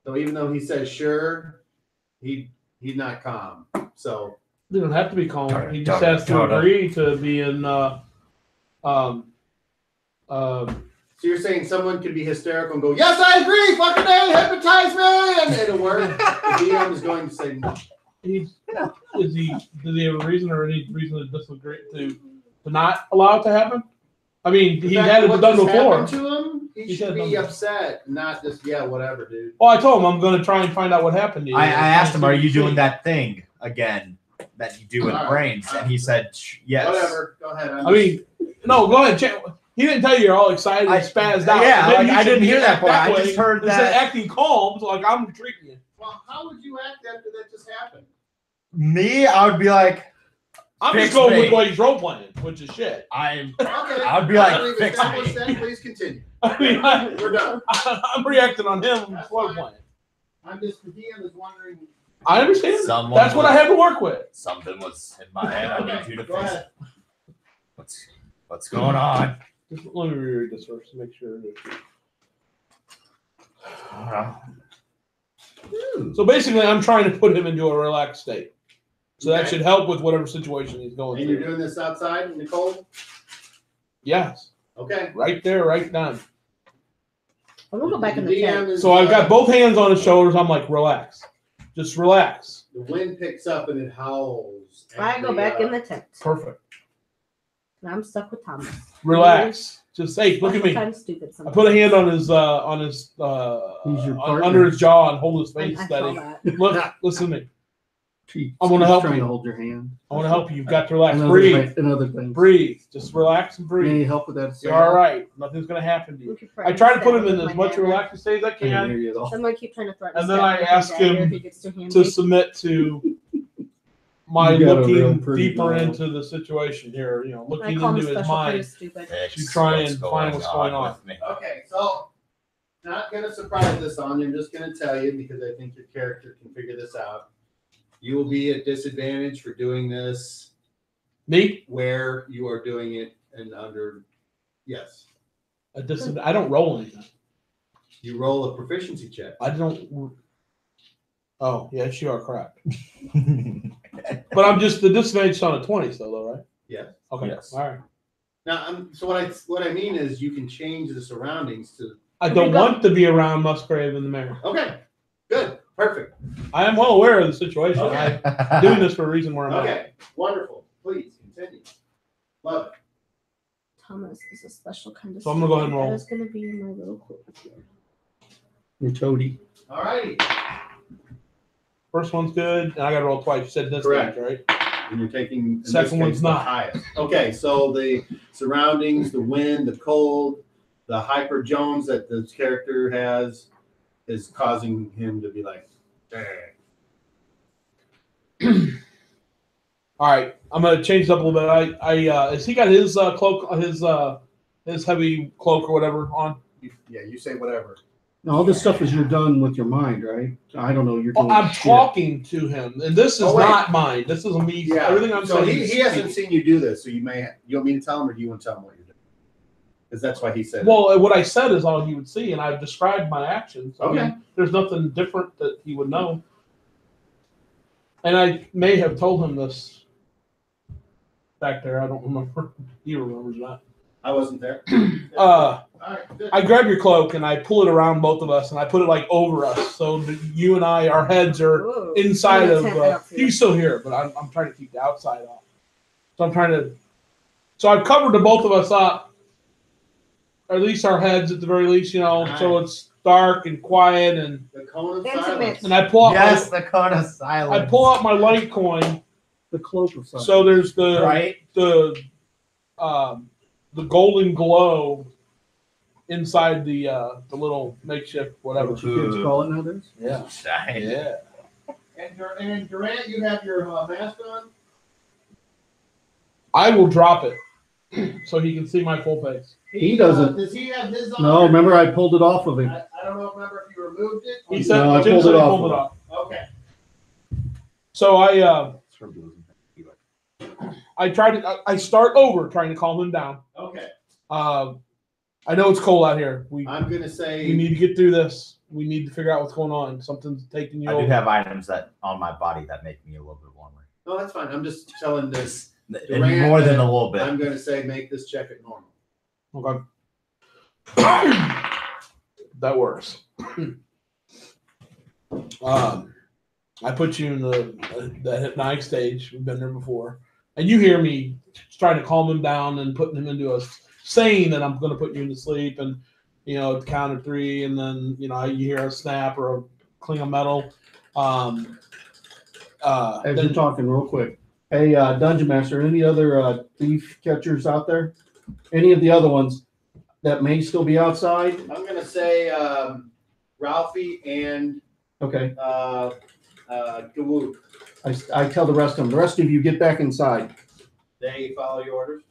so even though he says sure, he's not calm. So You don't have to be calm. Darn it, He just darn it, has to darn it. agree to be in. So you're saying someone could be hysterical and go, "Yes, I agree, fucking A, hypnotize me," and it'll work. The DM is going to say no. Does he have a reason or any reason to disagree to not allow it to happen? I mean, he had it What done just before. happened to him, he He should said be nothing. upset, not just whatever, dude. Well, I told him I'm going to try and find out what happened to you. I asked him, "Are you doing that thing again that you do with Alright, brains?" And he said, "Yes." Whatever, go ahead. I mean, no, go ahead. He didn't tell you you're all excited and spazzed out. Yeah, Maybe like, you I should didn't hear that act part. I way just heard instead of that. acting calm, so like I'm treating you. well, how would you act after that just happened? Me, I would be like, I'm Fix just going me. with what he's role playing, which is shit. "I'm." Okay, I'd be like, now we've "Fix established me." that, please continue. I mean, We're done. I'm reacting on him role playing. I'm just, the DM is wondering. I understand. Someone That's what I was- have to work with. Something was in my head. I need you to Go fix ahead. it. What's going on? Just let me reread this first to make sure. So basically, I'm trying to put him into a relaxed state. So that Okay. should help with whatever situation he's going And you're through. doing this outside in the cold? Yes, Okay. right there, right done. I'm gonna go back in the DM tent. is, So I've got both hands on his shoulders. I'm like, relax. Just relax. The wind picks up and it howls. I go back in the tent. Perfect. And I'm stuck with Thomas. Relax. Just hey, look at me. Kind of stupid I sometimes. put a hand on his He's your partner. under his jaw and hold his I face saw steady. that. Look, listen to me. He's I wanna help trying you. to hold your hand. I want to help you. You've got to relax. And Breathe. other things. Breathe. Just relax and breathe. Any help with that? You're all right. Nothing's gonna happen to you. Keep I trying try to put stab him in with as my much dagger. relaxed state as I I can't can hear you at all. I'm gonna keep trying to threaten. And then stab I with my ask dagger him if he gets too handy. to submit to my You got a real looking pretty deeper girl. into the situation here. You know, I looking call him into his special kind of mind. stupid. Fix To try what's and find what's going on. with me. Okay, so not gonna surprise this on you. I'm just gonna tell you because I think your character can figure this out. You will be at disadvantage for doing this Me? where you are doing it and under. Yes, I don't roll anything. you roll a proficiency check. I don't. Oh, yes, you are correct. But I'm just the disadvantage on a 20 still, though, right? Yes. Okay. Yes. All right. Now, so what I mean is you can change the surroundings to. I don't want to be around Musgrave and the mayor. Okay, good, perfect. I am well aware of the situation. Okay. I'm doing this for a reason where I'm at. Okay, wonderful. Please continue. Love it. Thomas is a special kind of. So I'm gonna go ahead and stupid. roll. That is gonna be my little quote here. Your toady. All righty. First one's good, and I got to roll twice. You said this Correct. right? And you're taking in this Second case, one's the not. highest. Okay, so the surroundings, the wind, the cold, the hyper Jones that this character has is causing him to be like, "Dang." All right, I'm gonna change it up a little bit. Has he got his cloak, his heavy cloak or whatever on? Yeah, you say whatever. Now, all this stuff is you're done with your mind, right? I don't know. You're Well, doing I'm shit. talking to him, and this is Oh, wait. not mine. This is me. Everything I'm so saying. he is hasn't speaking. seen you do this, so you want me to tell him, or do you want to tell him what you're doing? Because that's why he said. Well, what I said is all he would see, and I've described my actions. I Okay. mean, there's nothing different that he would know. And I may have told him this back there. I don't remember. He remembers that. I wasn't there. Uh, All right, good. I grab your cloak and I pull it around both of us, and I put it like over us, so that you and I, our heads are Whoa. inside of. Outfit. He's still here, but I'm trying to keep the outside off. So I'm trying to. So I've covered the both of us up, or at least our heads at the very least, you know, so it's dark and quiet, and The cone of Intimate. silence. I pull out Yes, the cone of silence. I pull out my light coin. The cloak of silence. So there's the Right? the golden glow inside the little makeshift whatever. What you kids call it nowadays? Yeah. Shine. Yeah. And Durant, you have your mask on? I will drop it so he can see my full face. He doesn't. Does he have his on? No, remember I pulled it off of him. I don't know. Remember if you removed it? He said No, I Jim pulled said it he off. pulled it off. Okay. So I start over trying to calm him down. Okay. I know it's cold out here. We I'm gonna say. need to get through this. We need to figure out what's going on. Something's taking you I do over. have items that on my body that make me a little bit warmer. No, that's fine. I'm just telling this. And more than a little bit. I'm gonna say make this check at normal. Okay. That works. I put you in the hypnotic stage. We've been there before. And you hear me trying to calm him down and putting him into a saying that I'm going to put you into sleep, and at the count of 3, and then you hear a snap or a cling of metal. As Then- you're talking real quick. Hey, Dungeon Master, any other thief catchers out there? Any of the other ones that may still be outside? I'm gonna say Ralphie and Okay. Dawood. I tell the rest of them. The rest of you get back inside. They follow your orders.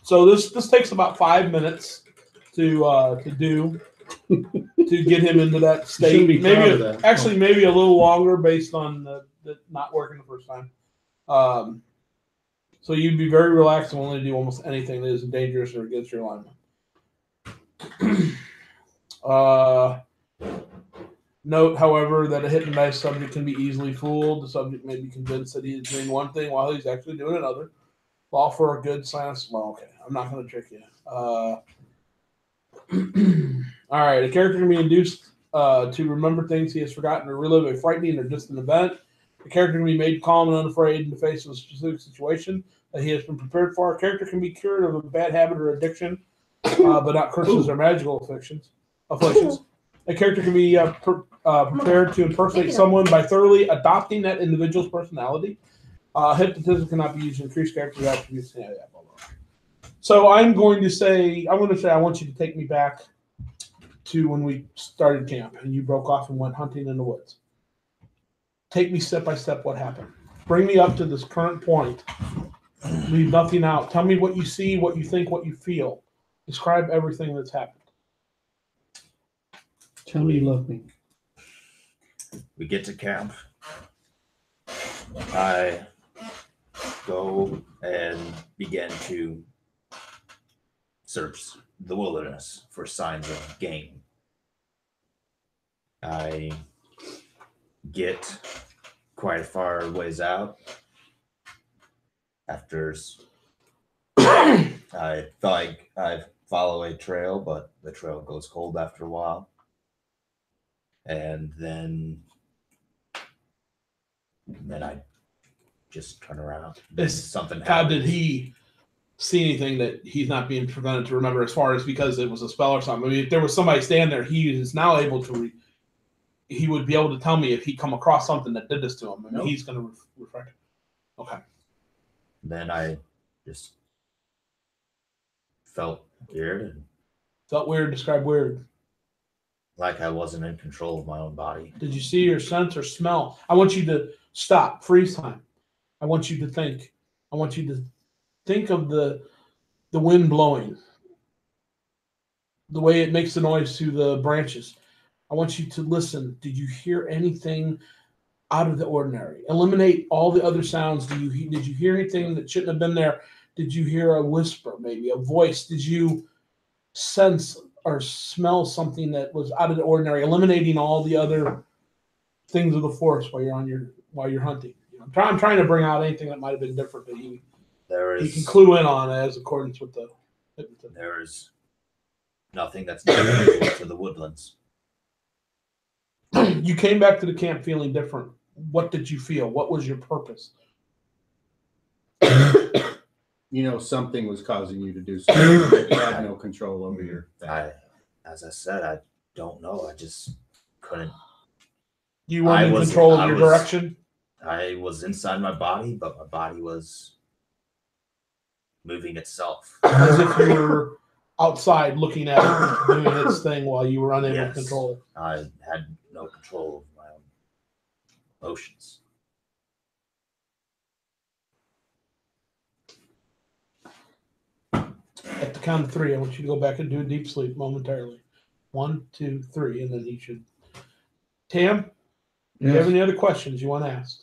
So this takes about 5 minutes to do to get him into that state. shouldn't be proud of Maybe that. actually maybe a little longer based on the not working the first time. So you'd be very relaxed and willing to do almost anything that is dangerous or against your alignment. Note, however, that a hypnotized subject can be easily fooled. The subject may be convinced that he is doing one thing while he's actually doing another. All for a good science. Well, okay, I'm not going to trick you. All right, a character can be induced to remember things he has forgotten or relive a frightening or distant event. A character can be made calm and unafraid in the face of a specific situation that he has been prepared for. A character can be cured of a bad habit or addiction, but not curses or magical afflictions. A character can be prepared to impersonate someone by thoroughly adopting that individual's personality. Hypnotism cannot be used to increase character attributes. Yeah, blah, blah. So I'm going to say I want you to take me back to when we started camp and you broke off and went hunting in the woods. Take me step by step what happened. Bring me up to this current point. Leave nothing out. Tell me what you see, what you think, what you feel. Describe everything that's happened. Tell me you love me. We get to camp. I go and begin to search the wilderness for signs of game. I get quite a far ways out. After I feel like I follow a trail, but the trail goes cold after a while. And then I just turn around. Something How happens. did he see anything that he's not being prevented to remember as far as because it was a spell or something? I mean, if there was somebody standing there, he is now able to he would be able to tell me if he come across something that did this to him. I mean, he's going to reflect. Okay. Then I just felt weird, Felt weird. Describe weird. like I wasn't in control of my own body. Did you see or sense or smell? I want you to stop, freeze time. I want you to think. I want you to think of the wind blowing, the way it makes the noise through the branches. I want you to listen. Did you hear anything out of the ordinary? Eliminate all the other sounds. Did you hear anything that shouldn't have been there? Did you hear a whisper, maybe a voice? Did you sense or smell something that was out of the ordinary, eliminating all the other things of the forest while you're hunting? You know, I'm trying to bring out anything that might have been different that he can clue in on as accordance with the hypnotism. There is nothing that's different to the woodlands. You came back to the camp feeling different. What did you feel? What was your purpose? You know, something was causing you to do something that you had no control over your. As I said, I don't know. I just couldn't. You weren't in control of your direction? I was inside my body, but my body was moving itself. As if you were outside looking at it, doing its thing while you were unable to control it. I had no control of my own emotions. At the count of 3, I want you to go back and do a deep sleep momentarily. 1, 2, 3, and then he should. Tam, do you have any other questions you want to ask?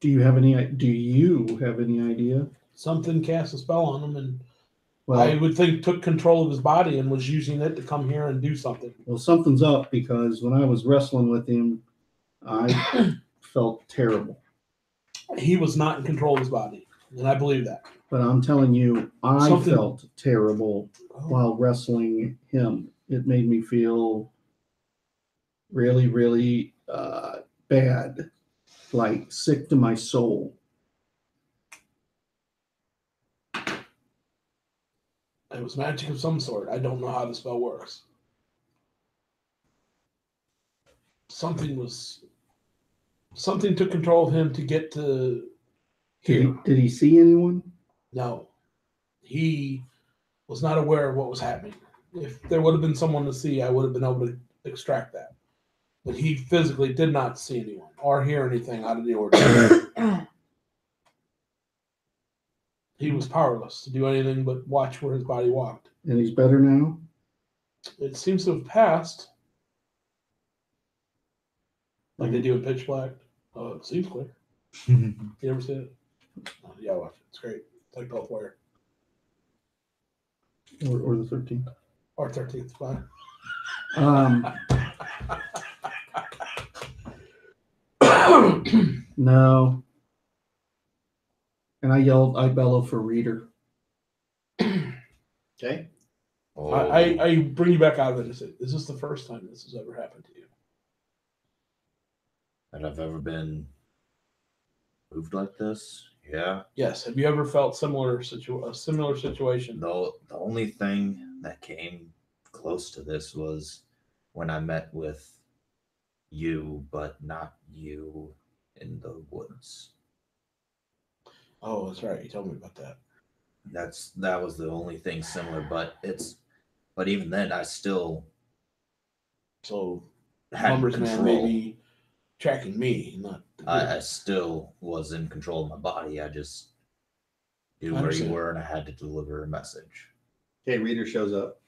Do you have any idea? Something cast a spell on him, and Well, I would think took control of his body and was using it to come here and do something. well, something's up because when I was wrestling with him, I felt terrible. He was not in control of his body, and I believe that. But I'm telling you, I Something- felt terrible while wrestling him. It made me feel really, really bad, like sick to my soul. It was magic of some sort. I don't know how the spell works. Something took control of him to get to here. Did he see anyone? No, he was not aware of what was happening. If there would have been someone to see, I would have been able to extract that. But he physically did not see anyone or hear anything out of the ordinary. He was powerless to do anything but watch where his body walked. And he's better now? It seems to have passed. Like they do in Pitch Black. Oh, it seems clear. You ever see it? Oh, yeah, watch it. It's great. It's like Gulf Wire. Or the 13th? Or 13th. Fine. No. And I bellow for Reader. Okay. Oh, I bring you back out of it and say, is this the first time this has ever happened to you? that I've ever been moved like this? Yeah. Yes. Have you ever felt a similar situation? The only thing that came close to this was when I met with you, but not you in the woods. Oh, that's right. You told me about that. That was the only thing similar, but even then I still So had Numbers control. Man may be tracking me, not the group. I still was in control of my body. I just knew I where you understand. were and I had to deliver a message. Okay, Reader shows up.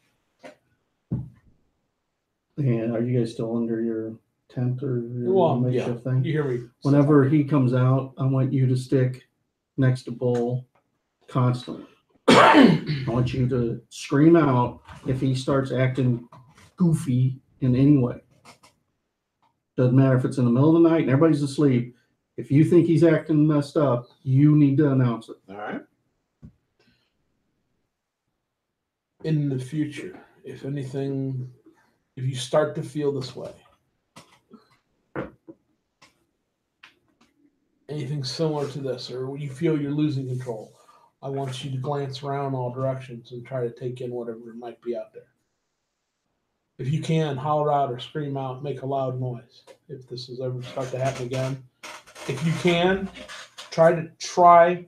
And are you guys still under your tent or your Well, makeshift yeah. thing? You hear me? Whenever he comes out, I want you to stick next to Bull constantly. I want you to scream out if he starts acting goofy in any way. Doesn't matter if it's in the middle of the night and everybody's asleep. If you think he's acting messed up, you need to announce it. All right. In the future, if you start to feel this way, anything similar to this, or when you feel you're losing control, I want you to glance around all directions and try to take in whatever might be out there. If you can, holler out or scream out, make a loud noise. If this is ever start to happen again, if you can, try to drop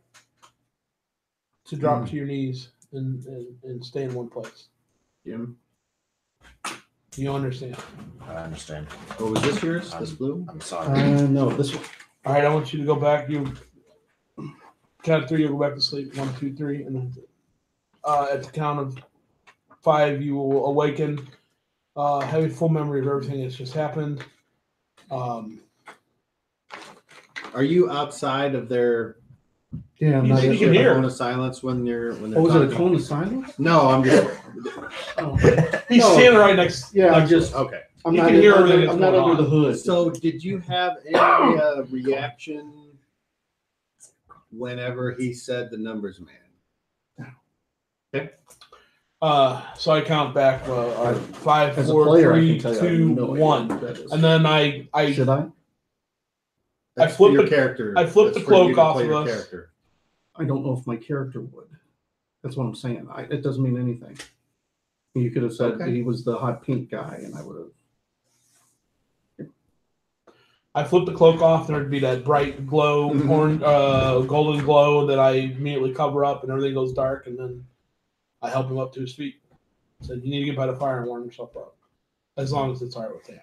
to your knees and stay in one place. Jim, Do you understand? I understand. what was this yours? This blue? I'm sorry. No, this one. All right, I want you to go back. You count of 3, you'll go back to sleep. 1, 2, 3, and then at the count of 5, you will awaken, having full memory of everything that's just happened. Are you outside of their Yeah, I'm You not think you can sure. hear? cone of silence when they're Oh, was it a talking? cone of silence? No, I'm just Oh. He's No. standing right next. Yeah, I'm next to just. it. okay. I'm You not, can hear I'm everything that's not going under on. the hood. So, did you have any reaction whenever he said the numbers man? So I count back 5, As a 4, player, 3, I can tell you, I have 2, no idea 1, what that is. and then I Should I? That's flip for your the- character. I flip That's the for you cloak to off play of your us. character. I don't know if my character would. That's what I'm saying. It doesn't mean anything. You could have said Okay. he was the hot pink guy, and I would have. I flip the cloak off. There'd be that bright glow, Mhm. orange, golden glow that I immediately cover up, and everything goes dark. And then I help him up to his feet. Said, "You need to get by the fire and warm yourself up, as long as it's all right with him."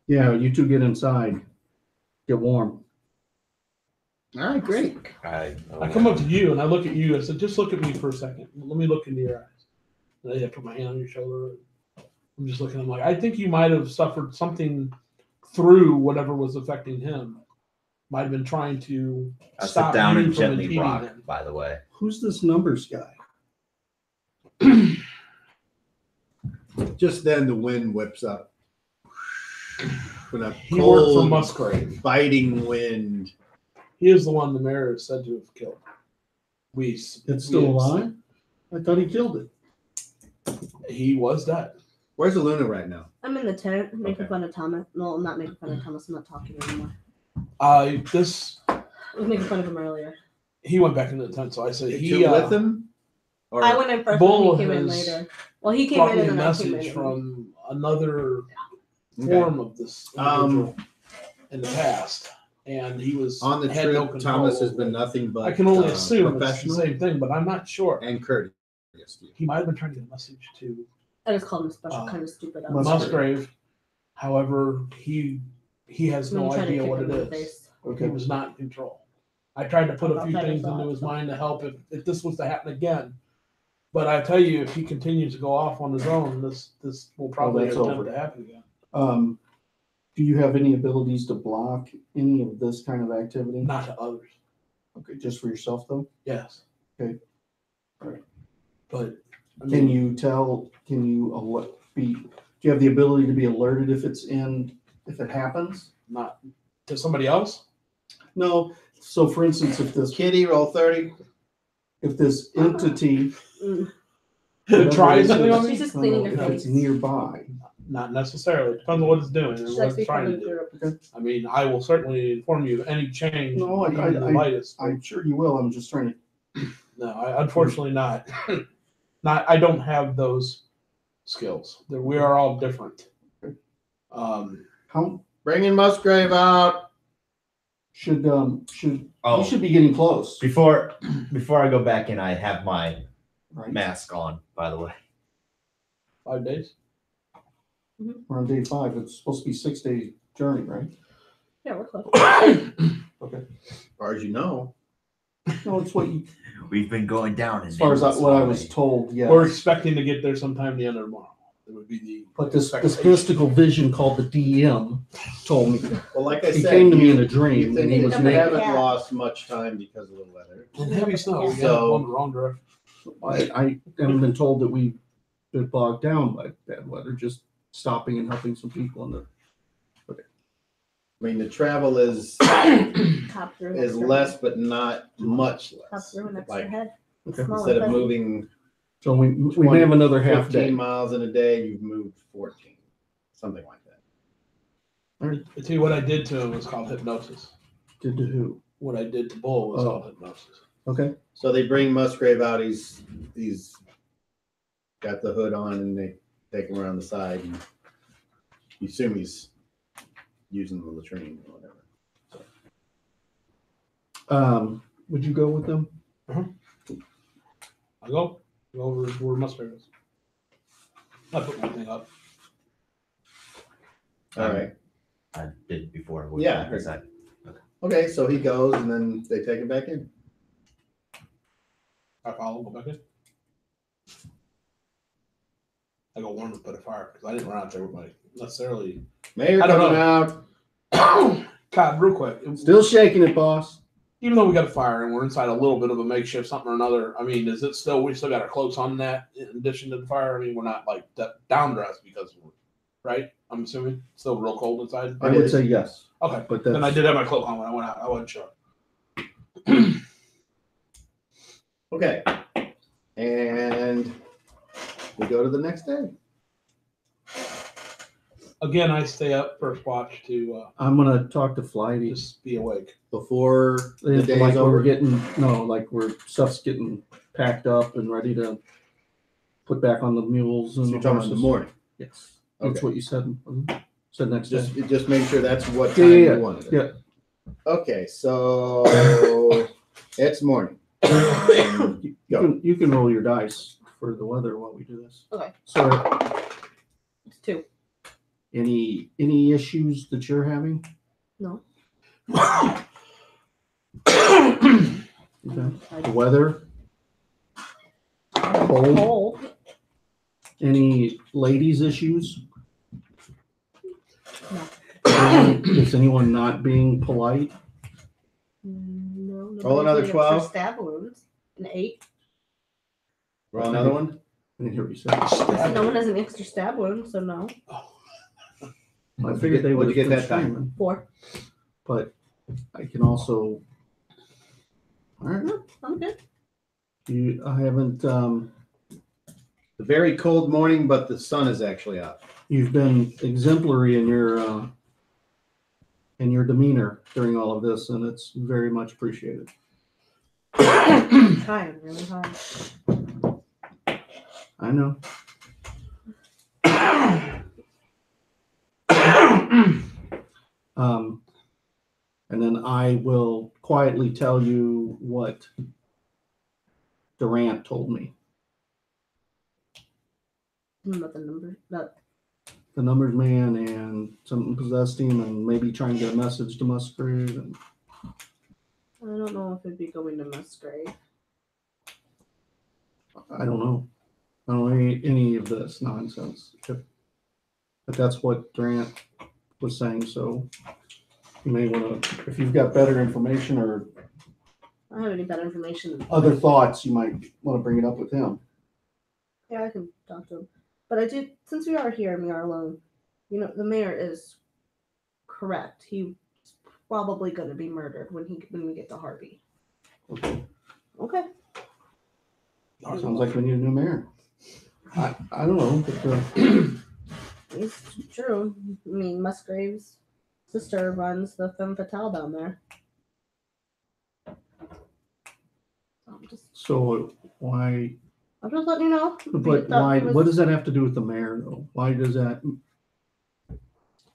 Yeah, you two get inside. Get warm. All right, great. I come up to you and I look at you. I said, "Just look at me for a second. Let me look into your eyes." And I put my hand on your shoulder. I'm just looking. I'm like, I think you might have suffered something through whatever was affecting him. Might have been trying to I sit stop down you and from gently impeding rock, him. by the way. Who's this numbers guy? Just then, the wind whips up. With a He worked for cold, Musgrave. biting wind. He is the one the mayor is said to have killed. It's still alive? I thought he killed it. He was dead. Where's Aluna right now? I'm in the tent making Okay. fun of Thomas. No, I'm not making fun of Thomas. I'm not talking anymore. This I was making fun of him earlier. he went back into the tent, so I said Did he you with him? Or I went in first, Bull and he came in has later. Well, he came brought in me a and then I came message in. from another Okay. form of this individual Um, in the past, and he was on the had trip, no control Thomas has over been it. nothing but I can only assume it's the professional same thing, but I'm not sure. and courteous. He might have been trying to get a message to I just called him special, kind of stupid. Musgrave. However, he has And then no he tried to idea kick what him it in the is. face. He was not in control. I tried to put a About few that things as well. into his mind to help if this was to happen again. But I tell you, if he continues to go off on his own, this will probably that's attempt over. to happen again. Do you have any abilities to block any of this kind of activity? Not to others. Okay, just for yourself though? Yes. Okay. All right. But I Can mean, you do you have the ability to be alerted if it happens? not to somebody else? No. So for instance, Kitty, roll 30. if this entity Mm. It tries whatever something it on is, me? She's just no, cleaning no, her if it's face. nearby, Not necessarily. It depends on what it's doing and She what likes to it's be trying to covered do. through. Okay. I mean, I will certainly inform you of any change, No, even the lightest. I'm sure you will. I'm just trying to. No, unfortunately not. I don't have those skills. We are all different. How Bringing Musgrave out. should Oh, you should be getting close, before I go back in, I have my right? mask on, by the way. 5 days. We're on day 5. It's supposed to be 6-day journey, right? Yeah, we're close. Okay. As far as you know. No, it's what you. We've been going down. As far as what I was told, yeah. We're expecting to get there sometime the end of tomorrow. It would be the. But this expectation. mystical vision called the DM told me. Well, like I He said, came to me you- in a dream, you think and he you was Somebody naked. haven't Yeah. lost much time because of the weather. And heavy snow. We So- going the wrong direction. I haven't been told that we've been bogged down by bad weather, just stopping and helping some people in the. I mean, the travel is Top through. an extra less, head. but not much Top less. through an extra Like, head. Okay. Smaller instead of head. moving So we may have another half 15 day. miles in a day, you've moved 14. Something like that. I tell you what I did to him was called hypnosis. Did to who? What I did to Bull was Oh. called hypnosis. Okay. So they bring Musgrave out. He's got the hood on, and they take him around the side. And you assume he's using the latrine or whatever. Would you go with them? I go over to where Musgrave is. I put my thing up. All right. I did before. Yeah, I heard. Exactly. Okay, so he goes, and then they take him back in. I follow, go back in. I go warm to put a fire because I didn't run out there with my necessarily Mayor I don't coming know. out. kind God, real quick. Still shaking it, boss. Even though we got a fire and we're inside a little bit of a makeshift something or another, I mean, is it still, we still got our cloaks on that in addition to the fire? I mean, we're not like down dressed because we're, right? I'm assuming still real cold inside. I would say yes. Okay. But Then I that's, did have my cloak on when I went out. I wasn't sure. Okay. And we go to the next day. Again, I stay up first watch to I'm gonna talk to Flighty. just be awake. Before the Like day's we're over. getting stuff's getting packed up and ready to put back on the mules So and you're the talking about horses. the morning. Yes, that's Okay. what you said. wasn't it? Said next day. Just make sure that's what Yeah, time yeah, you wanted it. yeah. Okay, so it's morning. You can roll your dice for the weather while we do this. Okay. So, It's 2. any issues that you're having? No. Okay. The weather? Cold? Cold. Any ladies issues? No. Is anyone not being polite? No. Roll another 12. Stab wounds. An 8. Roll another one. I didn't hear what you said. No one has an extra stab wound, so no. I figured they would What'd you get that time? 4. But I can also. All right. No, I'm good. I haven't. A very cold morning, but the sun is actually out. You've been exemplary in your demeanor during all of this, and it's very much appreciated. I'm trying really hard. I know. And then I will quietly tell you what Durant told me. About the number. That The numbers man and something possessed him, and maybe trying to get a message to Musgrave. And I don't know if it'd be going to Musgrave. I don't know. I don't know any of this nonsense. But that's what Durant was saying. So you may want to, if you've got better information or I don't have any better information. other thoughts, you might want to bring it up with him. Yeah, I can talk to him. But I do, since we are here and we are alone, the mayor is correct. He's probably going to be murdered when we get to Hardby. Okay. Okay. Sounds like we need a new mayor. I don't know. But, It's true. I mean, Musgrave's sister runs the femme fatale down there. so why? I'm just letting you know. But why? What does that have to do with the mayor, though? Why does that?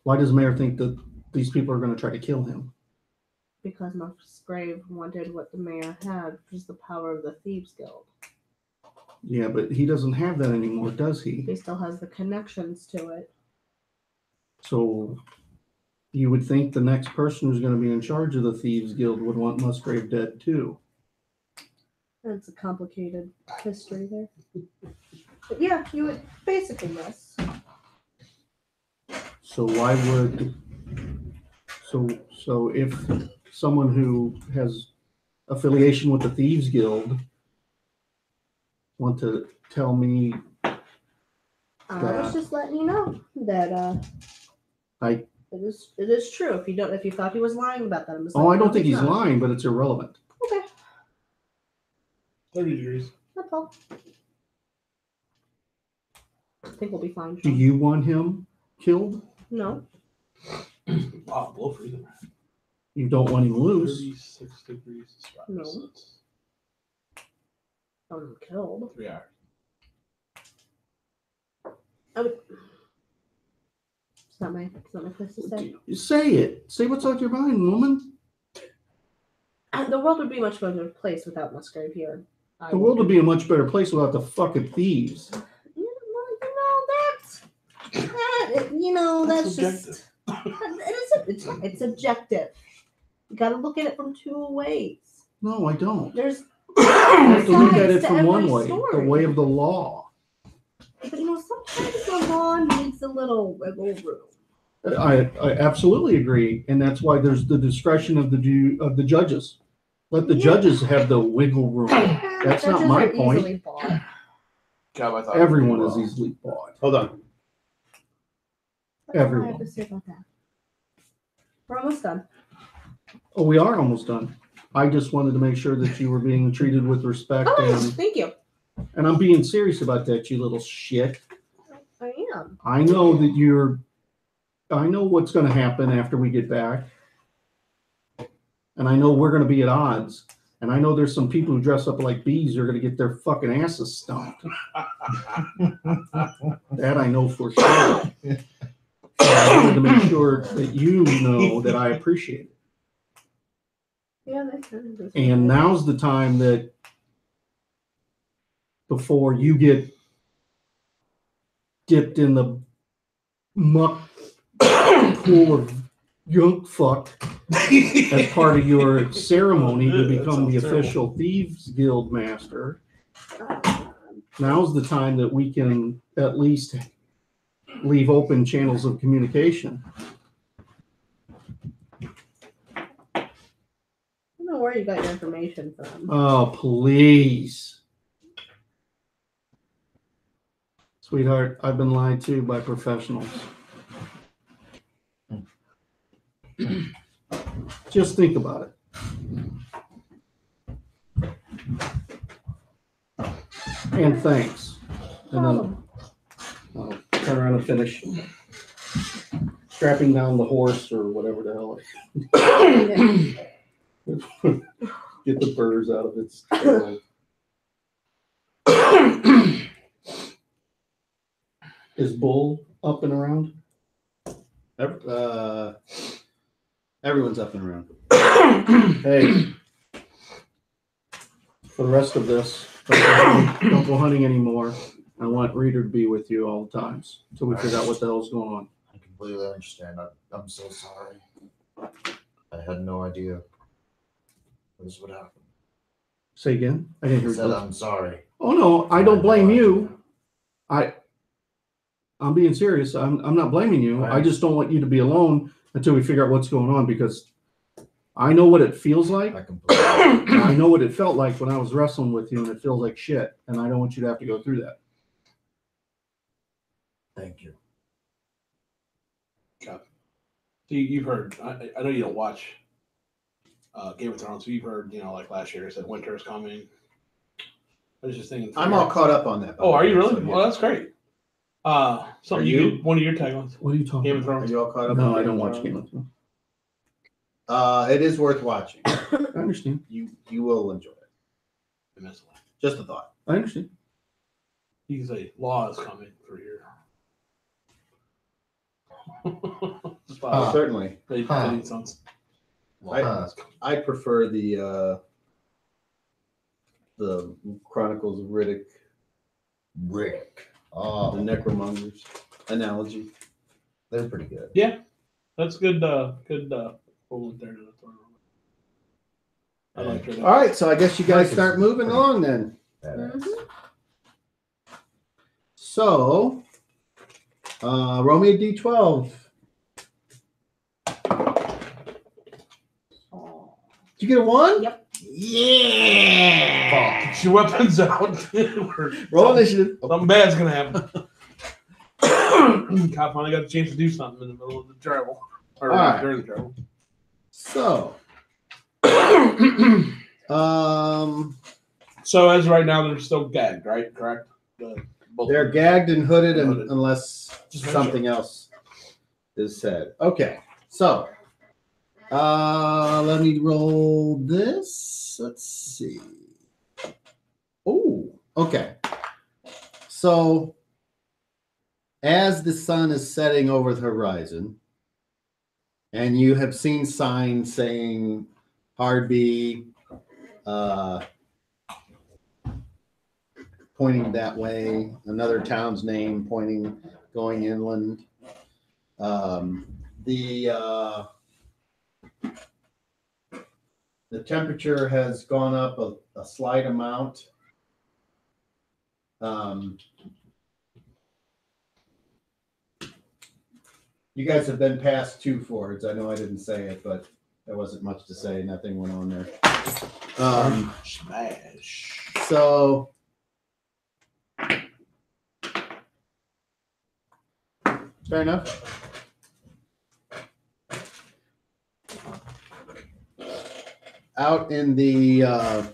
Why does the mayor think that these people are going to try to kill him? Because Musgrave wanted what the mayor had, which is the power of the Thieves Guild. Yeah, but he doesn't have that anymore, does he? He still has the connections to it. So you would think the next person who's going to be in charge of the Thieves Guild would want Musgrave dead too. It's a complicated history there. But yeah, you would basically, yes. So why would so if someone who has affiliation with the Thieves Guild want to tell me I was just letting you know that it is true. If you thought he was lying about that, I'm just I don't think he's not. lying, but it's irrelevant. Okay, 30 degrees. that's all. I think we'll be fine. Do you want him killed? No. Wow, below freezing. You don't want him loose. 36 degrees. No. I want him killed. 3 hours. I would. It's not my place to say. Say it. Say what's on your mind, woman. The world would be a much better place without Musgrave here. The world would be a much better place without the fucking thieves. That's That's just it's subjective. You got to look at it from two ways. No, I don't. There's You have to look at it sides to from one every way, story. the way of the law. But sometimes the law needs a little wiggle room. I absolutely agree, and that's why there's the discretion of the judges. Let the judges have the wiggle room. That's not Judges my are point. easily bought. God, I thought Everyone it is was easily bought. Hold on. That's all I Everyone. have to say about that. We're almost done. Oh, we are almost done. I just wanted to make sure that you were being treated with respect, Oh, yes, thank you. and I'm being serious about that, you little shit. I am. I know that I know what's going to happen after we get back. And I know we're going to be at odds. And I know there's some people who dress up like bees who are going to get their fucking asses stomped. That I know for sure. So I wanted to make sure that you know that I appreciate it. Yeah, that's kind of And now's the time that before you get dipped in the muck pool of yunk fuck as part of your ceremony to become the official Thieves Guild Master. Now's the time that we can at least leave open channels of communication. I don't know where you got your information from. Oh, please. Sweetheart, I've been lied to by professionals. Just think about it. And thanks. And then I'll turn around and finish strapping down the horse or whatever the hell. Get the burrs out of its tail. Is Bull up and around? Everyone's up and around. Hey, for the rest of this, don't go hunting anymore. I want Reader to be with you all the times until we figure out what the hell's going on. I completely understand. I'm so sorry. I had no idea this would happen. Say again? I didn't hear I said you. I'm sorry. Oh no, I don't blame you. I'm being serious. I'm not blaming you. I just don't want you to be alone until we figure out what's going on, because I know what it feels like. I completely I know what it felt like when I was wrestling with you, and it feels like shit. And I don't want you to have to go through that. thank you. So you've heard. I know you don't watch Game of Thrones. So you've heard, like last year, I said winter is coming. I was just thinking. I'm all caught up on that. Oh, are you really? So, yeah. Well, that's great. Something Are you you? could, one of your taglines. What are you talking Game of about? Are Thrones. you all caught up? No, on I don't watch Game of Thrones. It is worth watching. I understand. You will enjoy it. I missed one. Just a thought. I understand. You can say law is coming for here. Certainly. They need sons. I prefer the Chronicles of Riddick, Rick. the Oh, Necromongers analogy. they're pretty good. That's good. Good. Forward there. I like it. All right, so I guess you guys start moving along then. Badass. So, roll me a d12. Oh. Did you get a 1? Yep. Yeah. Get your weapons out. Roll initiative. Something bad's gonna happen. Cop finally got a chance to do something in the middle of the travel, or All right. during the travel. So, So as of right now, they're still gagged, right? Correct. Both they're gagged and hooded, Hooded. unless Just make something else is said. Okay, so let me roll this. Let's see. Oh, okay. So as the sun is setting over the horizon, and you have seen signs saying Hardby, pointing that way, another town's name pointing, going inland. The temperature has gone up a slight amount. You guys have been past 2 fords. I know I didn't say it, but there wasn't much to say. Nothing went on there. Smash. So fair enough. Out in the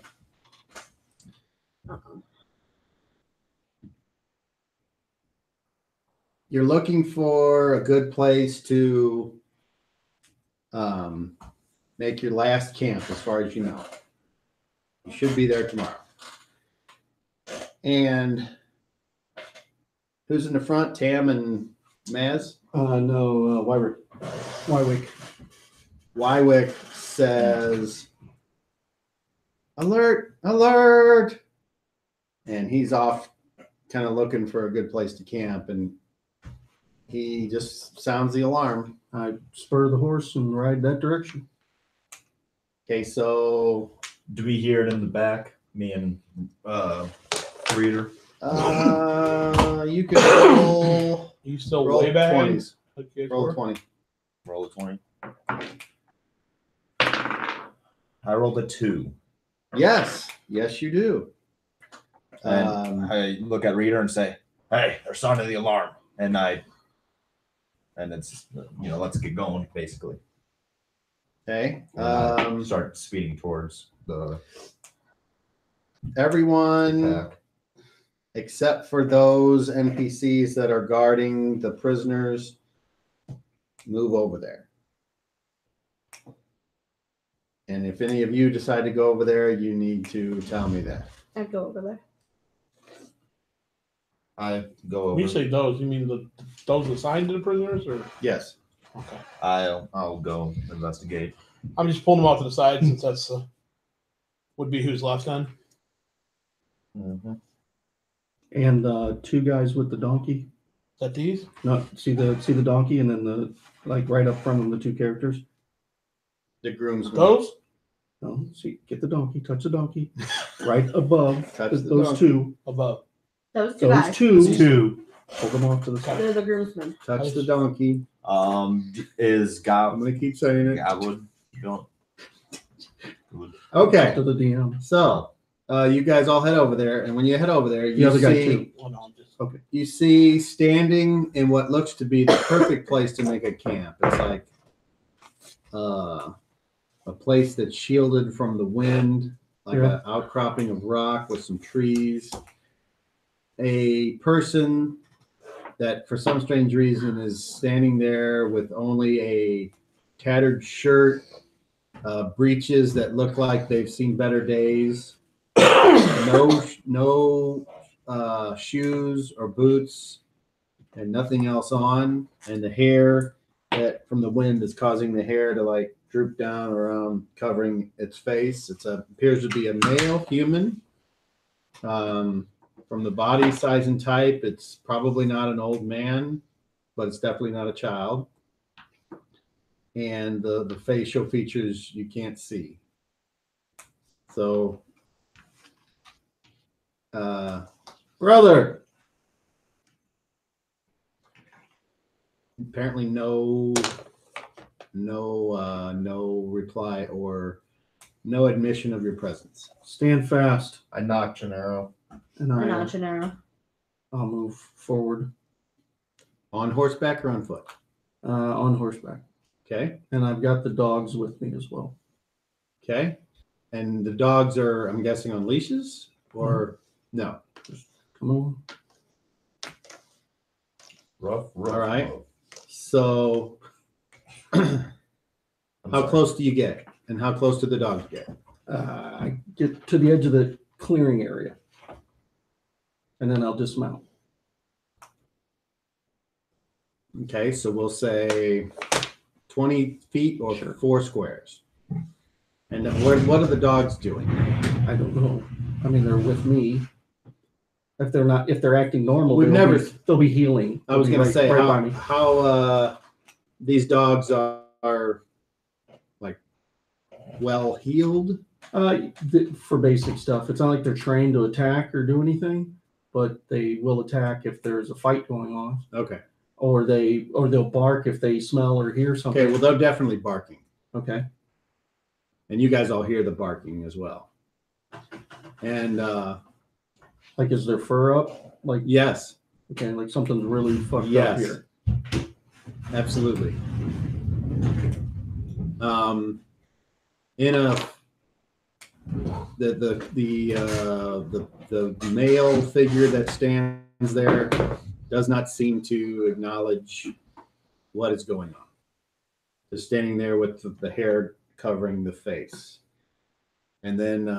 you're looking for a good place to make your last camp, as far as you know. You should be there tomorrow. And who's in the front? Tam and Maz? No, Wywick. Wywick says, "Alert, alert!" And he's off kind of looking for a good place to camp, and he just sounds the alarm. I spur the horse and ride that direction. Okay, so Do we hear it in the back? Me and Reader. you can roll You still roll way back? 20s. Okay, Roll 20. Roll a 20. I rolled a 2. Yes, yes, you do. And I look at Reader and say, "Hey, they're sounding the alarm." And it's, let's get going, basically. Okay. And I start speeding towards the Everyone pack. except for those NPCs that are guarding the prisoners, move over there. And if any of you decide to go over there, you need to tell me that. I'd go over there. I go over. When you say those, you mean those assigned to the prisoners, or Yes. okay? I'll go investigate. I'm just pulling them off to the side since that's would be who's left then. Mm-hmm. And 2 guys with the donkey. Is that these? No, see the donkey, and then right up front of them, the 2 characters. The groomsmen. Those? No, see, get the donkey, touch the donkey, right above Touch the those donkey. 2. Above. Those two Those guys. 2. Hold them off to the side. They're the groomsmen. Touch the donkey. Is I'm going to keep saying it. Gawood going? Okay. To the DM. So, you guys all head over there. And when you head over there, The you other guy see, too. Well, no, I'm just you see standing in what looks to be the perfect place to make a camp. It's like a place that's shielded from the wind, like Yeah. an outcropping of rock with some trees. A person that, for some strange reason, is standing there with only a tattered shirt, breeches that look like they've seen better days, no shoes or boots, and nothing else on, and the hair that from the wind is causing the hair to like droop down around, covering its face. Appears to be a male human. From the body size and type, it's probably not an old man, but it's definitely not a child. And the facial features you can't see. So, brother. Apparently no reply or no admission of your presence. Stand fast, I knock Gennaro. and Or I, not Gennaro. I'll move forward On horseback or on foot? on horseback. Okay. And I've got the dogs with me as well. Okay. And the dogs are, I'm guessing, on leashes or no? Come on. Rough. All right. So how close do you get? And how close do the dogs get? I get to the edge of the clearing area, and then I'll dismount. Okay, so we'll say 20 feet or Sure. 4 squares. And then what are the dogs doing? I don't know. I mean, they're with me. If they're acting normal, We've they'll be healing. I was They'll going be to say right by me. how these dogs are like well healed. For basic stuff, it's not like they're trained to attack or do anything, but they will attack if there's a fight going on. Okay. or they'll bark if they smell or hear something. Okay, well, they're definitely barking. Okay. And you guys all hear the barking as well. And Like, is their fur up? Like, yes, okay, like something's really fucked up yes, here. absolutely. In a the male figure that stands there does not seem to acknowledge what is going on. Just standing there with the hair covering the face. And then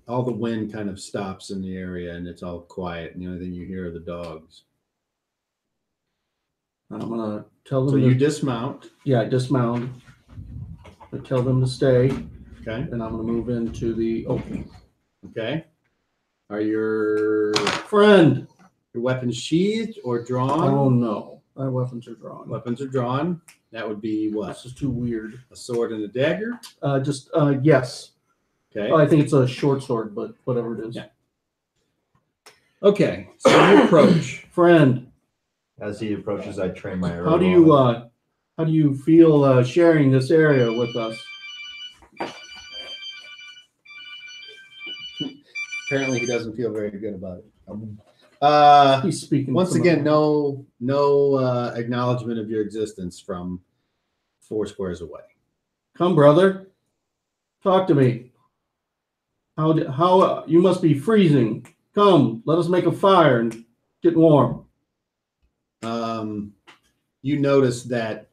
all the wind kind of stops in the area and it's all quiet. And the only thing you hear are the dogs. I'm gonna tell So them. you dismount. Yeah, dismount. I tell them to stay, Okay. and I'm gonna move into the open. Okay. Are your Friend. weapons sheathed or drawn? Oh no, my weapons are drawn. Weapons are drawn. That would be what? This is too weird. A sword and a dagger? Yes. Okay. Oh, I think it's a short sword, but whatever it is. Yeah. Okay. So you approach. Friend, As he approaches, I train my arrow. how do you feel sharing this area with us? Apparently he doesn't feel very good about it. He's speaking. Once to again, someone. no acknowledgement of your existence from 4 squares away. Come, brother. Talk to me. How you must be freezing. Come, let us make a fire and get warm. You notice that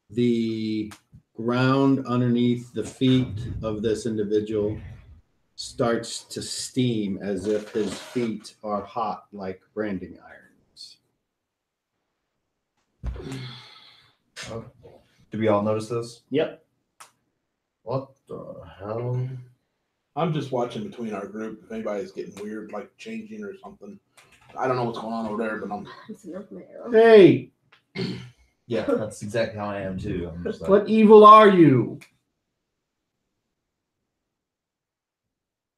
the ground underneath the feet of this individual starts to steam as if his feet are hot like branding irons. Do we all notice this? Yep. What the hell? I'm just watching between our group if anybody's getting weird, like changing or something. I don't know what's going on over there, but I'm sitting up in the arrow. Hey, Yeah, that's exactly how I am too. I'm just like, what evil are you?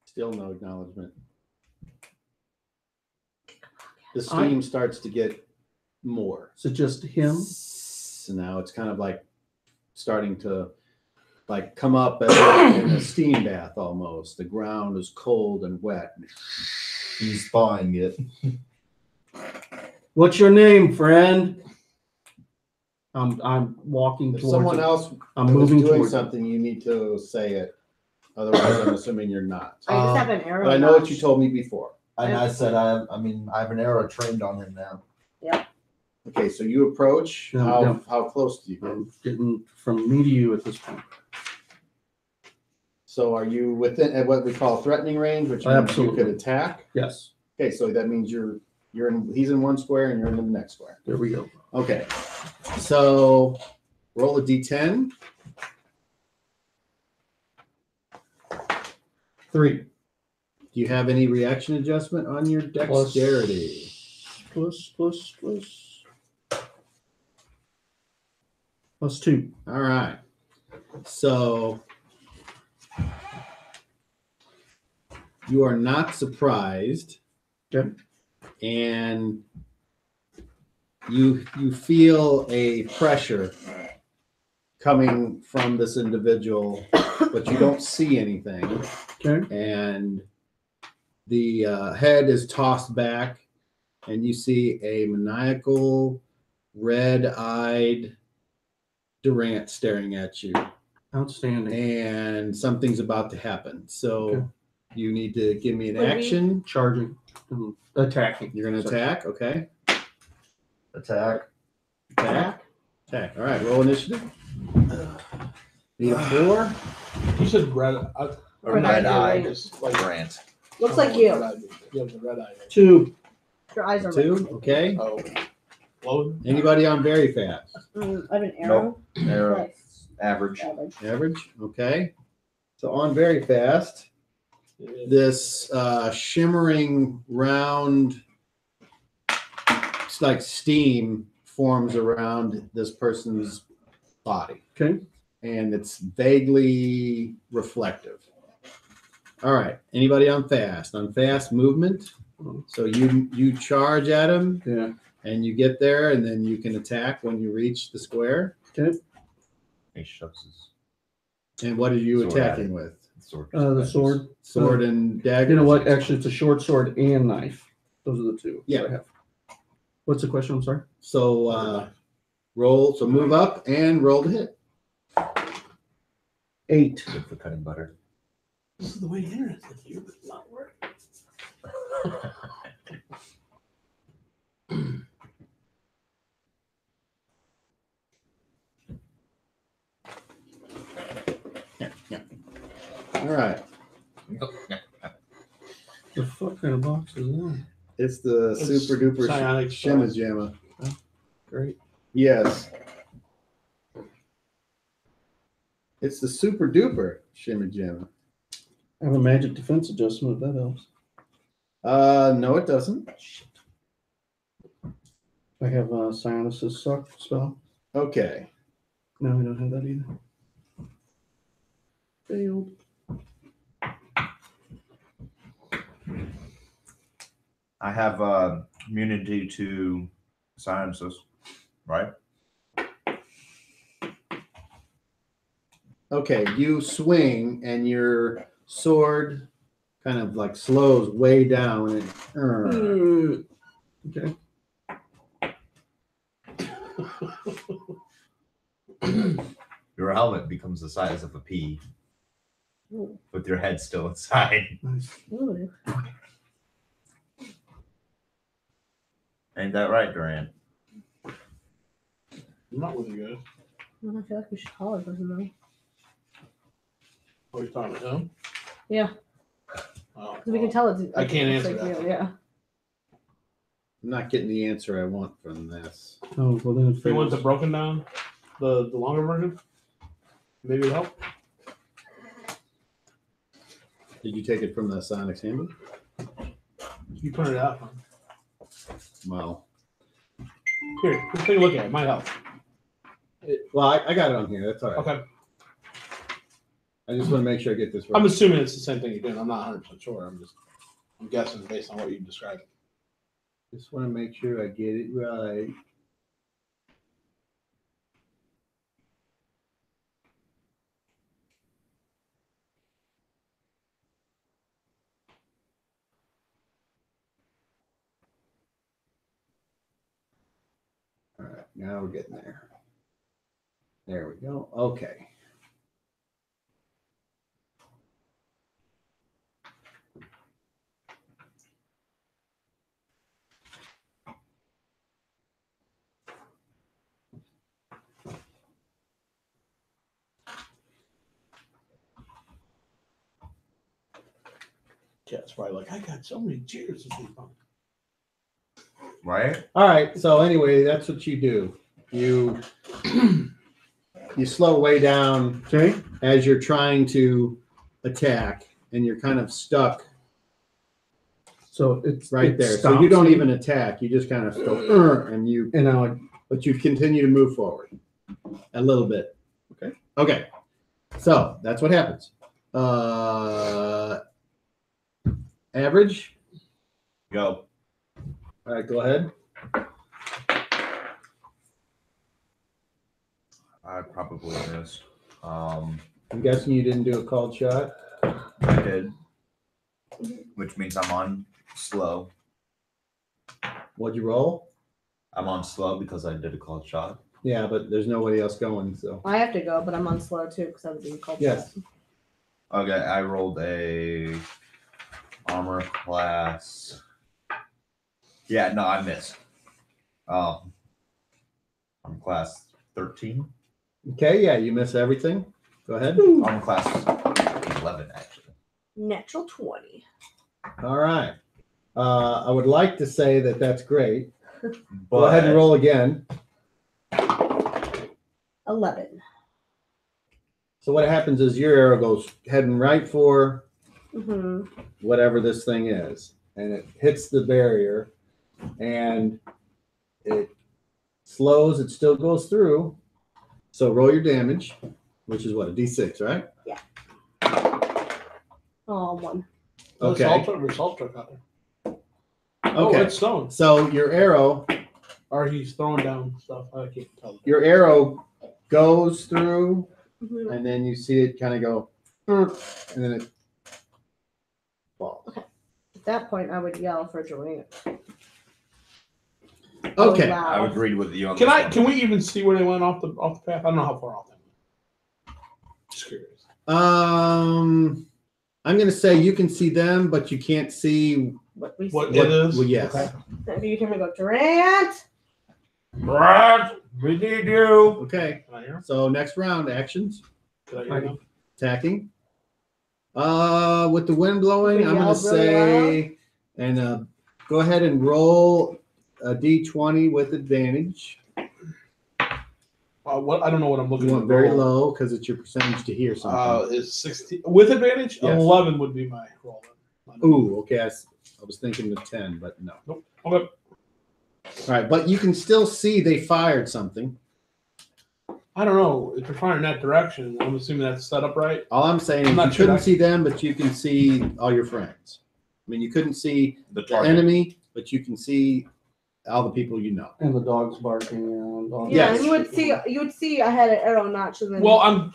Still no acknowledgement. The steam starts to get more. Is it just him? So now it's kind of like starting to like come up as if in a steam bath almost. The ground is cold and wet. he's thawing it. What's your name, friend? I'm walking If towards someone him. else I'm is moving doing towards something, you need to say it. Otherwise, I'm assuming you're not. I just have an arrow. But I know what notch. you told me before. And I said, I have an arrow trained on him now. Okay, so you approach. Yeah. How close do you get? I'm getting from me to you at this point. So are you within at what we call threatening range, which means Absolutely. you could attack? Yes, Okay, so that means he's in one square and you're in the next square. there we go. Okay, so roll a d10. 3. Do you have any reaction adjustment on your dexterity? Plus 2. All right. So you are not surprised. Okay. And you feel a pressure coming from this individual, but you don't see anything. Okay. And the head is tossed back, and you see a maniacal, red-eyed Durant staring at you. Outstanding. And something's about to happen. So Okay. you need to give me an Would we- action. Charging. Attacking. You're going to attack. Okay. Attack. Attack. All right. Roll initiative. Need a 4. you said red. Or Red red eye. eye. Just like Grant. Looks like you. You have the red eye. 2. Your eyes are 2. Okay. Oh, low. Anybody on very fast? I have an arrow. Arrow. That's Average. average. Average. Okay. So on very fast, this shimmering round, it's like steam forms around this person's body. Okay. And it's vaguely reflective. All right. Anybody on fast? On fast movement. So you charge at him. Yeah. and you get there, and then you can attack when you reach the square. Okay. He shoves his And what are you Sword at attacking it. with? sword. The sword. Sword and dagger. You know what? Actually, it's a short sword and knife. Those are the two. Yeah. that I have. What's the question? I'm sorry. So roll. So move up and roll to hit. 8. Good for cutting butter. This is the way the internet's here, but it's not working. All right. The fuck kind of box is that? It's the It's super duper psionic shimmer jammer. Great. Yes. It's the super duper shimmer jammer. I have a magic defense adjustment, if that helps. No, it doesn't. I have a Psionicist suck spell. Okay. No, I don't have that either. Failed. I have immunity to silences, right? Okay, you swing and your sword kind of like slows way down and Okay. Your helmet becomes the size of a pea, Ooh. with your head still inside. Nice. Ooh. Ain't that right, Durant? I'm not with you guys. I feel like we should call it person though. What are you talking about him? Yeah, Oh, because we can tell it's. I can't it's answer that. you, yeah. I'm not getting the answer I want from this. Oh, well then it If you want fails. the broken down, the longer version, maybe it'll help. Did you take it from the Sonic's handbook? You printed it out. Well, Here, let's take a look at it. It might help. I got it on here. That's all right. Okay. I just want to make sure I get this right. I'm assuming it's the same thing you're doing. I'm not 100% sure. I'm guessing based on what you described. Just want to make sure I get it right. All right, now we're getting there. There we go. Okay. Yeah, it's probably like, I got so many cheers this week. Right? All right. So anyway, that's what you do. You slow way down Okay. as you're trying to attack, and you're kind of stuck So it's right it there. So you stops don't me, even attack. You just kind of go, and you, And now but you continue to move forward a little bit. Okay. Okay. So that's what happens. Average. Go. All right, go ahead. I probably missed. I'm guessing you didn't do a called shot. I did. Which means I'm on slow. What'd you roll? I'm on slow because I did a called shot. Yeah, but there's nobody else going. So I have to go, but I'm on slow too because I was being called. Yes. Okay, I rolled a armor class. Yeah, no, I missed. Armor class 13. okay, yeah, you miss everything. Go ahead. Armor class 11, actually. Natural 20. All right. I would like to say that that's great. But Go ahead and roll again. 11. So what happens is your arrow goes heading right for Mm-hmm. whatever this thing is, and it hits the barrier, and it slows. It still goes through. So roll your damage, which is what, a D6, right? Oh, 1. Okay. There's salt truck out there. Oh, Okay. it's stone. So your arrow Or he's throwing down stuff. I can't tell. Your arrow goes through, Mhm. and then you see it kind of go, and then it falls. At that point, I would yell for Durant. Okay. Loud. I agreed with you on Can this I? one. Can we even see where they went off the path? I don't know how far off they went. Just curious. I'm gonna say you can see them, but you can't see What we What see. it is? Well, yes. Okay. If you hear me go, Durant. Brad, we need you. Okay. Can I hear him? So next round, actions, Can I hear him? attacking. With the wind blowing, We I'm gonna yelled really say, and go ahead and roll a d20 with advantage. What? I don't know what I'm looking You at. want very low because it's your percentage to hear something. Is 16 with advantage? Yes. 11 would be my roll. Ooh, okay. I was thinking of 10, but no. Nope. Okay. All right, but you can still see they fired something. I don't know if you're firing that direction. I'm assuming that's set up right. All I'm saying is I'm you not sure couldn't that- see them, but you can see all your friends. I mean, you couldn't see The the target. enemy, but you can see all the people you know. And the dog's barking. Dogs. Yeah, Yes. and you would see I had an arrow notch and then. Well, I'm.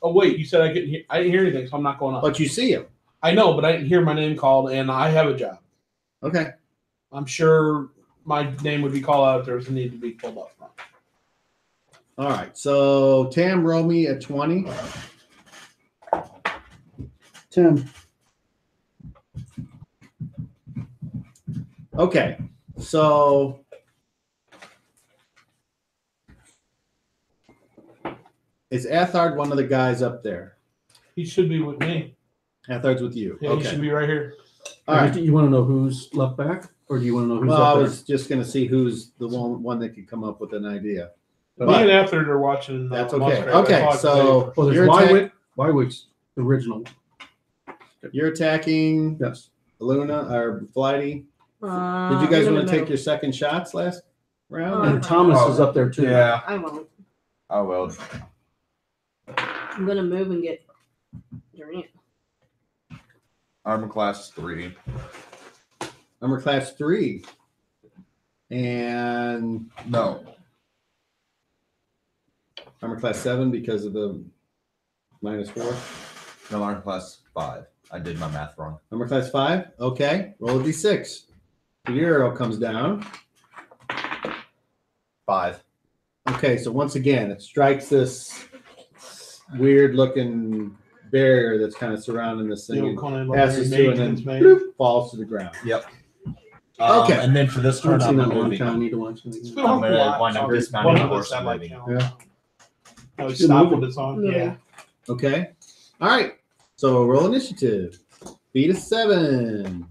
Oh wait, you said I couldn't hear. I didn't hear anything, so I'm not going up. But you see them. I know, but I didn't hear my name called, and I have a job. Okay. I'm sure my name would be called out if there was a need to be pulled up. All right. So Tam, roll me a 20. 10. Okay. So is Athard one of the guys up there? He should be with me. Athard's with you. Yeah, he Okay. should be right here. All right. You want to know who's left back, or do you want to know who's Well, I up there? was just going to see who's the one that could come up with an idea. Me But and Athard are watching. that's okay. Musgrave. Okay, That's all I so Well, you're, there's Wywick's original. you're attacking Yes. Luna or Flighty. Did Uh, you guys I'm want gonna to take move. your second shots last round? And Thomas is up there too. Yeah. I won't. I will. I'm gonna move and get Durant. Armor class 3. Armor class 3. And No. armor class 7 because of the -4. No, armor class 5. I did my math wrong. Armor class 5. Okay. Roll a d6. Your arrow comes down. 5. Okay, so once again, it strikes this weird looking barrier that's kind of surrounding this You thing know, and Conan, like passes Mary through and then Maidens, man. bloop, falls to the ground. Yep. Okay. And then for this I haven't turn, seen I'm that in a long moving. time. I need to watch it It's again. been I'm on gonna a lot, wind up so dismounting one the of the horse and satellite moving. channels. Yeah. No, he Good stopped movie. when it's on. Yeah. Yeah. Okay. All right. So roll initiative. Beat a 7.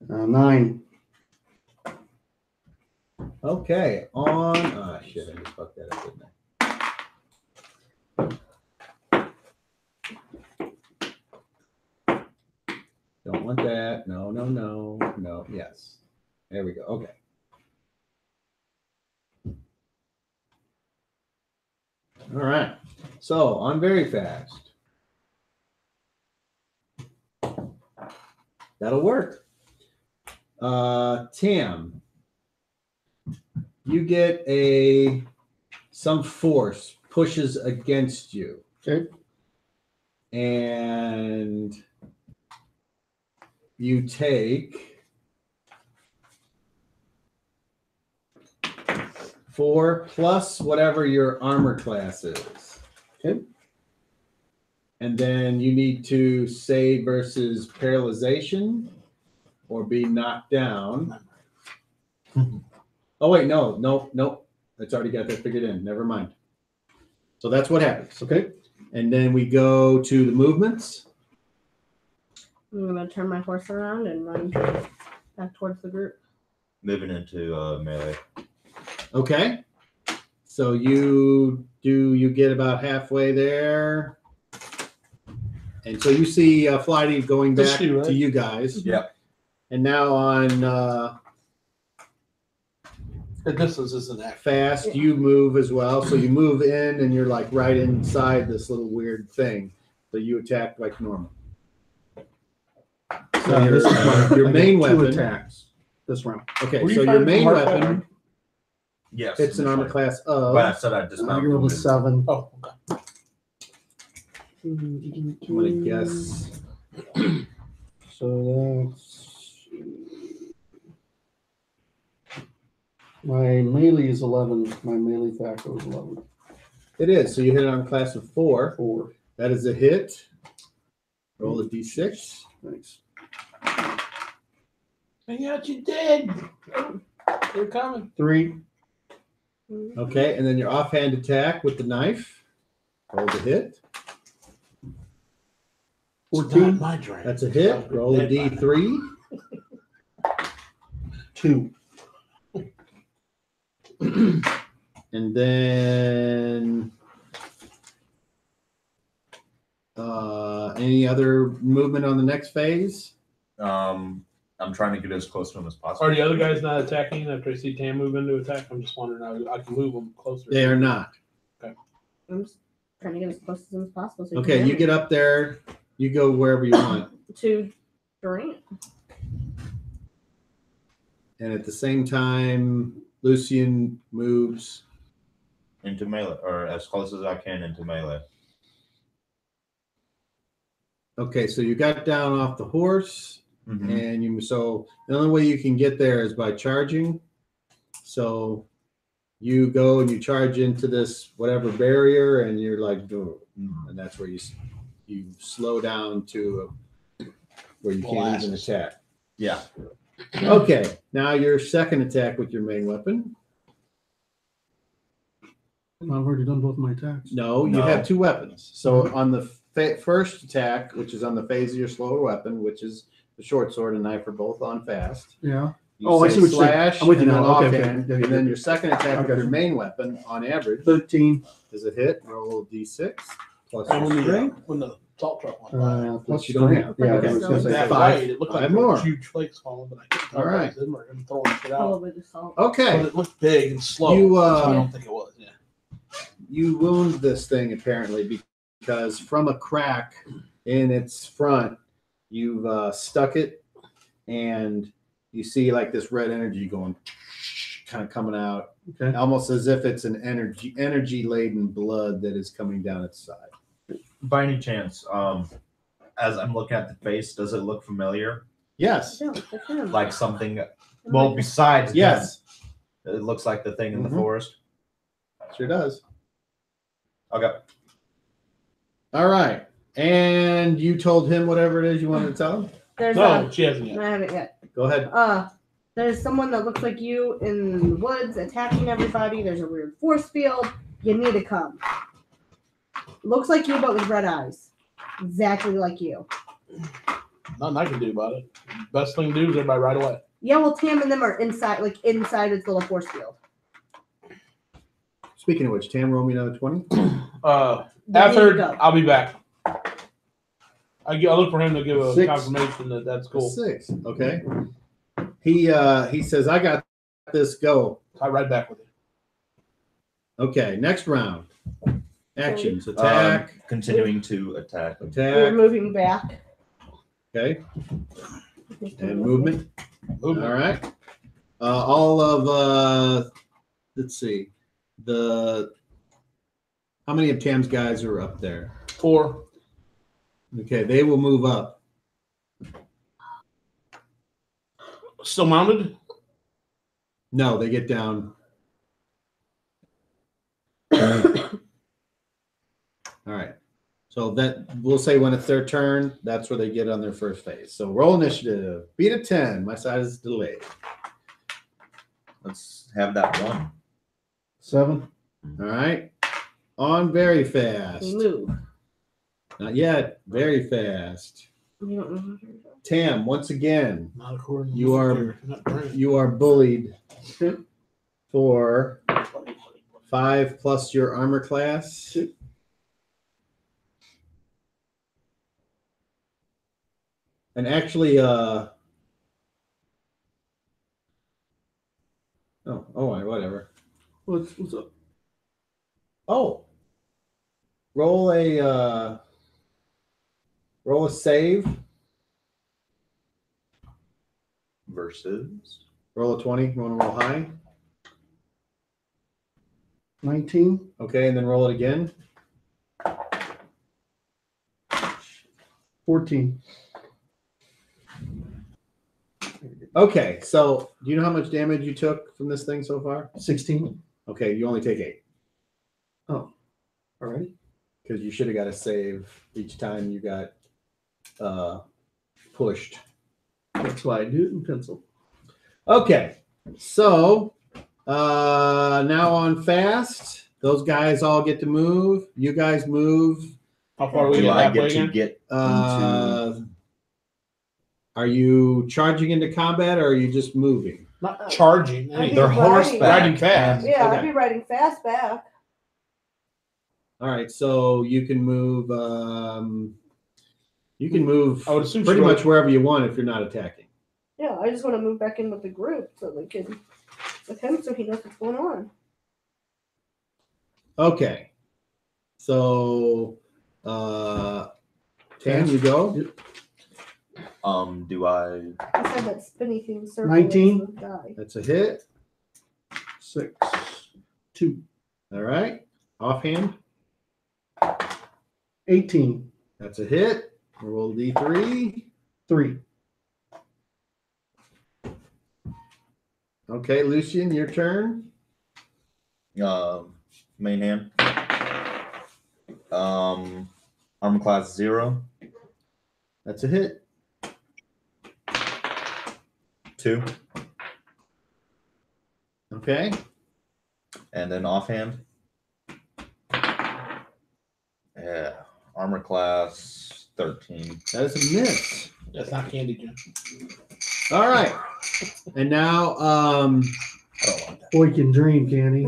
9. Okay. On. Oh, shit. I just fucked that up, didn't I? Don't want that. No, no, no. No. Yes. There we go. Okay. All right. So I'm very fast. That'll work. Tam, you get some force pushes against you. Okay. And you take 4 plus whatever your armor class is. Okay. And then you need to save versus paralyzation or be knocked down. Oh, wait, no. It's already got that figured in. Never mind. So that's what happens. Okay. And then we go to the movements. I'm gonna turn my horse around and run back towards the group. Moving into melee. Okay. So you get about halfway there. And so you see Flighty going That's back you, right? to you guys. Yep. And now on The distance isn't that. fast, you move as well. So you move in and you're like right inside this little weird thing. So you attack like normal. So this is my, your I main get 2 weapon. attacks this round. Okay, Were you so your fighting main from weapon, Hardby? Yes. it's an armor class of. But I said I I dismount. rolled a 7. Oh, okay. I'm gonna guess. So that's my melee is 11. My melee factor is 11. It is. So you hit it on a class of 4. 4. That is a hit. Roll a d6. Thanks. Hang out, you dead. They're coming. 3. Okay, and then your offhand attack with the knife. Roll the hit. It's 14. not my drink. That's a hit. Roll a d3. 2. And then any other movement on the next phase? I'm trying to get as close to him as possible. Are the other guys not attacking after I see Tam move into attack? I'm just wondering how I can move them closer. They are not. I'm just trying to get as close to them as possible. So Okay, you get up there. You go wherever you want. to Durant. And at the same time, Lucian moves. Into melee, or as close as I can into melee. Okay, so you got down off the horse. Mhm. And so the only way you can get there is by charging. So you go and you charge into this whatever barrier, and you're like, and that's where you slow down to where you can't even attack. Yeah. Okay, now your second attack with your main weapon. I've already done both my attacks. No, you No. have 2 weapons. So on the first attack, which is on the phase of your slower weapon, which is the short sword and knife are both on fast. Yeah. You Oh, I say see what you're saying. slash, I'm with you and now. then Okay, offhand, okay. and then your second attack with Okay. your main weapon, on average, 13. is a hit. Roll d6 plus And your strength. when the salt truck went by. Plus you don't strength. have. Yeah, Okay, I was gonna so say that 5. light, it looked like 5 there more. was huge flakes falling, but I couldn't tell All what right. it was in there and throwing shit out. Probably the salt. Okay, But it looked big and slow. You, so I don't think it was. Yeah. you wound this thing apparently because from a crack in its front, you've stuck it, and you see like this red energy going, kind of coming out, Okay. almost as if it's an energy laden blood that is coming down its side. By any chance, as I'm looking at the face, does it look familiar? Yes. No, that's him. Like something? Well, besides Yes. him, it looks like the thing in the Mhm. forest. Sure does. Okay. All right. And you told him whatever it is you wanted to tell him? There's No, she hasn't yet. I haven't yet. Go ahead. There's someone that looks like you in the woods attacking everybody. There's a weird force field. You need to come. Looks like you, but with red eyes. Exactly like you. Nothing I can do about it. Best thing to do is everybody right away. Yeah, well, Tam and them are inside its little force field. Speaking of which, Tam, roll me another 20. They need After to go. I'll be back. I look for him to give a 6. confirmation that that's cool. 6. Okay. He says, I got this. Go. I'll right back with you. Okay. Next round. Actions. Attack. Continuing to attack. We're Attack. moving back. Okay. And movement. Movement. All right. All of let's see. How many of Tam's guys are up there? 4. Okay, they will move up. Still mounted? No, they get down. All right. So that we'll say when it's their turn, that's where they get on their first phase. So roll initiative. Beat a 10. My side is delayed. Let's have that one. 7. All right. On very fast. We move. Not yet. Very fast. You don't know. Tam, once again, Not according to You are- here. Not great. you are bullied for 5 plus your armor class. And actually, whatever. What's up? Oh, roll a save versus. Roll a 20. You want to roll high? 19. Okay, and then roll it again. 14. Okay, so do you know how much damage you took from this thing so far? 16. Okay, you only take 8 Oh, all right. because you should have got a save each time you got pushed. That's why I do it in pencil. Okay, so now on fast, those guys all get to move. You guys move. How far are we Do get I halfway get to again? get into? Are you charging into combat or are you just moving? Not charging. I think They're riding. horseback. Riding fast. Yeah, Okay. I'd be riding fast back. All right, so you can move. You can move I would assume pretty she much wherever you want if you're not attacking. Yeah, I just want to move back in with the group so they can with him so he knows what's going on. Okay, so Tam, you go. Yep. Do I? I said that spinny thing circle. 19. Die. That's a hit. 6. 2. All right, offhand. 18. That's a hit. Roll D3. 3. Okay, Lucian, your turn. Main hand. Armor class 0. That's a hit. 2. Okay. And then offhand. Yeah. Armor class 13. That is a miss. That's not candy, Jim. All right. And now, I don't want that. Boy can dream, can he?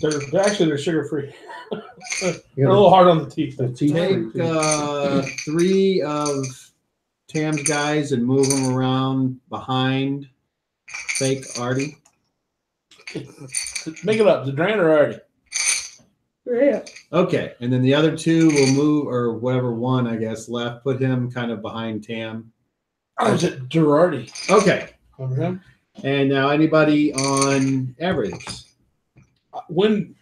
They're sugar free. They're You a gotta- little hard on the teeth. the teeth take free, too. 3 of Tam's guys and move them around behind fake Artie. Make it up. The drain or already? Yeah. Okay, and then the other 2 will move, or whatever one I guess left. Put him kind of behind Tam. Oh, is it Girardi? Okay, Over him? and now anybody on average? When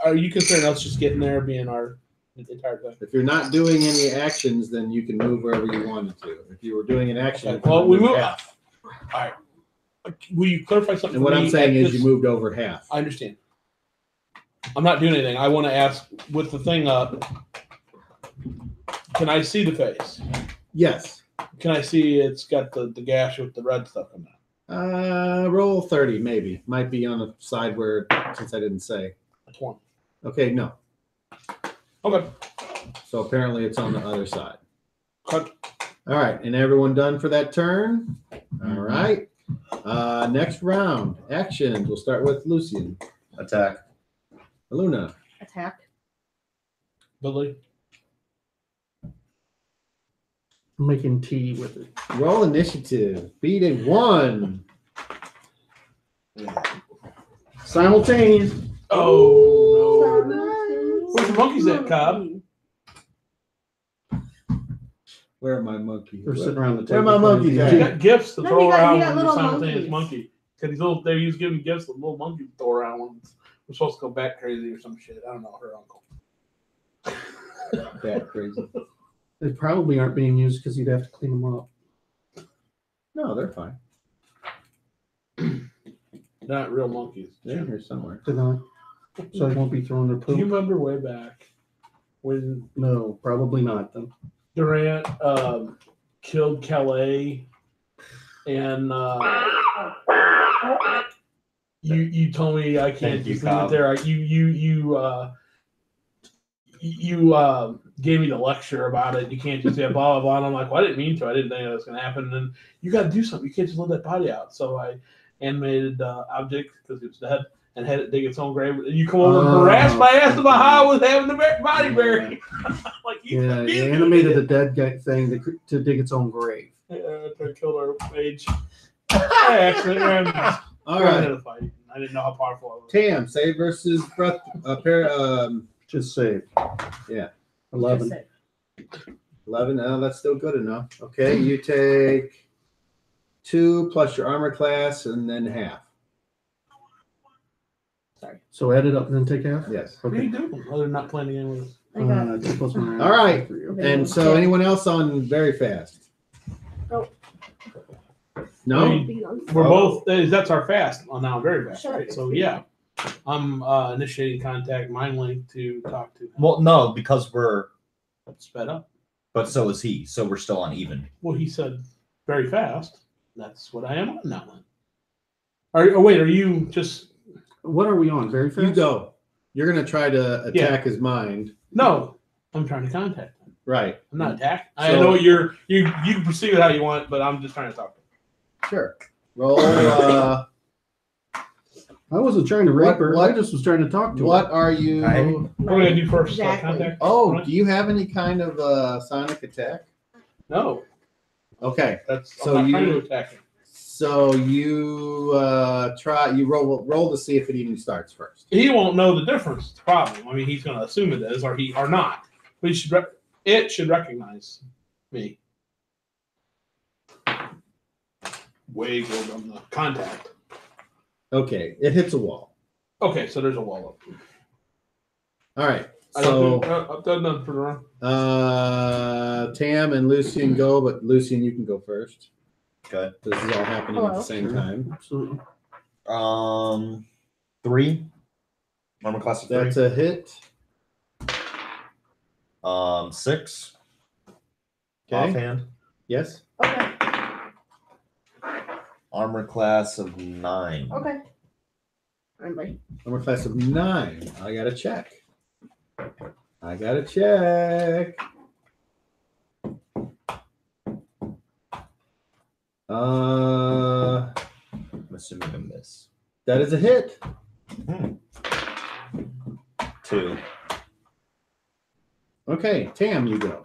are you considering us just getting there being our entire thing? If you're not doing any actions, then you can move wherever you wanted to. If you were doing an action, Okay, well, we move- half. All right. Will you clarify something? And what for I'm me saying at is this- you moved over half. I understand. I'm not doing anything. I want to ask with the thing up. Can I see the face? Yes. Can I see it's got the gash with the red stuff in it? Roll 30, maybe. Might be on the side where, since I didn't say. A 20. Okay, no. Okay. So apparently it's on the other side. Cut. All right, and everyone done for that turn? All right. Next round, actions. We'll start with Lucian. Attack. Aluna. Attack. Billy. I'm making tea with it. Roll initiative. Beat a 1. Simultaneous. Oh, no. Where's the monkeys at, Cobb? Where are my monkeys? They're sitting around the Where table. are my monkeys He at? got gifts to No, throw he got around when little simultaneous monkeys. monkey. Because these little, they was giving gifts to little monkeys to throw around when we're supposed to go back crazy or some shit. I don't know, her uncle. That crazy. They probably aren't being used because you'd have to clean them up. No, they're fine. They're not real monkeys. They're in here somewhere. They're not. So they won't be throwing their Do you poop. remember way back when No, probably not. Then. Durant killed Calais and you told me I can't Thank you, just leave it Cobb. there. You gave me the lecture about it. You can't just say blah blah blah. And I'm like, well, I didn't mean to. I didn't think that was gonna happen. And then you got to do something. You can't just let that body out. So I animated object because it was dead and had it dig its own grave. And you come over and harass my ass about how I was having the body buried. Like Yeah, they animated a dead guy thing to dig its own grave. to kill our mage. I actually All right. I didn't know how powerful I was. Tam, save versus breath. Just save. Yeah. 11. Just say. 11. Oh, that's still good enough. Okay, you take 2 plus your armor class, and then half. Sorry. So add it up and then take half? Yes. What are you Okay. doing? Other than not playing the game with us. I got 2 plus 1. All right. 3. And so, anyone else on very fast? Nope. No. We're both. That's our fast on now. Very fast, Sure. right? So yeah, I'm initiating contact mind link to talk to him. Well, no, because we're, Sped up. but so is he. So we're still on even. Well, he said very fast. That's what I am on now. Then. Wait, are you just? What are we on? Very fast? You go. You're gonna try to attack his mind. No, I'm trying to contact him. Right. I'm not attacking. I So- know what you can perceive it how you want, but I'm just trying to talk to him. Sure. Roll. I wasn't trying to rape What- her. what- I just was trying to talk to What her. are you? Right. What are we gonna do first? Exactly. Contact? Oh, do you have any kind of sonic attack? No, Okay. that's. So I'm not trying you- to attack him. So you try. You roll to see if it even starts first. He won't know the difference. It's the problem. I mean, he's going to assume it is, or not. But it should recognize me. Way good on the contact. Okay. It hits a wall. Okay, so there's a wall up. All right. I've So done none for the round. Tam and Lucian go, but Lucian, you can go first. Okay. This is all happening at Hello. the same Sure. time. Absolutely. 3. Armor class of 3. That's a hit. 6. Okay. Offhand. Yes. Okay. Armor class of 9. Okay. Anybody? Armor class of 9. I gotta check. I gotta check. I'm assuming a miss. That is a hit. 2. Okay, Tam, you go.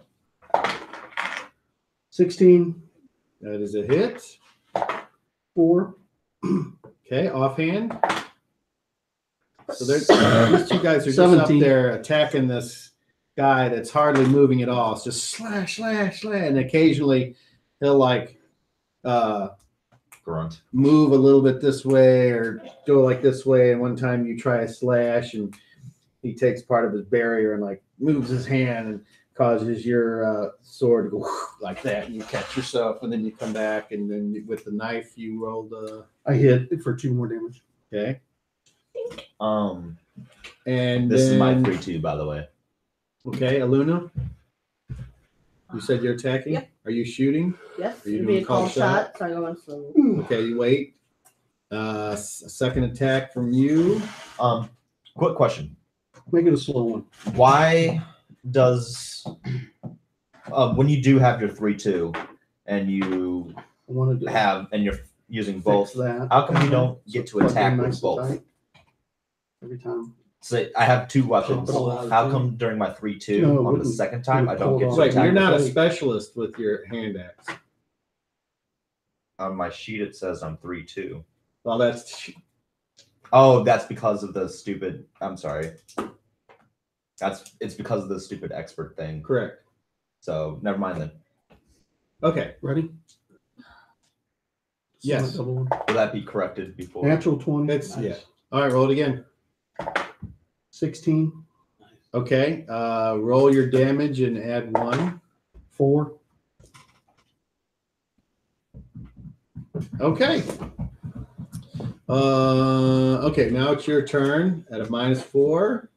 16, That is a hit. 4. Okay, offhand. So these two guys are just 17. up there attacking this guy that's hardly moving at all. It's just slash, slash, slash, and occasionally he'll like Grunt. move a little bit this way or go like this way. And one time you try a slash and he takes part of his barrier and like moves his hand and causes your sword to go like that. And you catch yourself and then you come back and then with the knife you roll the I hit for 2 more damage. okay. And This is my then- 3-2, by the way. Okay, Aluna. You said you're attacking. Yep. Are you shooting? Yes. Are you It'd doing be a a call call shot? shot, so I go on slow. Okay, you wait. A second attack from you. Quick question. Make it a slow one. Why does when you do have your 3-2 and you I wanted to have and you're using fix both, that. how come you don't get to Plug in attack nice with and both? tight. Every time. So I have 2 weapons. Pump it all out. How come during my 3-2 No, it on the wouldn't- second time I it don't would get hold to on. Wait, attack? you're not a with both? specialist with your hand axe. On my sheet it says I'm 3-2. Well, that's Oh, that's because of the stupid. I'm sorry. It's because of the stupid expert thing. correct. So never mind then. Okay. Ready? Yes. Double one. Will that be corrected before? Natural 20. It's yeah. All right, roll it again. 16, Okay. Roll your damage and add 1. 4. Okay. Okay, now it's your turn at a -4.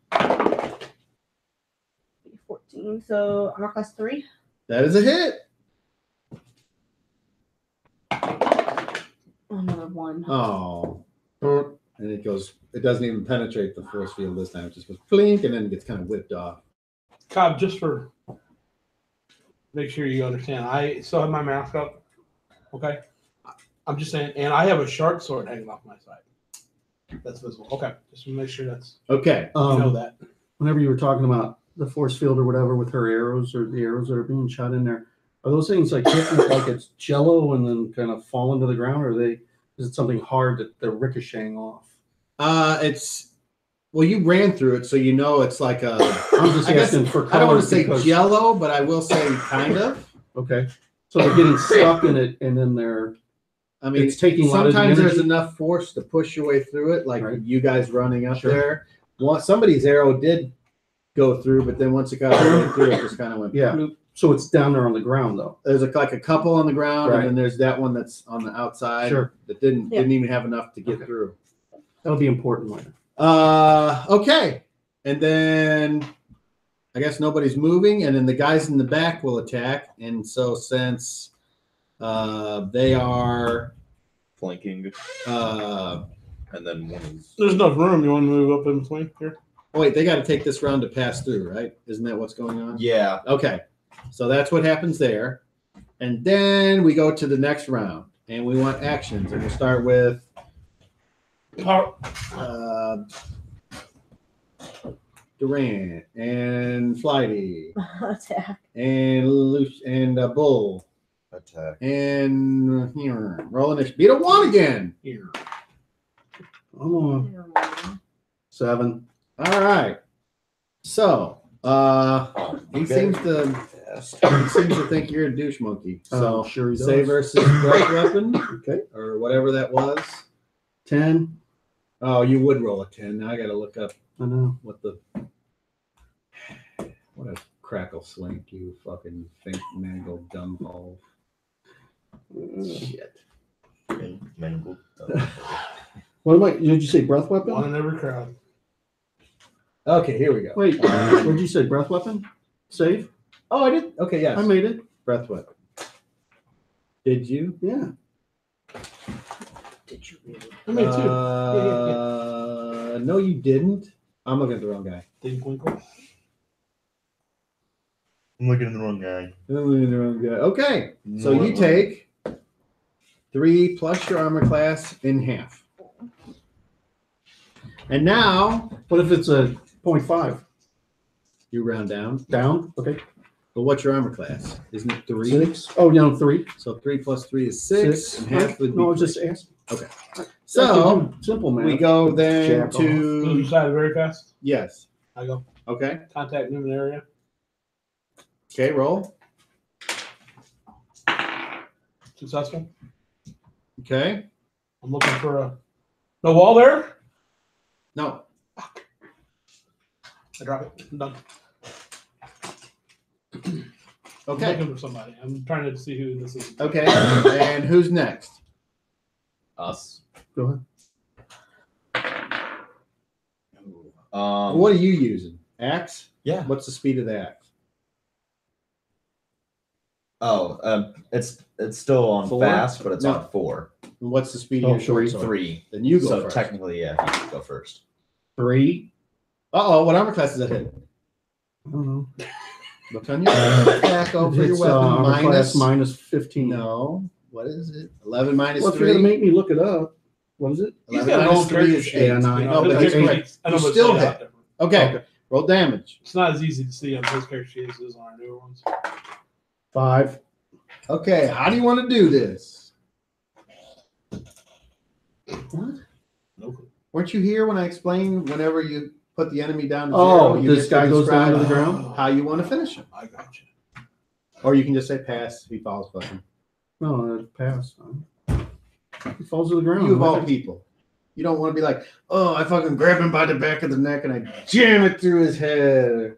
14. So armor class 3. That is a hit. Another 1. Oh. And it goes, it doesn't even penetrate the force field this time. It just goes blink and then gets kind of whipped off. Cobb, just for make sure you understand, I still have my mask up. Okay, I'm just saying, and I have a sharp sword hanging off my side. That's visible. Okay, just to make sure that's Okay. you know Um, that. whenever you were talking about the force field or whatever with her arrows or the arrows that are being shot in there, are those things like hitting it like it's jello and then kind of falling to the ground, or is it something hard that they're ricocheting off? It's well, you ran through it, so you know it's like a. I'm just I guess asking for I don't want color to say because- jello, but I will say kind of. Okay, so they're getting stuck in it and then they're I mean, it's taking a lot of sometimes there's energy. enough force to push your way through it, like Right. you guys running up Sure. there. Well, somebody's arrow did go through, but then once it got all the way through, it just kind of went. Yeah. bloop. So it's down there on the ground though. There's like a couple on the ground, Right. and then there's that one that's on the outside Sure. that didn't even have enough to get Okay. through. That'll be important later. Okay, and then I guess nobody's moving, and then the guys in the back will attack. And so since they are Flanking, uh, and then one is. There's enough room. You want to move up in between here? wait, they got to take this round to pass through, right? Isn't that what's going on? Yeah. Okay, so that's what happens there, and then we go to the next round, and we want actions, and we'll start with Durant and Flighty Attack. and Bull Attack. and here rolling this beat a 1 again. Here. Come on. 7. All right, so he seems to think you're a douche monkey. So Sure he does. say versus breath weapon Okay. or whatever that was. 10. Oh, you would roll a 10. Now I got to look up I know. what a crackle swank, you fucking think mangled dumb hole. Shit. Mangled. What am I? Did you say breath weapon? One in every crowd. Okay, here we go. Wait, what did you say? Breath weapon? Save? Oh, I did. Okay, yes. I made it. Breath weapon. Did you? Yeah. Did you really? I made two. No, you didn't. I'm looking at the wrong guy. Dinkwinkle. I'm looking at the wrong guy. I'm looking at the wrong guy. Okay, so you take 3 plus your armor class in half. And now What if it's a 0.5? you round down. Down? Okay. But what's your armor class? Isn't it 3? 6. Oh, down 3. So 3 plus 3 is 6. And half would be No, I was 3. just asking. Okay. I So can do simple man. we go then Jack off. Move to your side very fast. yes. I go. Okay. Contact movement area. Okay. Roll. Successful. Okay. I'm looking for a. No wall there? No. I drop it. I'm done. I'm Okay. looking for somebody. I'm trying to see who this is. Okay. And who's next? Us. Go ahead. What are you using? Axe? Yeah. What's the speed of the axe? It's still on 4? fast, but it's No. on 4. And what's the speed Oh, of your short sword? 3. Then you go So first. technically, yeah, you should go first. 3. Uh-oh, what armor class does that hit? I don't know. Look on your back over your It's weapon. armor class Minus. minus 15. No. What is it? 11 minus Well, if you're going 3. to make me look it up, what is it? He's 11 got an minus old 3 character is sheet. 8. Yeah, 9. No, but his it's character eight. sheet- I know, You but it's still laid out hit. different. Okay. Roll damage. It's not as easy to see on his character sheet as it is on our newer ones. 5. Okay, how do you want to do this? What? No clue. Weren't you here when I explained whenever you put the enemy down to Oh, 0, you this get to guy goes down to the describe ground? how you want to finish him? I got you. Or you can just say pass if he falls fucking. No, it passed. He falls to the ground. You of all people. You don't want to be like, oh, I fucking grab him by the back of the neck and I jam it through his head.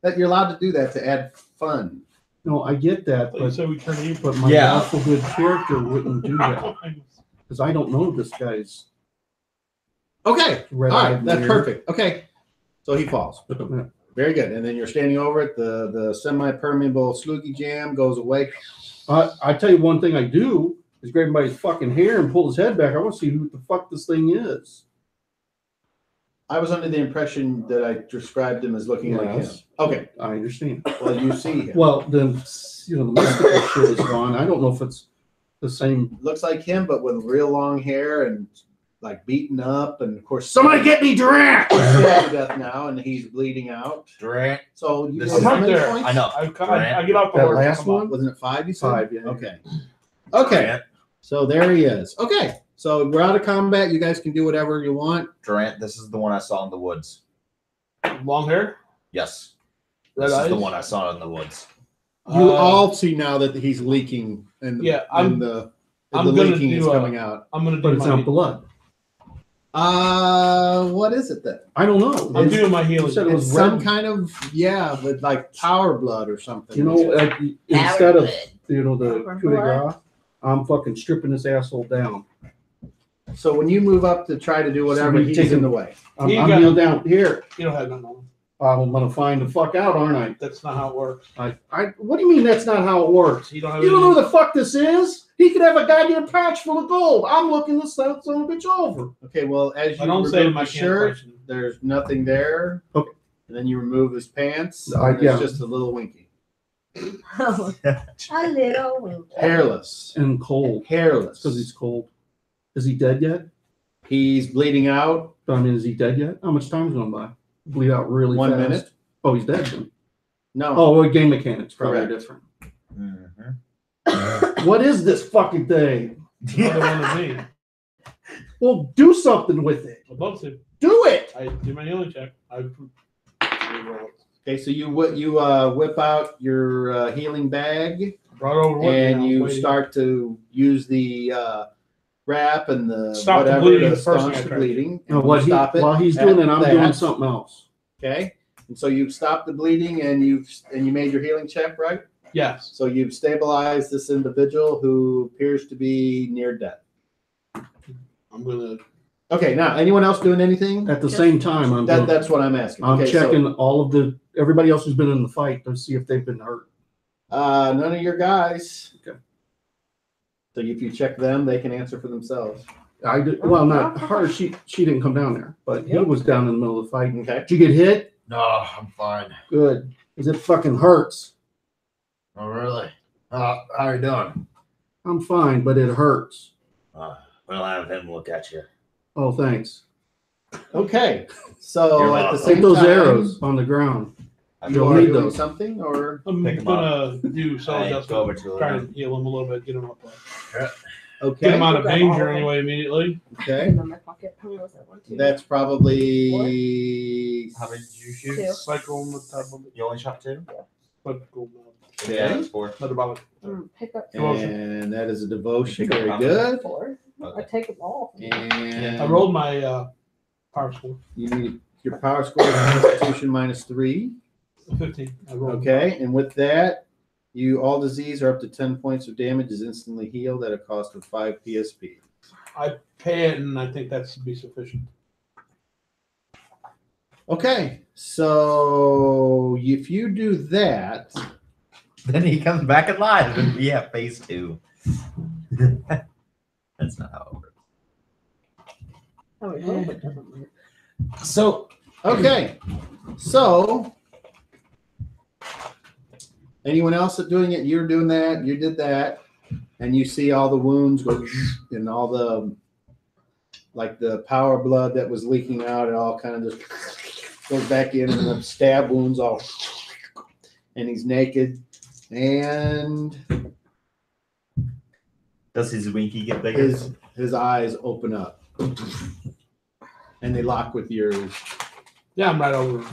That you're allowed to do that to add fun. No, I get that, So you but, said we turn you. but my Yeah. awful good character wouldn't do that because I don't know this guy's Okay. red All right. That's perfect. Okay. So he falls. perfect. Very good. And then you're standing over it. The semi-permeable sloogie jam goes away. I tell you one thing I do is grab him by his fucking hair and pull his head back. I want to see who the fuck this thing is. I was under the impression that I described him as looking like him. Yes. Okay. I understand. Well, you see him. Well, then, the mystical shit is gone. I don't know if it's the same. Looks like him, but with real long hair and like beaten up. And of course, somebody get me Durant! He's to death now, and he's bleeding out. Durant. So you This did is- how I'm many there. points? I know. I get off the That horse. last Come on. one? Wasn't it 5? You said 5, yeah. Okay. Okay. So there he is. Okay. So we're out of combat. You guys can do whatever you want. Durant. This is the one I saw in the woods. Long hair. Yes. Red This is the eyes? one I saw in the woods. You all see now that he's leaking. And Yeah, and the The I'm gonna leaking is do coming out. I'm gonna do But it's my, not blood. What is it then? I don't know. I'm doing my healing. You said it was It's some red. kind of with like power blood or something. You know, instead of the Power coup de blood. grace, I'm fucking stripping this asshole down. So when you move up to try to do whatever, So he's taking- in the way. I'm You got- healed down here. You don't have nothing on him. I'm gonna find the fuck out, aren't I? That's not how it works. What do you mean that's not how it works? You don't have You don't know anything- who the fuck this is? He could have a goddamn patch full of gold. I'm looking this son of a bitch over. Okay, well, as I you don't say remove my the shirt, shirt. there's nothing there. Okay. And then you remove his pants. I- And yeah. It's just a little winky. A little wink. Hairless. And cold. Hairless. Because he's cold. Is he dead yet? He's bleeding out. I mean, is he dead yet? How much time's gone by? Bleed out really 1 fast. minute. Oh, he's dead then. No. Oh, well, game mechanics probably Correct. different. Mhm. What is this fucking thing? Another one of me. Well, do something with it. I'd love to. Do it. I do my healing check. Okay, so you whip out your healing bag Brought over with me, I and was you waiting. start to use the wrap and the Stop the whatever bleeding, to the first thing staunch I the tried to do. bleeding. No, And what you he, stop it while he's at doing it, I'm doing that. something else. Okay, and so you've stopped the bleeding and you made your healing check, right? Yes. So you've stabilized this individual who appears to be near death. I'm gonna. Okay, now anyone else doing anything? At the same time, I'm That's what I'm asking. I'm Okay, checking all of everybody else who's been in the fight to see if they've been hurt. So, none of your guys. Okay. So if you check them, they can answer for themselves. I did well, not her. She didn't come down there, but he was down in the middle of the fight. Okay. Did you get hit? No, I'm fine. Good, because it fucking hurts. Oh, really? How are you doing? I'm fine, but it hurts. We'll have him look at you. Oh, thanks. Okay. So You're at the welcome. same Take those time, arrows on the ground. you You'll are need doing those. something, or I'm Pick 'em gonna do so Hey, just go over to try him. to heal him a little bit, get him up, get okay, him out of Grab all danger of them. anyway immediately. okay. In my pocket. How many was that one? Two. That's probably How many did you shoot? Two. Cycle him with that You only shot 2? cycle. Yeah, that's 4. Another bullet. Pick up and that is a devotion. Pick up Very nothing. good. 4. Okay. I take them all. And I rolled my power score. you need your power score is Constitution -3. 15. I rolled. Okay, and with that, all disease are up to 10 points of damage is instantly healed at a cost of 5 PSP. I pay it, and I think that's to be sufficient. Okay, so if you do that, Then he comes back alive and we have phase 2. That's not how it works. Oh, wait, hope it doesn't work. So, okay, so anyone else that doing it, you're doing that, you did that, and you see all the wounds go and all the like the power blood that was leaking out, it all kind of just goes back in and the stab wounds all, and he's naked, and does his winky get bigger? his eyes open up, and they lock with yours, Yeah, I'm right over him.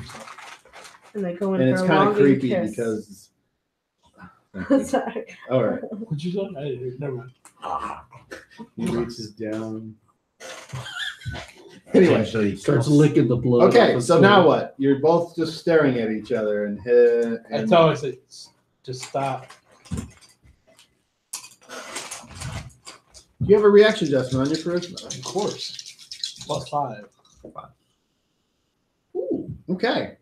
And they go in and for it's a kind of longing creepy kiss. because. Sorry. All right, What'd you say? Never mind. he reaches down. Anyway. Eventually, Starts licking the blood. Okay, off his so foot. now what? You're both just staring at each other, and That's all I say. Just stop. you have a reaction adjustment on your charisma. Of course. +5. Ooh, okay.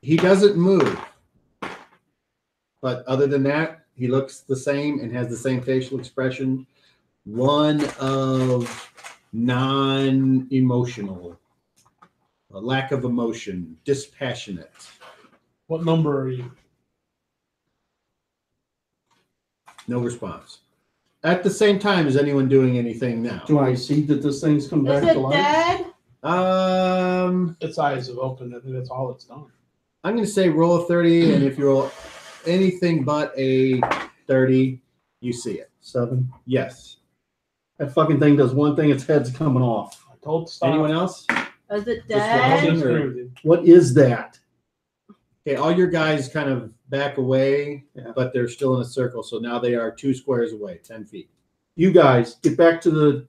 He doesn't move, but other than that, he looks the same and has the same facial expression. One of non-emotional, a lack of emotion, dispassionate. What number are you? No response. At the same time, is anyone doing anything now? Do I see that this thing's come Is back it to life? dead? Its eyes have opened. I think that's all it's done. I'm going to say roll a 30, and if you roll anything but a 30, you see it. 7. Yes. That fucking thing does one thing, its head's coming off. I told it to stop. Anyone else? Is it Just I round dead? it. disagree with you. What is that? Okay, all your guys kind of back away, Yeah. but they're still in a circle. So now they are 2 squares away, 10 feet. You guys get back to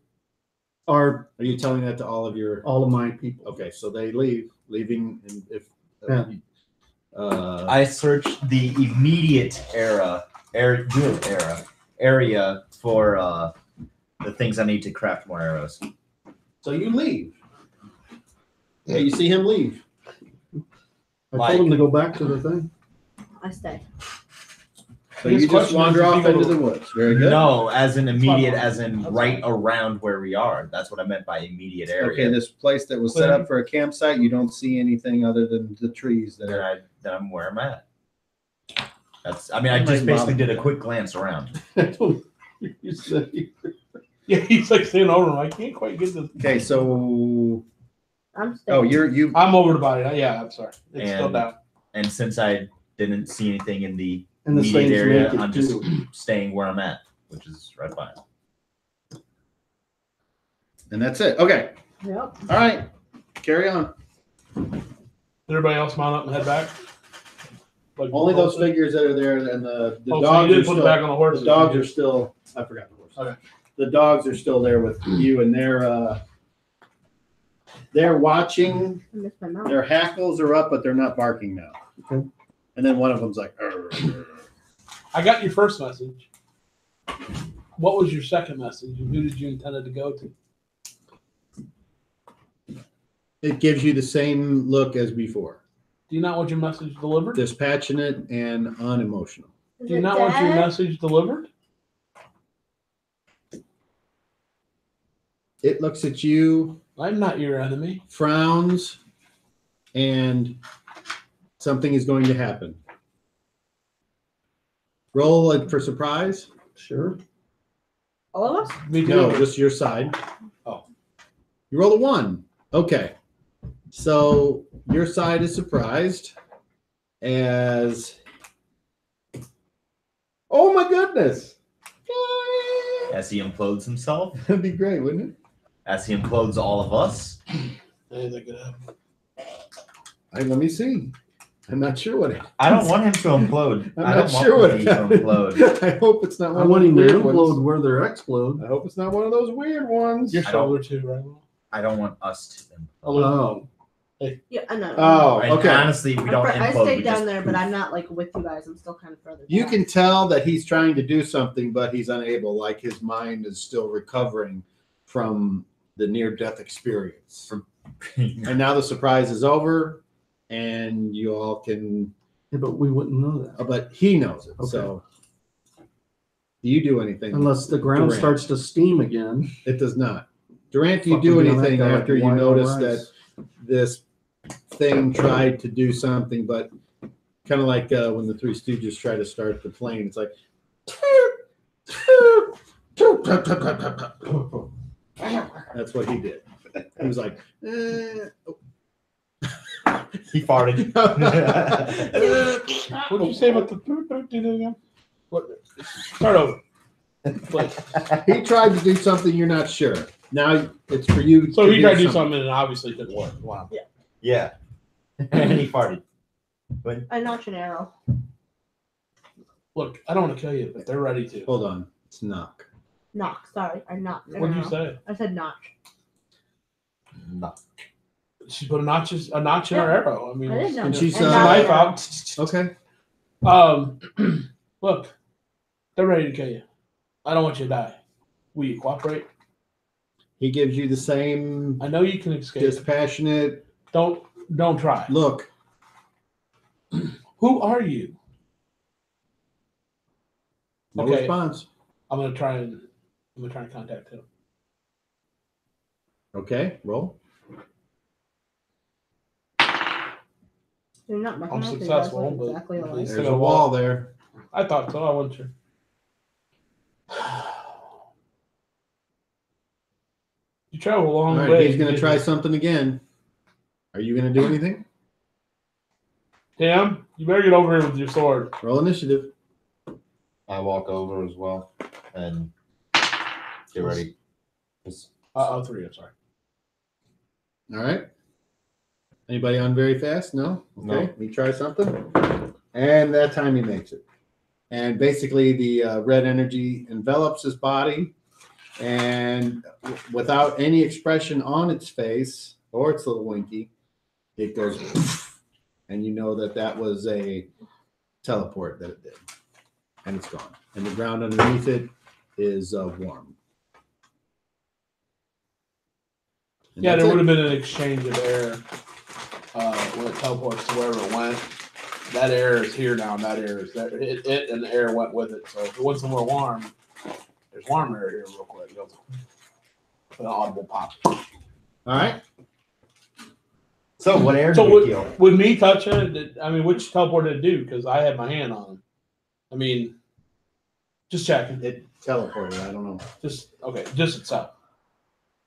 Are you telling that to all of my people. Okay, so they leaving, and if Yeah. I searched the immediate area for the things I need to craft more arrows. so you leave. Yeah, you see him leave. I told him to go back to the thing. I stay. So you just wander off into the woods. Very good. No, as in immediate, as in right around where we are. That's what I meant by immediate area. Okay, this place that was set up for a campsite, you don't see anything other than the trees that are. Then I'm where I'm at. I just basically did a quick glance around. You said Yeah, he's like standing over him. I can't quite get this. Okay, so I'm staying. oh, you. I'm over the body. Yeah, I'm sorry. It's still down. And since I didn't see anything in the and the immediate things area, make it I'm just too. staying where I'm at, which is right by it. And that's it. Okay. Yep. All right. Carry on. Everybody else mount up and head back. Like Only those figures that are there, and the So dogs you are did put still. it back on the horse. The dogs are still. I forgot the horse. Okay. The dogs are still there with you, and they're watching. I missed my mouth. Their hackles are up, but they're not barking now. Okay. And then one of them's like, "Arr." I got your first message. What was your second message? And who did you intend to go to? It gives you the same look as before. Do you not want your message delivered? Dispassionate and unemotional. Is Do you it not want your dead? message delivered? It looks at you, I'm not your enemy. frowns, and something is going to happen. Roll it for surprise. Sure. All of us? Me too. No, just your side. Oh. You roll a 1. Okay. So your side is surprised as. Oh my goodness. As he implodes himself, That'd be great, wouldn't it? as he implodes all of us. Anything could happen. Let me see. I'm not sure what it. I don't want him to implode. I'm I not don't sure what want it him to implode. I hope it's not I one of want those him to weird implode ones. where they're explode. I hope it's not one of those weird ones. Your I don't- shoulder too, right? I don't want us to implode. Oh. Yeah, I know. Oh, And okay. honestly, we don't I implode. stayed We down just, there, but I'm not like with you guys. I'm still kind of further. You down. can tell that he's trying to do something, but he's unable. Like his mind is still recovering from the near-death experience. And now the surprise is over, and you all can. Yeah, but we wouldn't know that. But he knows it. Okay. So, do you do anything? Unless the ground Durant. starts to steam again. It does not. Durant, do you Fucking do be on that anything guy like after you wild notice rice. that this thing tried to do something, but kind of like when the Three Stooges try to start the plane, it's like. That's what he did. He was like, he farted. What did you say about the do that again? What? Start over. Please. he tried to do something you're not sure. Now it's for you. So he tried to do something and it obviously didn't work. Wow. Yeah. And he farted. I notch an arrow. Look, I don't want to kill you, but they're ready to. Hold on. It's knock. Knock. Sorry, I knocked. an What did you arrow. say? I said notch. No. She put a notch in her arrow. I mean, I didn't know. And she's, she's a uh, knife out. Okay. Look, they're ready to kill you. I don't want you to die. Will you cooperate? He gives you the same I know you can escape. dispassionate Don't try. look. Who are you? No Okay. response. I'm gonna try and contact him. Okay. Roll. You're not my I'm mouth, you guys successful, look but exactly at alike. least- There's a wall there. I thought so. I wasn't sure. You travel a long All right. way. He's going to try something again. Are you going to do anything? Tim, you better get over here with your sword. Roll initiative. I walk over as well and get ready. Three. I'm sorry. All right. Anybody on very fast? No? Okay. No. He tries something. And that time he makes it. And basically the red energy envelops his body And without any expression on its face or its little winky, it goes, and you know that was a teleport that it did, and it's gone. And the ground underneath it is warm. And Yeah, that's there it. would have been an exchange of air when it teleports to wherever it went. That air is here now, and that air is there. It and the air went with it. So if it went somewhere warm, there's warm air here real quick. An audible pop. All right. So what air So did we kill? with me touching it, I mean, which teleport did it do? Because I had my hand on him. I mean, just checking. It teleported. I don't know. Just itself.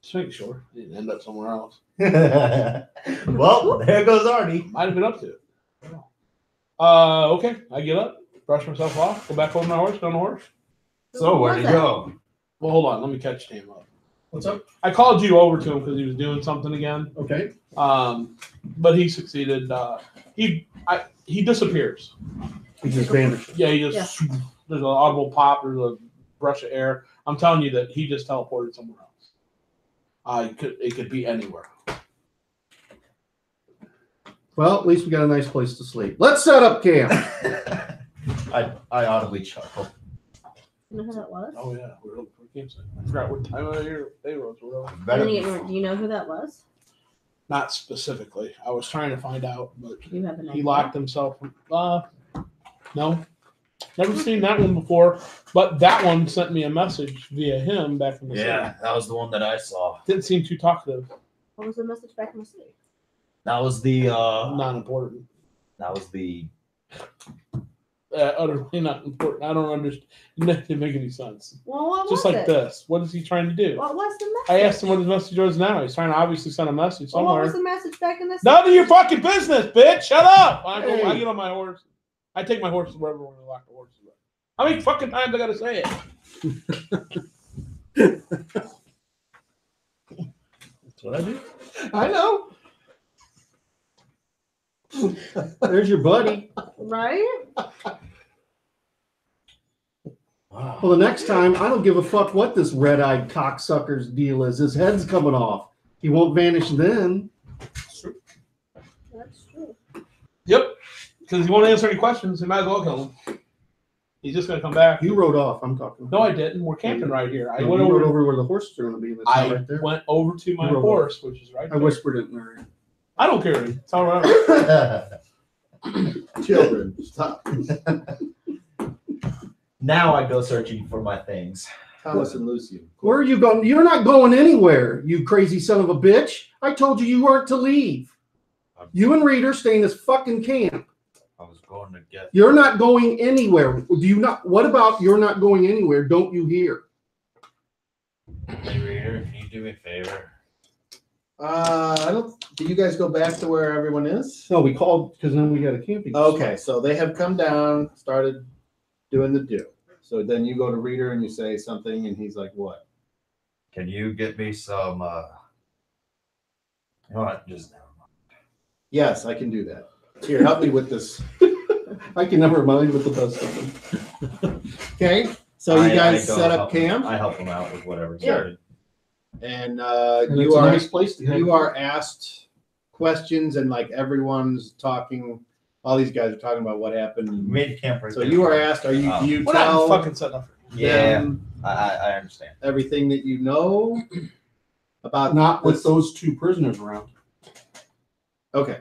Just make sure it didn't end up somewhere else. Well, there goes Artie. Might have been up to it. I don't know. Okay. I get up, brush myself off, go back over my horse, go on the horse. So where'd he go? Well, hold on. Let me catch him up. What's up? I called you over to him because he was doing something again. Okay. But he succeeded. He disappears. He just vanished. Yeah, he just there's an audible pop. There's a brush of air. I'm telling you that he just teleported somewhere else. It could be anywhere. Well, at least we got a nice place to sleep. Let's set up camp. I audibly chuckle. You know who that was? Oh yeah, we're campsite. I forgot what time of year they was. Do you know who that was? Not specifically. I was trying to find out, but You have an he idea? locked himself. No, never seen that one before. But that one sent me a message via him back in the city. Yeah, that was the one that I saw. Didn't seem too talkative. What was the message back in the city? That was the Not important. that was the Utterly not important. I don't understand. That didn't make any sense. Well, what Just was like it? this. What is he trying to do? What was the message? I asked him what his message was now. He's trying to obviously send a message Well, what was somewhere. the message back in the city? None of your fucking business, bitch. Shut up. I Hey. get on my horse. I take my horse wherever we're going to lock the horses. How many fucking times I got to say it? That's what I do. I know. There's your buddy. Right? Well, the next time, I don't give a fuck what this red-eyed cocksucker's deal is. His head's coming off. He won't vanish then. That's true. Yep. Because he won't answer any questions. He might as well kill him. He's just going to come back. You rode off. I'm talking. No, I didn't. We're camping right here. I You went rode over. over where the horses are going to be. That's I right there. went over to my You rode horse, which is right I there. whispered it in her ear. I don't care. It's all right. Children, stop. Now I go searching for my things. Thomas and Lucy. Where are you going? You're not going anywhere, you crazy son of a bitch. I told you weren't to leave. You and Reed are staying in this fucking camp. I was going to get. You're not going anywhere. Do you not? What about you're not going anywhere? Don't you hear? Hey, Reader, can you do me a favor? I don't. Did you guys go back to where everyone is? No, we called because then we got a camping. Okay, so they have come down, started doing the do. So then you go to Reader and you say something, and he's like, "What?" Can you get me some? You know what? Just never mind. Yes, I can do that. Here, help me with this. I can never mind with the best of them. Okay, so you guys go set up help him. camp, I help him out with whatever's Yeah. needed. and And you it's a are nice place to have. you are asked questions, and like everyone's talking. All these guys are talking about what We happened. made camp right So there. you are asked, do you We're not tell fucking setting up. Yeah, them I understand. everything that you know about Not with this? those two prisoners around. Okay,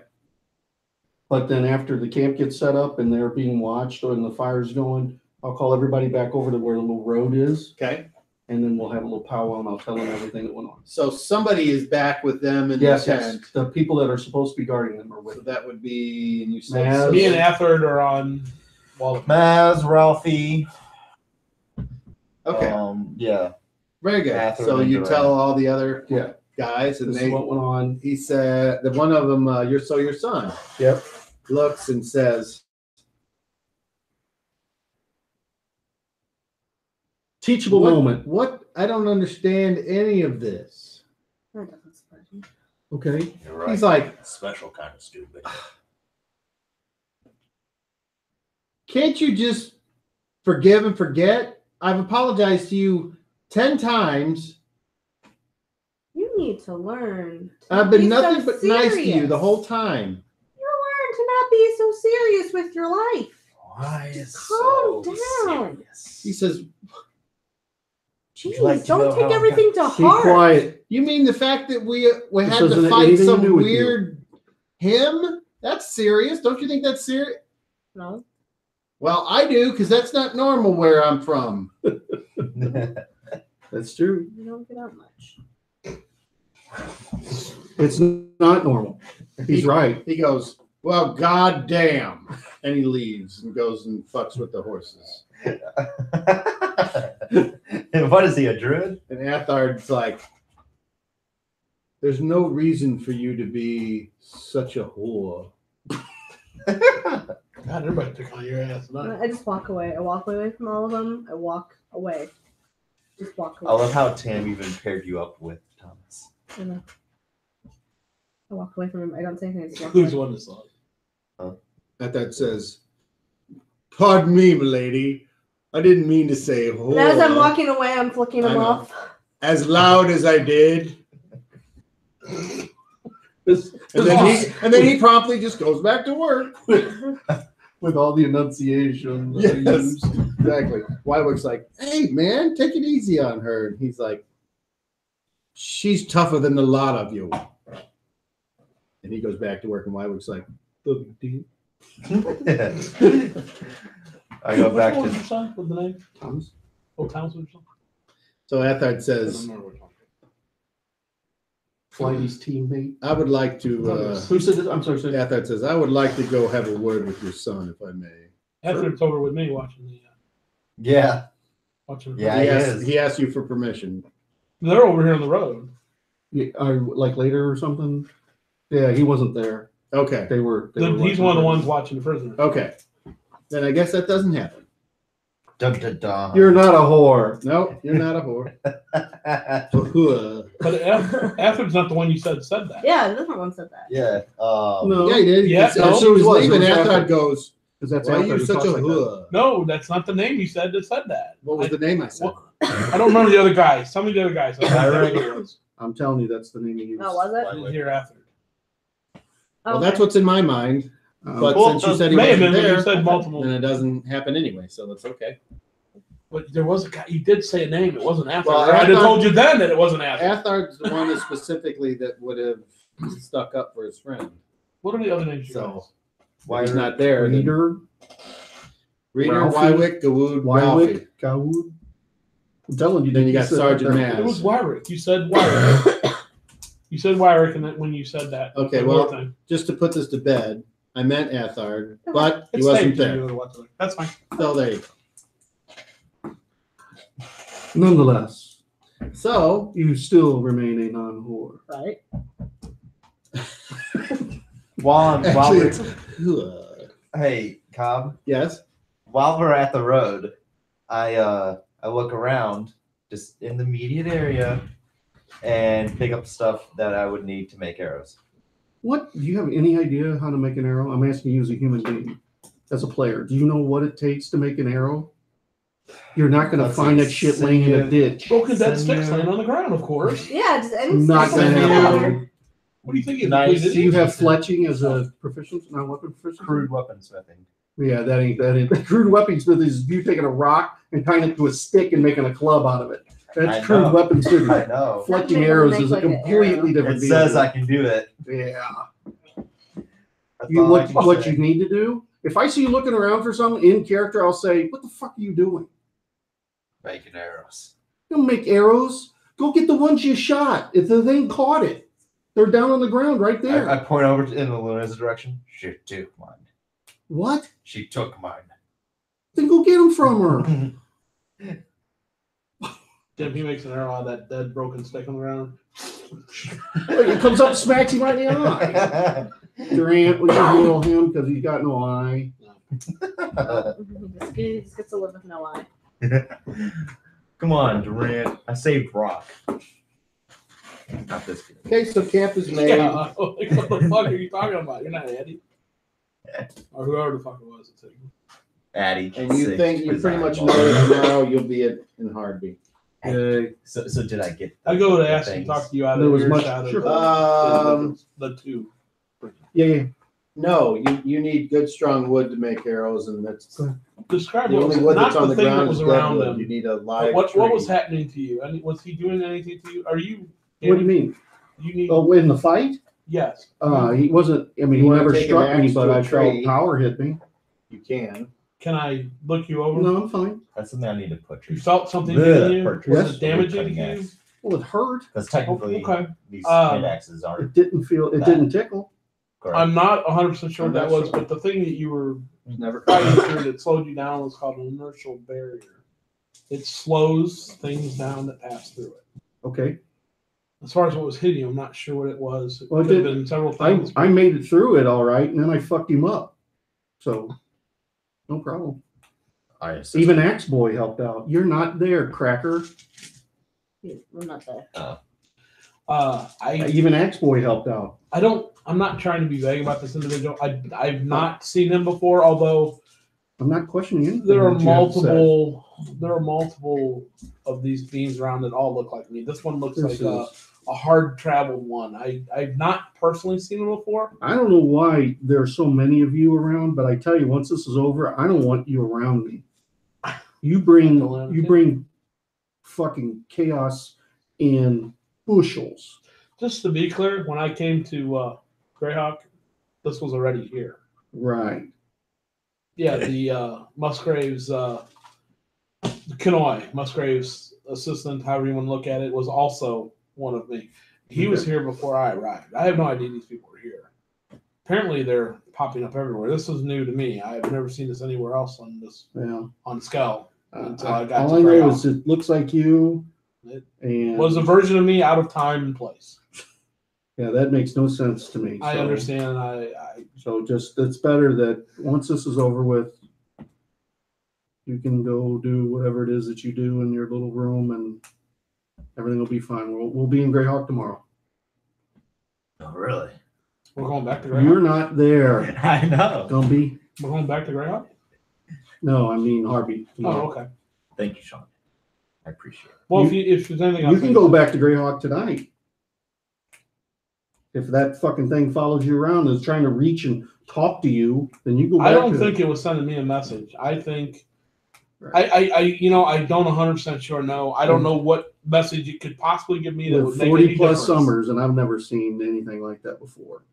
But then after the camp gets set up and they're being watched and the fire's going, I'll call everybody back over to where the little road is, okay. and then we'll have a little powwow and I'll tell them everything that went on. So somebody is back with them in Yes, the yes. tent. The people that are supposed to be guarding them are with So them. that would be, and you said Maz. Me and Athard are on Wallet. Maz, Ralphie. okay, Yeah. very good. Catherine So and you Duran. tell all the other Yeah. guys, and This they. is what went on. He said that one of them, your son, Yep. looks and says, Teachable moment. What? I don't understand any of this." That doesn't surprise me. Okay. You're right. He's like, Special kind of stupid. "Can't you just forgive and forget? I've apologized to you 10 times. You need to learn. I've been Be nothing so but nice to you serious. the whole time. You learn to not be so serious with your life. Why is Calm so down. serious? He says, Jeez, like to know don't take how- everything to Be heart. quiet. you mean the fact that we had doesn't to have fight anything to some do with you. weird him? That's serious. Don't you think that's serious? No. Well, I do, because that's not normal where I'm from. That's true. You don't get out much. It's not normal. He's right. He goes, well, goddamn. And he leaves and goes and fucks with the horses. And what is he, a druid? And Athard's like, there's no reason for you to be such a whore. God, everybody pick on your ass tonight. I just walk away. I walk away from all of them. I walk away. Just walk I away. love how Tam even paired you up with Thomas. I know. I walk away from him. I don't say anything. I just walk Who's away. won this song? Athard says, pardon me, milady. I didn't mean to say whore. And as I'm walking away, I'm flicking I him know. off. As loud as I did. And then he promptly just goes back to work. With all the enunciation. that he Yes, used. exactly. Wywick's like, hey, man, take it easy on her. And he's like, she's tougher than the lot of you. And he goes back to work, and Wywick's like, "No big deal." I go back What was to your son? What's the name? Thomas. Oh, Townsend or something? So Athard I don't says, remember what Flighty's teammate. I would like to, Who said this? I'm sorry. Say Athard says, I would like to go have a word with your son, if I may. After it's over with me watching the yeah. watching. Yeah. He asked you for permission. They're over here on the road. Yeah, like later or something. Yeah, he wasn't there. Okay. They were. He's one of the ones watching the prisoner. Okay. Then I guess that doesn't happen. Dun, dun, dun. You're not a whore. No, you're not a whore. But after's not the one you said that. Yeah, a different one said that. Yeah. No, Yeah, he did. Yeah, As no, she was it was. leaving, It was Athard Athard. goes, because that's why are after you he such talks a like that. whore? No, that's not the name you said that said that. What was the name I said? I don't remember the other guys. Some of the other guys. I don't remember who it was. I'm telling you, that's the name he used. Oh, was it? It was here after. Well, that's what's in my mind. But Well, since you said he may have wasn't been, but you there, said multiple. then it doesn't happen anyway, so that's okay. But there was a guy. You did say a name. It wasn't after. Well, I'd have Athard- told you then that it wasn't after. Athard's the one that specifically that would have stuck up for his friend. What are the other names? You So guys? why he's not there? then- Reader, Reader, Ralphie, Wywick, Gawood, Ralphie. Wywick, Gawood. I'm telling you, Then you got said Sergeant that. Matt. It was Wyrick. You said Wyrick. You said Wyrick, and then when you said that. Okay, the well, whole thing. Just to put this to bed, I meant Athard, but he It's wasn't taped, there. you know what to- That's fine. So there you Nonetheless, go. So you still remain a non-whore. Right. While actually, we're, it's hey, Cobb, yes. while we're at the road, I look around just in the immediate area and pick up stuff that I would need to make arrows. What? Do you have any idea how to make an arrow? I'm asking you as a human being, as a player. Do you know what it takes to make an arrow? You're not going to Let's find see, that shit laying in a ditch. Broken dead Send sticks you- laying on the ground, of course. Yeah, just any Not stick going to with happen. water. What do you think? Nice. Do you have fletching as a proficiency? Not weapon proficiency? Crude weaponsmithing. Yeah, that ain't. Crude weaponsmith is you taking a rock and tying it to a stick and making a club out of it. I That's crude know. weaponsmith. I know. Fletching Make arrows is a like an completely arrow. different It deal. says I can do it. Yeah. That's You all I look can what say. you need to do. If I see you looking around for something in character, I'll say, "What the fuck are you doing? Making arrows. Don't make arrows. Go get the ones you shot. If the thing caught it, they're down on the ground right there. I point over in the Luna's direction. She took mine. What? She took mine. Then go get them from her. Jim, he makes an arrow out of that dead broken stick on the ground. It comes up, and smacks him right in the eye. Durant, we can heal him because he's got no eye. He just gets to live with no eye. Come on, Durant. I saved Rock. Not this good. Okay, so camp is made. Yeah. Like, what the fuck are you talking about? You're not Eddie. Or whoever the fuck it was. Addie. And you saved think you his pretty much eyeball. know that tomorrow you'll be in Hardby. So did I get? I go to the ask and things? talk to you out There of was your much- shot sure. of the two. Yeah. No, you need good strong wood to make arrows, and that's the Describe what only was wood not that's on the the thing that ground was is dead around wood. him. You need a But live what tree. was happening to you? Was he doing anything to you? Are you? What do you mean? You need. Oh, in the fight? Yes. He wasn't. I mean, You he wanna never take an struck me, axe but to a I felt tree? power hit me. You can. Can I look you over? No, I'm fine. That's something I need to put. You felt something Bleh, hitting you? purchase. Yes. Was it damaging Cutting to you? axe. Well, it hurt. Because technically, Okay. these Um, hand axes aren't It didn't feel. It That. didn't tickle. correct. I'm not 100% sure I'm what that not was, sure. but the thing that you were Never. fighting through that slowed you down was called an inertial barrier. It slows things down that pass through it. Okay. As far as what was hitting you, I'm not sure what it was. It Well, it could have did- been several I things. made it through it all right, and then I fucked him up. So, no problem. I assist. Even Axe Boy helped out. You're not there, Cracker. We're not there. Even Axe Boy helped out. I'm not trying to be vague about this individual. I've not seen him before, although I'm not questioning anything. there are that you have said. multiple of these beings around that all look like me. This one looks This like is- a hard traveled one. I've not personally seen him before. I don't know why there are so many of you around, but I tell you, once this is over, I don't want you around me. You bring fucking chaos in bushels. Just to be clear, when I came to Greyhawk, this was already here. Right. Yeah, the Musgrave's, Kenoi, Musgrave's assistant, however you want to look at it, was also one of me. He was here before I arrived. I have no idea these people were here. Apparently, they're popping up everywhere. This was new to me. I have never seen this anywhere else Yeah. on Skell until I got All to I know Greyhawk. is it looks like you. It And was a version of me out of time and place. yeah, that makes no sense to me. I So- understand. So just it's better that once this is over with, you can go do whatever it is that you do in your little room, and everything will be fine. We'll be in Greyhawk tomorrow. Oh, really? We're going back to Greyhawk. You're not there. I know. Don't be. We're going back to Greyhawk. No, I mean Hardby. Oh, okay. Thank you, Sean. I appreciate it. Well, if there's anything else, You can go back to Greyhawk tonight. If that fucking thing follows you around and is trying to reach and talk to you, then you go back. I don't to think it was sending me a message. I think Right. I don't 100% sure know. I don't know what message it could possibly give me that would with make 40 any plus difference. summers, and I've never seen anything like that before.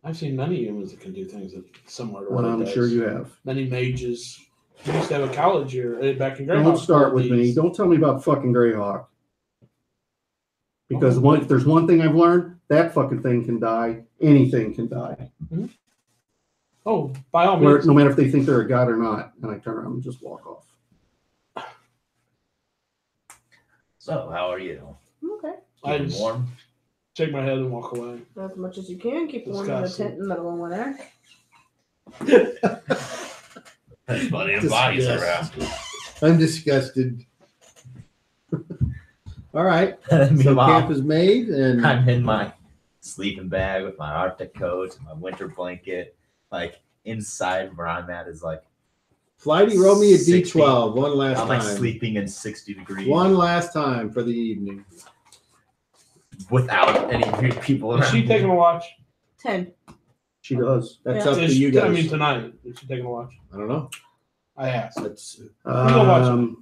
I've seen many humans that can do things that similar to Well, what it I'm does. sure you have. Many mages. We used to have a college here back in Greyhawk. Don't start with me. these- Don't tell me about fucking Greyhawk. Because Okay. if there's one thing I've learned, that fucking thing can die. Anything can die. Oh, by all Where, means. no matter if they think they're a god or not. And I turn around and just walk off. So, how are you? Okay. I Keeping just warm? shake my head and walk away. As much as you can. Keep warm in the Disgusting. tent in the middle of winter. There's plenty of bodies around. I'm disgusted. All right. So Meanwhile, camp is made, and I'm in my sleeping bag with my Arctic coat, my winter blanket. Like inside where I'm at is like Flighty, roll me a 60. D12 one last I'm like time. sleeping in 60 degrees One last time for the evening. without any people Is around. she me. taking a watch? 10. She does. That's Yeah. up to Is- you guys. I mean, tonight. Is she taking a watch? I don't know. I asked. That's gonna watch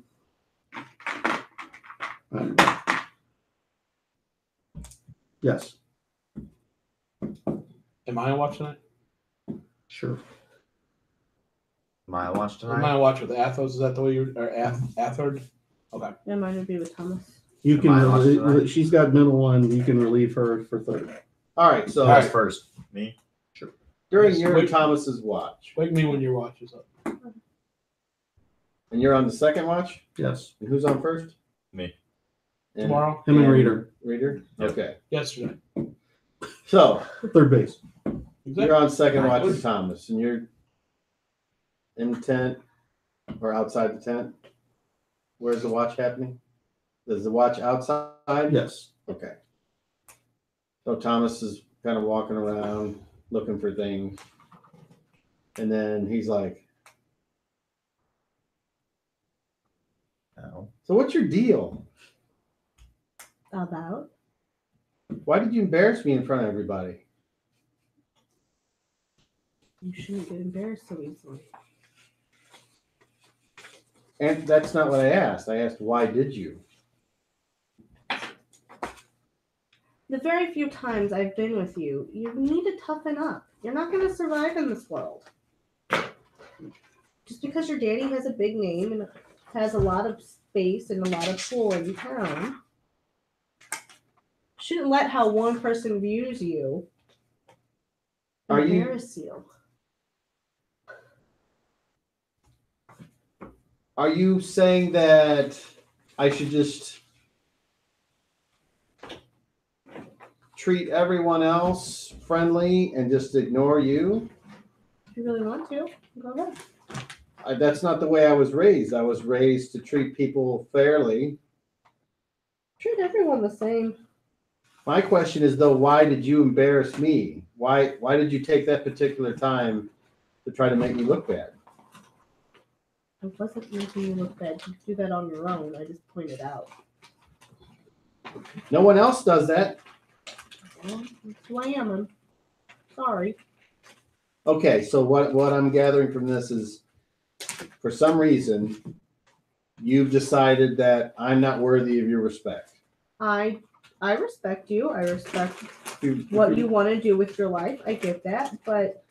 it. Yes, Am I on watch tonight? sure. Am I watch Am I tonight? on watch with Athos? Is that the way you're, or Athard? Okay. Yeah, mine would be with Thomas. You Am can. I watching tonight? She's got middle one. You can relieve her for third. all right. So All right. Who's first? Me? during your Wait. and Thomas's watch, Wake me when your watch is up. and you're on the second watch. Yes, And who's on first? Me. And- Tomorrow? him and Reader, Reader. Yep. Okay. Yesterday. So third base. you're Exactly. on second watch with Thomas, and you're in the tent or outside the tent. Where's the watch happening? Is the watch outside? Yes. Okay. So Thomas is kind of walking around looking for things. And then he's like, know. So what's your deal? About? Why did you embarrass me in front of everybody? You shouldn't get embarrassed so easily. And that's not what I asked. I asked, why did you? The very few times I've been with you, you need to toughen up. You're not going to survive in this world. Just because your daddy has a big name and has a lot of space and a lot of pull in town, shouldn't let how one person views you embarrass you. Are you saying that I should just treat everyone else friendly and just ignore you? If you really want to, go ahead. That's not the way I was raised. I was raised to treat people fairly. Treat everyone the same. My question is, though, why did you embarrass me? Why did you take that particular time to try to make me look bad? I wasn't making you look bad. You do that on your own. I just pointed out. No one else does that. Well, that's who I am. I'm sorry. Okay, so what I'm gathering from this is, for some reason, you've decided that I'm not worthy of your respect. I respect you. I respect what you want to do with your life. I get that, but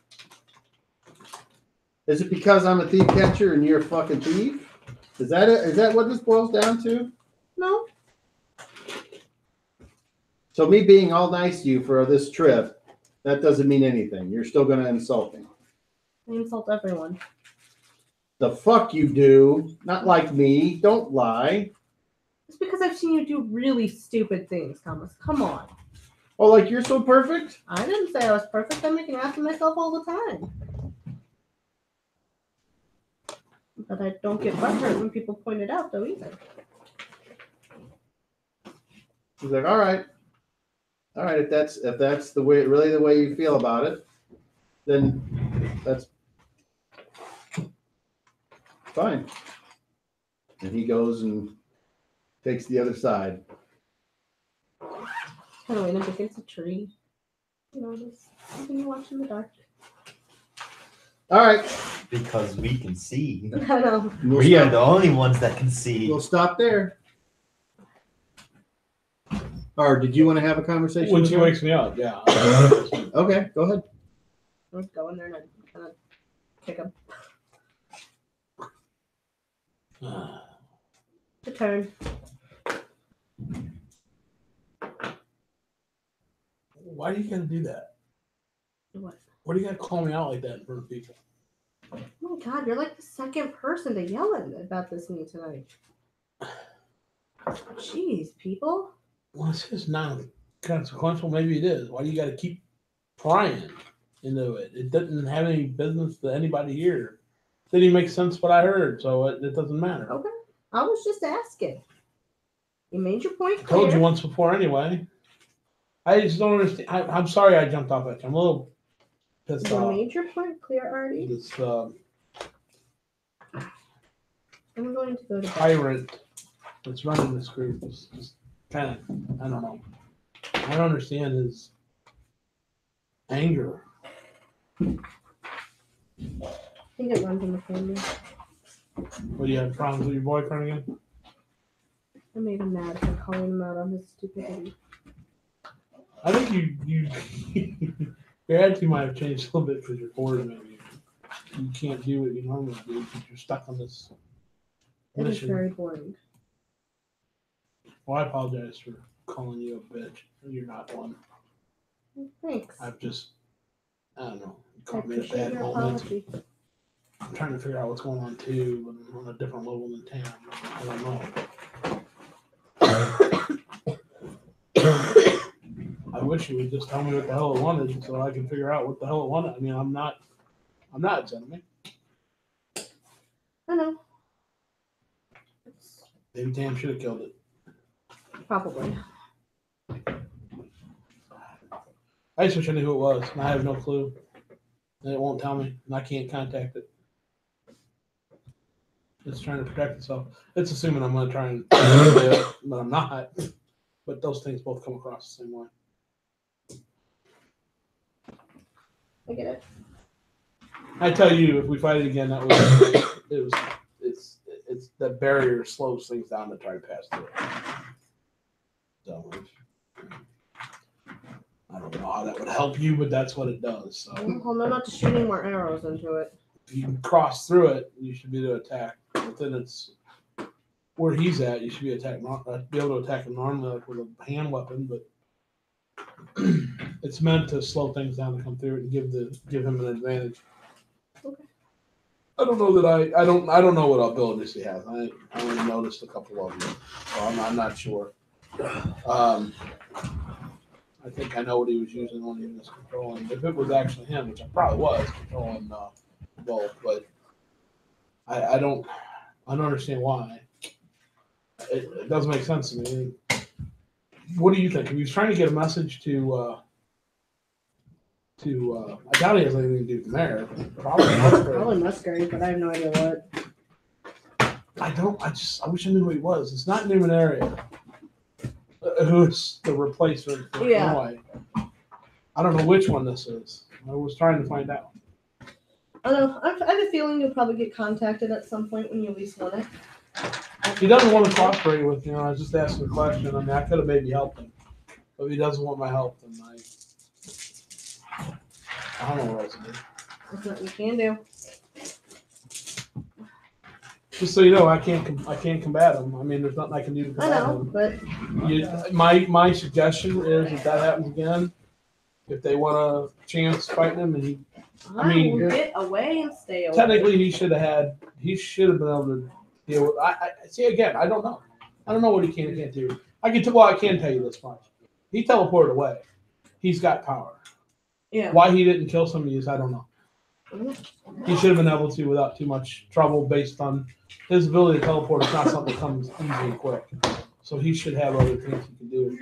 Is it because I'm a thief catcher and you're a fucking thief? Is that it? Is that what this boils down to? no. So me being all nice to you for this trip, that doesn't mean anything. You're still going to insult me. I insult everyone. The fuck you do. Not like me. Don't lie. It's because I've seen you do really stupid things, Thomas. Come on. Oh, like you're so perfect? I didn't say I was perfect. I make an ass of myself all the time. But I don't get butthurt when people point it out, though, either. He's like, all right. All right, if that's the way, really the way you feel about it, then that's fine. And he goes and takes the other side. Kind of lean up against a tree. You know, just something you watch in the dark. All right. Because we can see. I know. We are the only ones that can see. We'll stop there. Or did you want to have a conversation? When with she her? wakes me up, yeah. Okay, go ahead. Let's go in there and kind of kick him. Your turn. Why do you gotta do that? What? Why do you gotta call me out like that in front of people? Oh my god, you're like the second person to yell about this me tonight. Jeez, people. Well, it's just not consequential. Maybe it is. Why do you got to keep prying into it? It doesn't have any business to anybody here. Didn't even make sense what I heard, so it doesn't matter. Okay. I was just asking. You made your point I clear. told you once before anyway. I just don't understand. I'm sorry I jumped off at you. I'm a little pissed You off. made your point clear, Artie. This I'm going to go to bed. tyrant that's running this group is just kind of, I don't know. I don't understand his anger. I think it runs in the family. What, do you have problems with your boyfriend again? I made him mad for calling him out on his stupidity. I think you your attitude might have changed a little bit because you're bored. Maybe you can't do what you normally do because you're stuck on this It is mission. very boring. Well, I apologize for calling you a bitch. You're not one. Thanks. I've just, I don't know. You I caught me in a appreciate bad your moment. apology. I'm trying to figure out what's going on too, but I'm on a different level than Tam. I don't know. I wish you would just tell me what the hell it wanted so I can figure out what the hell it wanted. I mean, I'm not gentleman. I know. Maybe Tam should have killed it. Probably. I just wish I knew who it was, and I have no clue. And it won't tell me, and I can't contact it. It's trying to protect itself. It's assuming I'm going to try and it, but I'm not. But those things both come across the same way. I get it. I tell you, if we fight it again, it's that barrier slows things down to try to pass through it. So I don't know how that would help you, but that's what it does. So Well, no, not to shoot any more arrows into it. if you can cross through it, you should be able to attack within its where he's at. You should be be able to attack him normally, like with a hand weapon, but it's meant to slow things down to come through it and give him an advantage. Okay. I don't know that I don't know what abilities he has. I only noticed a couple of them, so I'm not sure. I think I know what he was using when he was controlling. If it was actually him, which I probably was controlling both, but I don't understand why. It doesn't make sense to me. What do you think? If he was trying to get a message to I doubt he has anything to do with the mayor. Probably Musgrave, but I have no idea what. I wish I knew who he was. It's not Newman area. Who's the replacement for Yeah. Roy? I don't know which one this is. I was trying to find out. I don't know. I have a feeling you'll probably get contacted at some point when you least want it. He doesn't want to cooperate with me. I was just asking a question. I mean, I could have maybe helped him, but if he doesn't want my help, then I don't know what else to do. That's what you can do. Just so you know, I can't combat him. I mean, there's nothing I can do to I combat know, him. but My suggestion is if that happens again, if they want a chance fighting him, and he I mean, will get away and stay away. technically he should have been able to deal with. I see again. I don't know. I don't know what he can and can't do. I can tell you this much. He teleported away. He's got power. Yeah. Why he didn't kill some of these, I don't know. He should have been able to without too much trouble based on his ability to teleport. It's not something that comes easy and quick. So he should have other things he can do.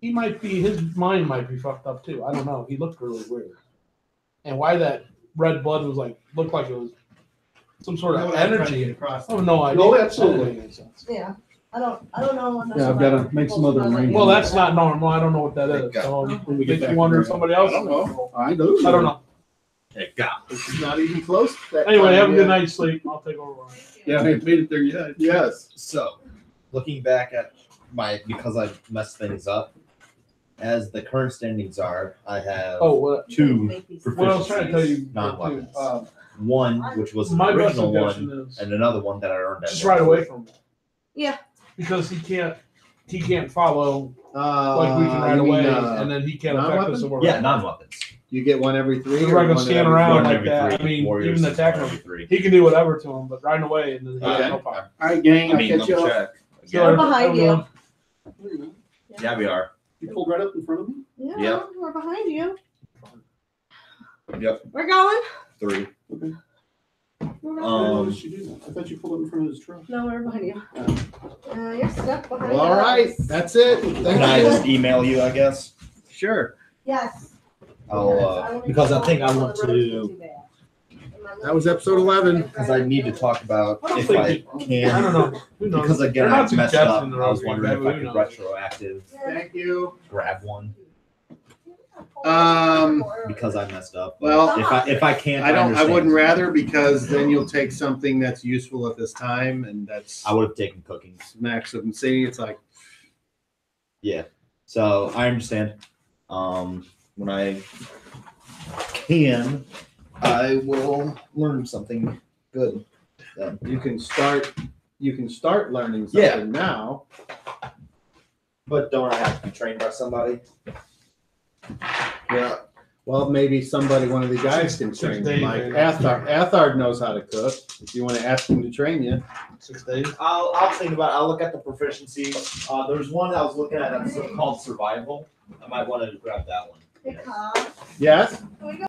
His mind might be fucked up too. I don't know. He looked really weird. And why that red blood looked like it was some sort of energy. Oh no, I No, absolutely. Yeah. I don't know. Yeah, I've gotta make some other arrangements. Well, that's not normal. I don't know what that is. So When we make get you back wonder if there. somebody else. I don't know. I do. I don't know. This is not even close to that. Anyway, time have a good yet. night's sleep. I'll take over. Yeah, I haven't made it there yet. Yes. So, looking back at because I've messed things up, as the current standings are, I have Oh, what? two What I was trying to tell you. non-weapons. too, one, which was an my best original suggestion one, is and another one that I earned. just right away from him. Yeah. Because he can't follow like we can right you mean, away, and then he can't affect non-weapon? us. So Yeah, non-weapons. You get one every 3. We're or not gonna one stand every around four? like every that. three. I mean, Warriors even is attack one him. every 3. He can do whatever to him, but right away, and then he Okay. has no power. All right, gang, I I'll mean, catch you up. check. We're Again. behind you. Yeah, we are. You pulled right up in front of me? Yeah, Yep. we're behind you. Yep. We're going. 3. Okay. We're going. Um, Why did you do that? I thought you pulled up in front of his truck. No, we're behind you. You're stuck behind Well, all right. us. That's it. Can Thank I you. just email you? I guess. Sure. Yes. I'll because I think I want to. That was episode 11. Because I need to talk about I don't if think I I can. don't know. Who knows? Because again, They're not I messed up. suggesting the I was road wondering if green, I who could knows? retroactive Thank you. grab one Um, because I messed up. Well, if I can't, I understand. wouldn't rather, because then you'll take something that's useful at this time, and that's I would have taken cooking. maximum. See, it's like, Yeah. So I understand. When I can, I will learn something good. Then. you can start learning something Yeah. now. But don't I have to be trained by somebody? Yeah. Well, maybe one of the guys can train you. days, Like maybe. Athard knows how to cook. If you want to ask him to train you. 6 days. I'll think about it. I'll look at the proficiencies. There's one I was looking at that's called survival. I might want to grab that one. Hey, Cobb. Yes? Can we go